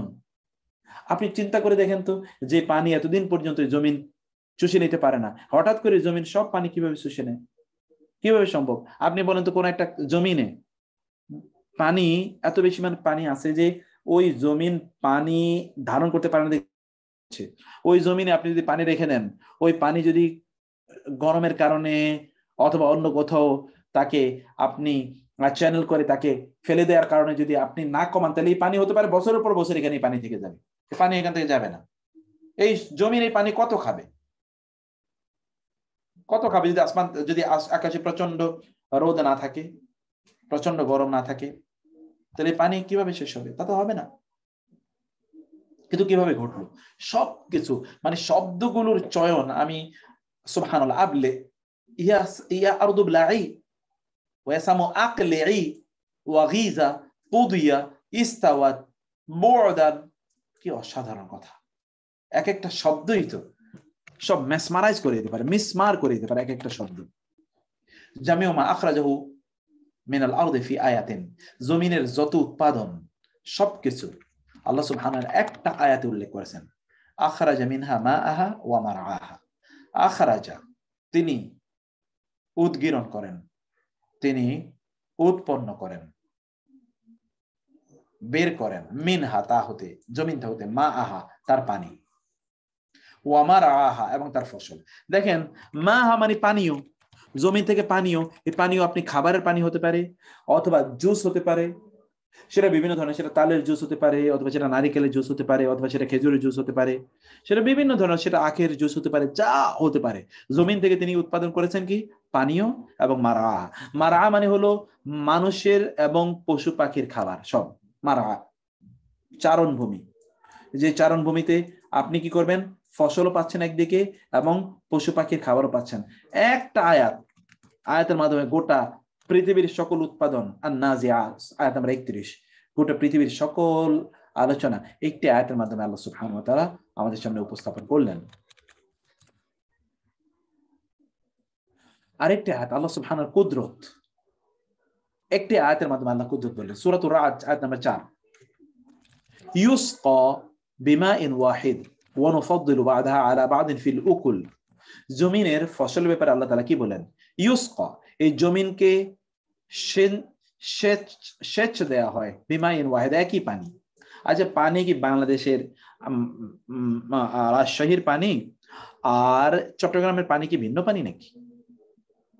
আপনি চিন্তা করে দেখেন তো, যে পানি এতদিন পর্যন্ত জমিন চুষে নিতে পারে না, হঠাৎ করে জমিন সব পানি কিভাবে চুষে নেয়? কিভাবে সম্ভব? আপনি বলেন তো, কোন একটা জমিনে পানি এত বেশি মানে পানি আছে যে ওই জমিন পানি ধারণ করতে পারে না, ওই জমিনে আপনি যদি পানি রেখে দেন, ওই পানি যদি গরমের কারণে অথবা অন্য কোথাও তাকে আপনি চ্যানেল করে তাকে ফেলে দেওয়ার কারণে যদি আপনি না কমান, তাহলে এই পানি হতে পারে বছরের পর বছর এখানে পানি থেকে যাবে, পানি এখান থেকে যাবে না। এই জমির এই পানি কত খাবে, কত খাবে? যদি আসমান, যদি আকাশে প্রচন্ড রোদ না থাকে, প্রচন্ড গরম না থাকে, তাহলে পানি কিভাবে শেষ হবে? তা তো হবে না। কিন্তু কিভাবে ঘটলো? সবকিছু মানে শব্দগুলোর চয়ন, আমি সুবহানাল্লাহ, আবলে ইয়া আরদু বলাই ওয়া সামু আকলি ওয়া গিজা কুদিয়া ইস্তাওয়াত বু'দান, কি অসাধারণ কথা! এক একটা শব্দই তো সব মেসমারাইজ করে দিতে পারে, মিসমার করে দিতে পারে এক একটা শব্দ। জামিউ মা আখরাজাহু মিনাল আরদি ফি আয়াতিন, জমিনের যত উৎপাদন সবকিছু আল্লাহ সুবহানাহু একটা আয়াতে উল্লেখ করেছেন। আখরাজা মিনহা মাআহা ওয়া মারআহা, আখরাজা তিনি উদ্গীরণ করেন, তিনি উৎপন্ন করেন, বের করেন, মিনহা তা হতে, জমিন হতে, মাআহা তার পানি, ওয়া মারআহা এবং তার ফসল। দেখেন মাআহা মানে পানীয়, জমি থেকে পানীয়, এই পানীয় আপনি খাবারের পানি হতে পারে, অথবা জুস হতে পারে, সেটা বিভিন্ন ধরনের, সেটা তালের জুস হতে পারে, অথবা সেটা নারিকেলের জুস হতে পারে, অথবা সেটা খেজুরের জুস হতে পারে, সেটা বিভিন্ন ধরনের, সেটা আখের জুস হতে পারে, যা হতে পারে জমিন থেকে তিনি উৎপাদন করেছেন কি পানীয়। এবং মারা, মারা মানে হলো মানুষের এবং পশু পাখির খাবার সব। মারা চারণ ভূমি, যে চারণ ভূমিতে আপনি কি করবেন, ফসলও পাচ্ছেন একদিকে এবং পশু পাখির খাবারও পাচ্ছেন। একটা আয়াতের মাধ্যমে গোটা পৃথিবীর সকল উৎপাদন, আর নাজিআত আয়াত নাম্বার 31, গোটা পৃথিবীর সকল আলোচনা একটি আয়াতের মাধ্যমে আল্লাহ সুবহানাহু ওয়া তাআলা আমাদের সামনে উপস্থাপন করলেন। আরেকটি আয়াত আল্লাহ সুবহানাহুর কুদরত, একটি আয়াতের মাধ্যমে আল্লাহ কুদরত বললেন, সূরাতুর রাদ আয়াত নাম্বার 4, ইউসকা বিমাইন ওয়াহিদ ওয়া নুফাদ্দিলু বা'দাহা আলা বা'দিন ফিল উকুল। জমিনের ফসলের ব্যাপারে আল্লাহ তাআলা কি বলেন? ইউসকা, এই জমিনকে সেচ দেয়া হয়, বিমাইন ওয়াহিদ একই পানি। আচ্ছা, পানি কি বাংলাদেশের রাজশাহীর পানি আর চট্টগ্রামের পানি কি ভিন্ন পানি নাকি?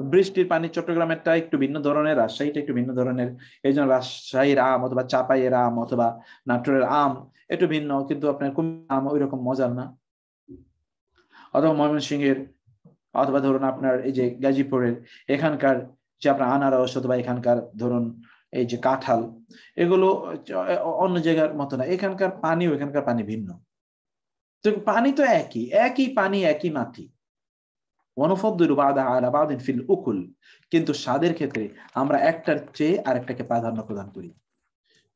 বৃষ্টির পানি চট্টগ্রামেরটা একটু ভিন্ন ধরনের, রাজশাহীটা একটু ভিন্ন ধরনের, এই জন্য রাজশাহীর আম অথবা চাপাইয়ের আম অথবা নাটোরের আম একটু ভিন্ন, কিন্তু আপনার আম ওই রকম মজার না। অথবা ময়মনসিংহের, অথবা ধরুন আপনার এই যে গাজীপুরের এখানকার যে আপনার আনারস, অথবা এখানকার ধরুন এই যে কাঁঠাল, এগুলো অন্য জায়গার মতো না, এখানকার পানি ও এখানকার পানি ভিন্ন। তো পানি তো একই, একই পানি একই মাটি। ওয়ানুফাদ্দিলু বা'দাহা আলা বা'দিন ফিল উকুল, কিন্তু স্বাদের ক্ষেত্রে আমরা একটার চেয়ে আরেকটাকে প্রাধান্য প্রদান করি।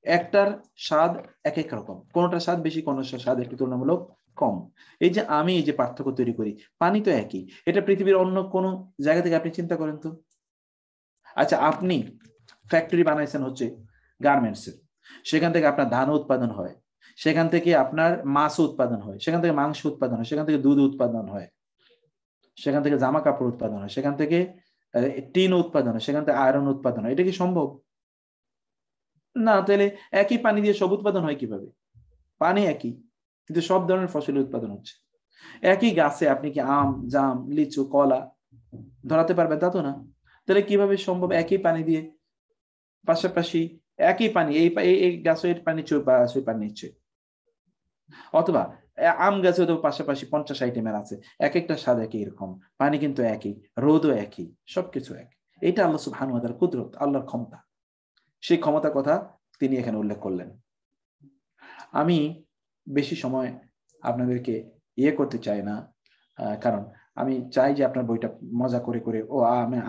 একটার স্বাদ এক এক রকম, কোনটার স্বাদ বেশি, কোনটার স্বাদ একটু তুলনামূলক কম। এই যে আমি এই যে পার্থক্য তৈরি করি, পানি তো একই, এটা পৃথিবীর অন্য কোন জায়গা থেকে আপনি চিন্তা করেন তো। আচ্ছা, আপনি ফ্যাক্টরি বানাইছেন হচ্ছে গার্মেন্টস এর, সেখান থেকে আপনার ধান উৎপাদন হয়, সেখান থেকে আপনার মাছ উৎপাদন হয়, সেখান থেকে মাংস উৎপাদন হয়, সেখান থেকে দুধ উৎপাদন হয়, সেখান থেকে জামা কাপড় উৎপাদন হয়, সেখান থেকে টিন উৎপাদন হয়, সেখান থেকে আয়রন উৎপাদন হয়। এটা কি সম্ভব? না। তাহলে একই পানি দিয়ে সব উৎপাদন হয় কিভাবে? পানি একই, কিন্তু সব ধরনের ফসলের উৎপাদন হচ্ছে। একই গাছে আপনি কি আম, জাম, লিচু, কলা ধরাতে পারবেন? তা তো না। তাহলে কিভাবে সম্ভব একই পানি দিয়ে পাশাপাশি একই পানি, এই গাছের পানি সেই পানি নিচ্ছে, অথবা আম গাছে তো পাশাপাশি 50 আইটেমের আছে, এক একটা স্বাদ একই রকম, পানি কিন্তু একই, রোদও একই, সবকিছু এক। এটা আল্লাহ সুবহানাহু ওয়া তাআলার কুদরত, আল্লাহর ক্ষমতা। সেই ক্ষমতার কথা তিনি এখানে উল্লেখ করলেন। আমি বেশি সময় আপনাদেরকে করতে চাই না, কারণ আমি চাই যে আপনার বইটা মজা করে করে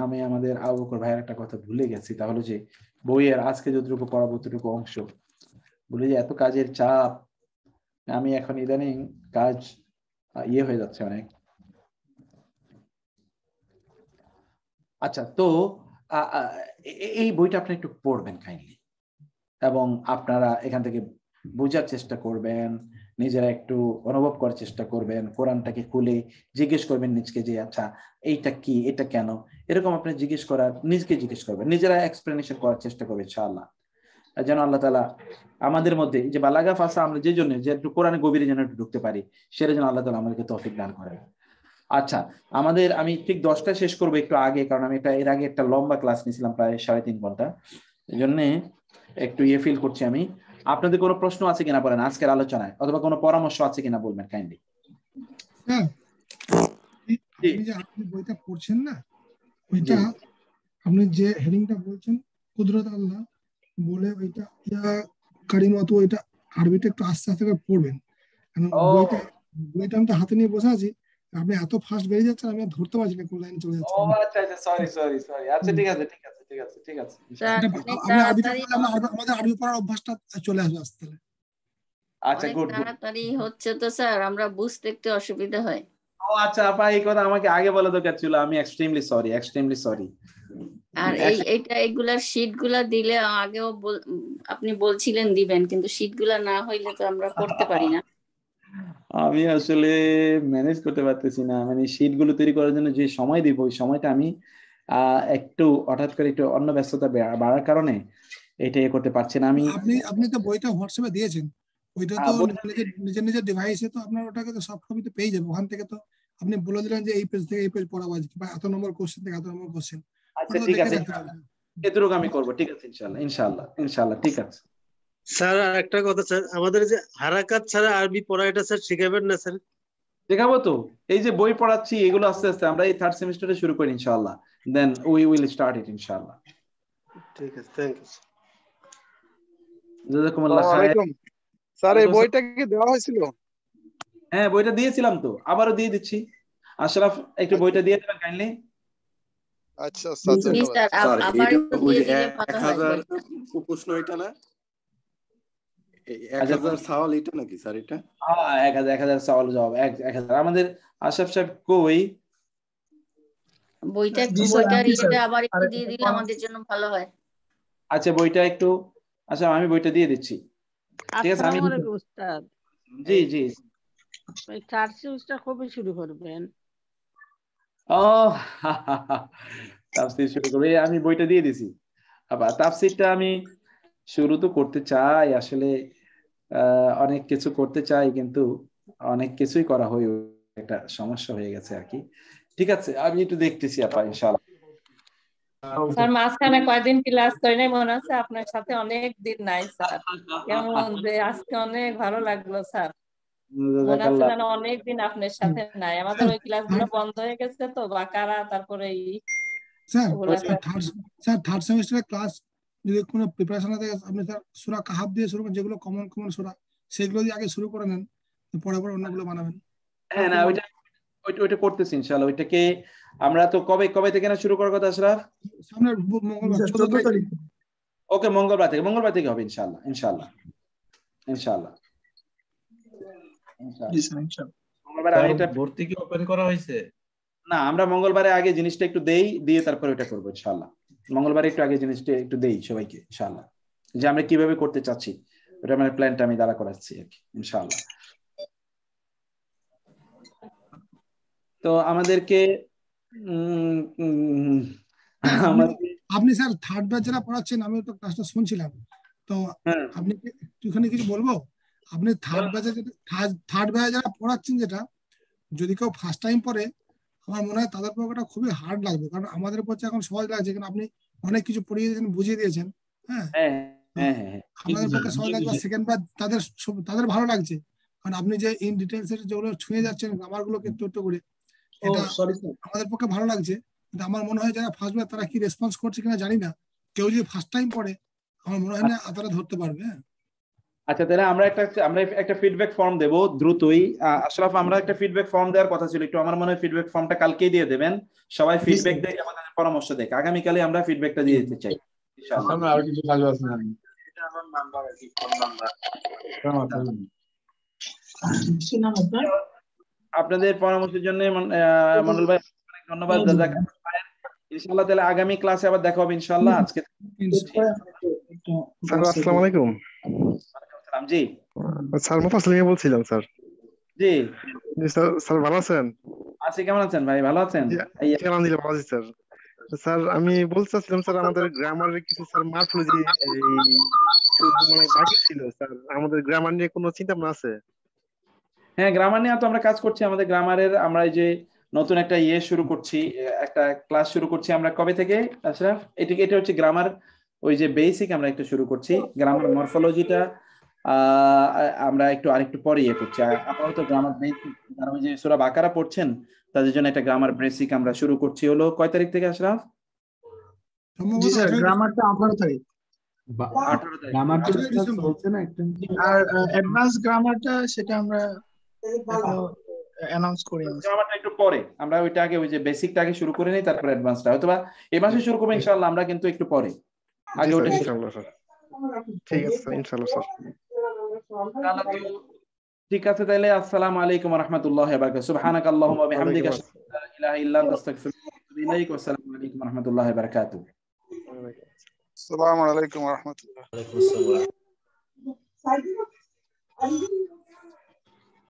আমি আমাদের আবু বকর ভাইয়ের একটা কথা ভুলে গেছি, তাহলে যে বইয়ের আজকে যতটুকু পড়াবো ততটুকু অংশ বলে যে এত কাজের চাপ, আমি এখন ইদানিং কাজ হয়ে যাচ্ছে অনেক। আচ্ছা, তো এই বইটা আপনি একটু পড়বেন কাইন্ডলি, এবং আপনারা এখান থেকে বোঝার চেষ্টা করবেন, নিজেরা একটু অনুভব করার চেষ্টা করবেন, কোরআনটাকে খুলে জিজ্ঞেস করবেন নিজকে যে আচ্ছা এইটা কি, এটা কেন, এরকম আপনি জিজ্ঞেস করার, নিজকে জিজ্ঞেস করবেন, নিজেরা এক্সপ্লেনেশন করার চেষ্টা করবেন ইনশাআল্লাহ। যেন আল্লাহ তাআলা আমাদের মধ্যে যে বালাগা ফাসা, আমরা যে জন্য যে একটু কোরআনে গভীরে যেন একটু ঢুকতে পারি, সেটা যেন আল্লাহ তাআলা আমাদেরকে তৌফিক দান করেন। আচ্ছা, আমি ঠিক 10টায় শেষ করবো, একটু আগে, কারণ আমি এর আগে একটা লম্বা ক্লাস নিয়েছিলাম প্রায় 3.5 ঘন্টা, এই জন্য একটু ফিল করছি আমি। আপনাদের কোনো প্রশ্ন আছে কিনা বলেন আজকের আলোচনায়, অথবা কোনো পরামর্শ আছে কিনা বলবেন কাইন্ডলি। হ্যাঁ, আপনি বইটা পড়ছেন না, ওইটা আপনি যে হেডিংটা বলছেন কুদরত আল্লাহ বলে, ওইটা কারিমত, ওইটা আরবিটা একটু আস্তে আস্তে করে পড়বেন। বইটা আমি তো হাতে নিয়ে বসে আছি, আপনি এত ফাস্ট বেরিয়ে যাচ্ছেন, আমি ধরতে পারছি না কোন লাইন চলে যাচ্ছে। আচ্ছা, সরি। আচ্ছা, ঠিক আছে। আপনি আরবিটা পড়লে আমাদের আরবি পড়ার অভ্যাসটা চলে আসবে আস্তে আস্তে। আচ্ছা, গুড। তাড়াতাড়ি হচ্ছে তো স্যার, আমরা বুঝতে একটু অসুবিধা হয়। আচ্ছা আপা, এই কথা আমাকে আগে বলা দরকার ছিল, আমি এক্সট্রিমলি সরি। আর এইগুলার শীট গুলা দিলে আগেও আপনি বলছিলেন দিবেন, কিন্তু শীট গুলা না হইলে তো আমরা করতে পারি না। আমি আসলে ম্যানেজ করতে পারতেছি না, মানে শীট গুলো তৈরি করার জন্য যে সময় দিব, ওই সময়টা আমি একটু হঠাৎ করে একটু অন্য ব্যস্ততা বাড়ার কারণে এটা করতে পারছি না। আপনি তো বইটা হোয়াটসঅ্যাপে দিয়েছেন, ওইটা তো নিজের ডিভাইসে, তো আপনার ওটাকে তো সফট কপিতে পেয়ে যাবে। ওখান থেকে তো আপনি বলে দিলেন যে এই পেজ থেকে এই পেজ পড়াবো আজকে, বা এত নম্বর কোশ্চেন থেকে এত নম্বর কোশ্চেন। আচ্ছা, ঠিক আছে, এতটুকু আমি করবো। ঠিক আছে, ইনশাআল্লাহ ঠিক আছে স্যার। আর একটা কথা স্যার, আমাদের যে হারাকাত ছাড়া আরবি পড়া, এটা স্যার শিখাবেন না স্যার? দেখাবো তো, এই যে বই পড়াচ্ছি এগুলো আস্তে আস্তে আমরা এই 3rd সেমিস্টারে শুরু করি ইনশাআল্লাহ, then we will start it ইনশাআল্লাহ। ঠিক আছে, থ্যাংক ইউ জাযাকুমুল্লাহ খাইর। স্যার এই বইটা কি দেওয়া হয়েছিল? হ্যাঁ, বইটা দিয়েছিলাম তো, আবারও দিয়ে দিচ্ছি। আশরাফ, একটু বইটা দিয়ে দেবেন কাইন্ডলি। আচ্ছা স্যার, ধন্যবাদ। স্যার আবার এটা ওই দিয়ে দিলে ভালো হয়। 1000 প্রশ্ন এটা না, 1000 সওয়াল এটা নাকি স্যার? এটা হ্যাঁ, 1000 সওয়াল জবাব, 1000। আমাদের আশরাফ সাহেব কই? বইটা আবার একটু দিয়ে দিলে আমাদের জন্য ভালো হয়। আচ্ছা, বইটা একটু, আচ্ছা আমি বইটা দিয়ে দিচ্ছি। ঠিক আছে, আমি উস্তাদ জি ওই 3rd সেমিস্টার কবে শুরু করবেন? তাফসীর শুরু করবে, আমি বইটা দিয়ে দিছি। আবার তাফসীরটা আমি শুরু তো করতে চাই আসলে, অনেক কিছু করতে চাই, কিন্তু অনেক কিছুই করা হয়ে একটা সমস্যা হয়ে গেছে আর কি। ঠিক আছে, আমি একটু দেখতেছি আপা, ইনশাআল্লাহ। স্যার মাঝখানে কয়দিন ক্লাস করি নাই, মনে হচ্ছে আপনার সাথে অনেক দিন নাই স্যার। কেমন যে আজকে অনেক ভালো লাগলো স্যার, মনে হচ্ছে যেন অনেকদিন আপনার সাথে নাই। আমাদের ওই ক্লাসগুলো বন্ধ হয়ে গেছে তো, বাকারা, তারপরে স্যার 3rd সেমিস্টারের ক্লাস যদি কোনো প্রিপারেশন থাকে আপনি স্যার সূরা কাহাফ দিয়ে শুরু করেন, যেগুলো কমন কমন সূরা সেগুলো দিয়ে আগে শুরু করে নেন, পরে পরে অন্যগুলো বানাবেন। হ্যাঁ না ওইটা করতেছি ইনশাআল্লাহ। ওইটাকে আমরা তো কবে থেকে না শুরু করার কথা আশরাফ? সামনে মঙ্গলবার 14 তারিখ। ওকে, মঙ্গলবার থেকে হবে ইনশাআল্লাহ। মঙ্গলবার আগে এটা ভর্তি কি ওপেন করা হয়েছে? না, আমরা মঙ্গলবারে আগে জিনিসটা একটু দিয়ে তারপর ওইটা করবো ইনশাআল্লাহ। মঙ্গলবারে একটু আগে জিনিসটা একটু দেই সবাইকে ইনশাআল্লাহ, যে আমরা কিভাবে করতে চাচ্ছি ওটা মানে প্ল্যানটা আমি দাঁড়া করাচ্ছি আর কি ইনশাআল্লাহ। তো আমাদেরকে আপনি স্যার থার্ড ব্যাচ যারা পড়াচ্ছেন, আমি তো ক্লাসটা শুনছিলাম, তো আপনি একটুখানি কিছু বলবো? আপনি থার্ড ব্যাচে যারা পড়াচ্ছেন, যেটা যদি কেউ ফার্স্ট টাইম পড়ে, আমার মনে হয় তাদের পক্ষে খুবই হার্ড লাগবে, কারণ আমাদের পক্ষে এখন সহজ লাগছে, কারণ আপনি অনেক কিছু পড়িয়ে দিয়েছেন, বুঝিয়ে দিয়েছেন। হ্যাঁ, আমাদের পক্ষে সহজ লাগবে। সেকেন্ড ব্যাচ তাদের ভালো লাগছে, কারণ আপনি যে ইন ডিটেইলস এর যেগুলো ছুঁয়ে যাচ্ছেন গ্রামার গুলোকে একটু একটু করে, এটা আমাদের পক্ষে ভালো লাগছে। কিন্তু আমার মনে হয় যারা ফার্স্ট ব্যাচ তারা কি রেসপন্স করছে কিনা জানি না, কেউ যদি ফার্স্ট টাইম পড়ে আমার মনে হয় না তারা ধরতে পারবে। আচ্ছা, তাহলে আমরা একটা ফিডব্যাক ফর্ম দেব দ্রুতই। আশরাফ, আমরা একটা ফিডব্যাক ফর্ম দেওয়ার কথা ছিল, একটু আমার মনে হয় ফিডব্যাক ফর্মটা কালকেই দিয়ে দেবেন। সবাই ফিডব্যাক দেয়, আমাদের পরামর্শ দেয়, আগামীকালে আমরা ফিডব্যাকটা দিয়ে দিতে চাই ইনশাআল্লাহ। আর কিছু কাজ আছে না, এটা আমার নাম্বার আছে, ফোন নাম্বার। আপনাদের পরামর্শের জন্য মন্ডল ভাই অনেক ধন্যবাদ। ইনশাআল্লাহ তাহলে আগামী ক্লাসে আবার দেখা হবে ইনশাআল্লাহ। আজকে স্যার আসসালামু আলাইকুম। জি স্যার মুফাসসিল বলছিলাম স্যার। জি স্যার ভালো আছেন? আছি, কেমন আছেন ভাই? ভালো আছেন? আলহামদুলিল্লাহ ভালো আছি স্যার। স্যার আমি বলতে চাচ্ছিলাম স্যার, আমাদের গ্রামারের কিছু স্যার মরফোলজি মানে বাকি ছিল স্যার, আমাদের গ্রামার নিয়ে কোনো চিন্তা ভাবনা আছে? হ্যাঁ, গ্রামার নিয়ে তো আমরা কাজ করছি। আমাদের গ্রামারের আমরা এই যে নতুন একটা শুরু করছি, একটা ক্লাস শুরু করছি আমরা কবে থেকে আশরাফ? এটা হচ্ছে গ্রামার, ওই যে বেসিক আমরা একটু শুরু করছি। গ্রামার মরফোলজিটা আমরা আরেকটু পরে করছি। আপাতত গ্রামার বেসিক, যারা ওই যে সূরা বাকারা পড়ছেন তাদের জন্য একটা গ্রামার বেসিক আমরা শুরু করছি। হলো কয় তারিখ থেকে আশরাফ? জি স্যার, গ্রামারটা 18 তারিখ। 18 তারিখ গ্রামারটা চলছে না একটা, আর অ্যাডভান্স গ্রামারটা সেটা আমরা অ্যানাউন্স করি না। গ্রামারটা একটু পরে, আমরা ওইটা আগে ওই যে বেসিকটা আগে শুরু করে নিই, তারপর অ্যাডভান্সটা হয়তোবা এই মাসে শুরু করব ইনশাআল্লাহ। আমরা কিন্তু একটু পরে আগে ওটা ইনশাআল্লাহ স্যার। ঠিক আছে স্যার, ইনশাআল্লাহ স্যার। ঠিক আছে, তাহলে আসসালামু আলাইকুম ওয়া রাহমাতুল্লাহি ওয়া বারাকাতুহু। সুবহানাকাল্লাহুম্মা ওয়া বিহামদিকা আশহাদু আল্লা ইলাহা ইল্লা আনতা আস্তাগফিরুকা ওয়া আতুবু ইলাইক। ওয়া আসসালামু আলাইকুম ওয়া রাহমাতুল্লাহি ওয়া বারাকাতুহু। আসসালামু আলাইকুম ওয়া রাহমাতুল্লাহ।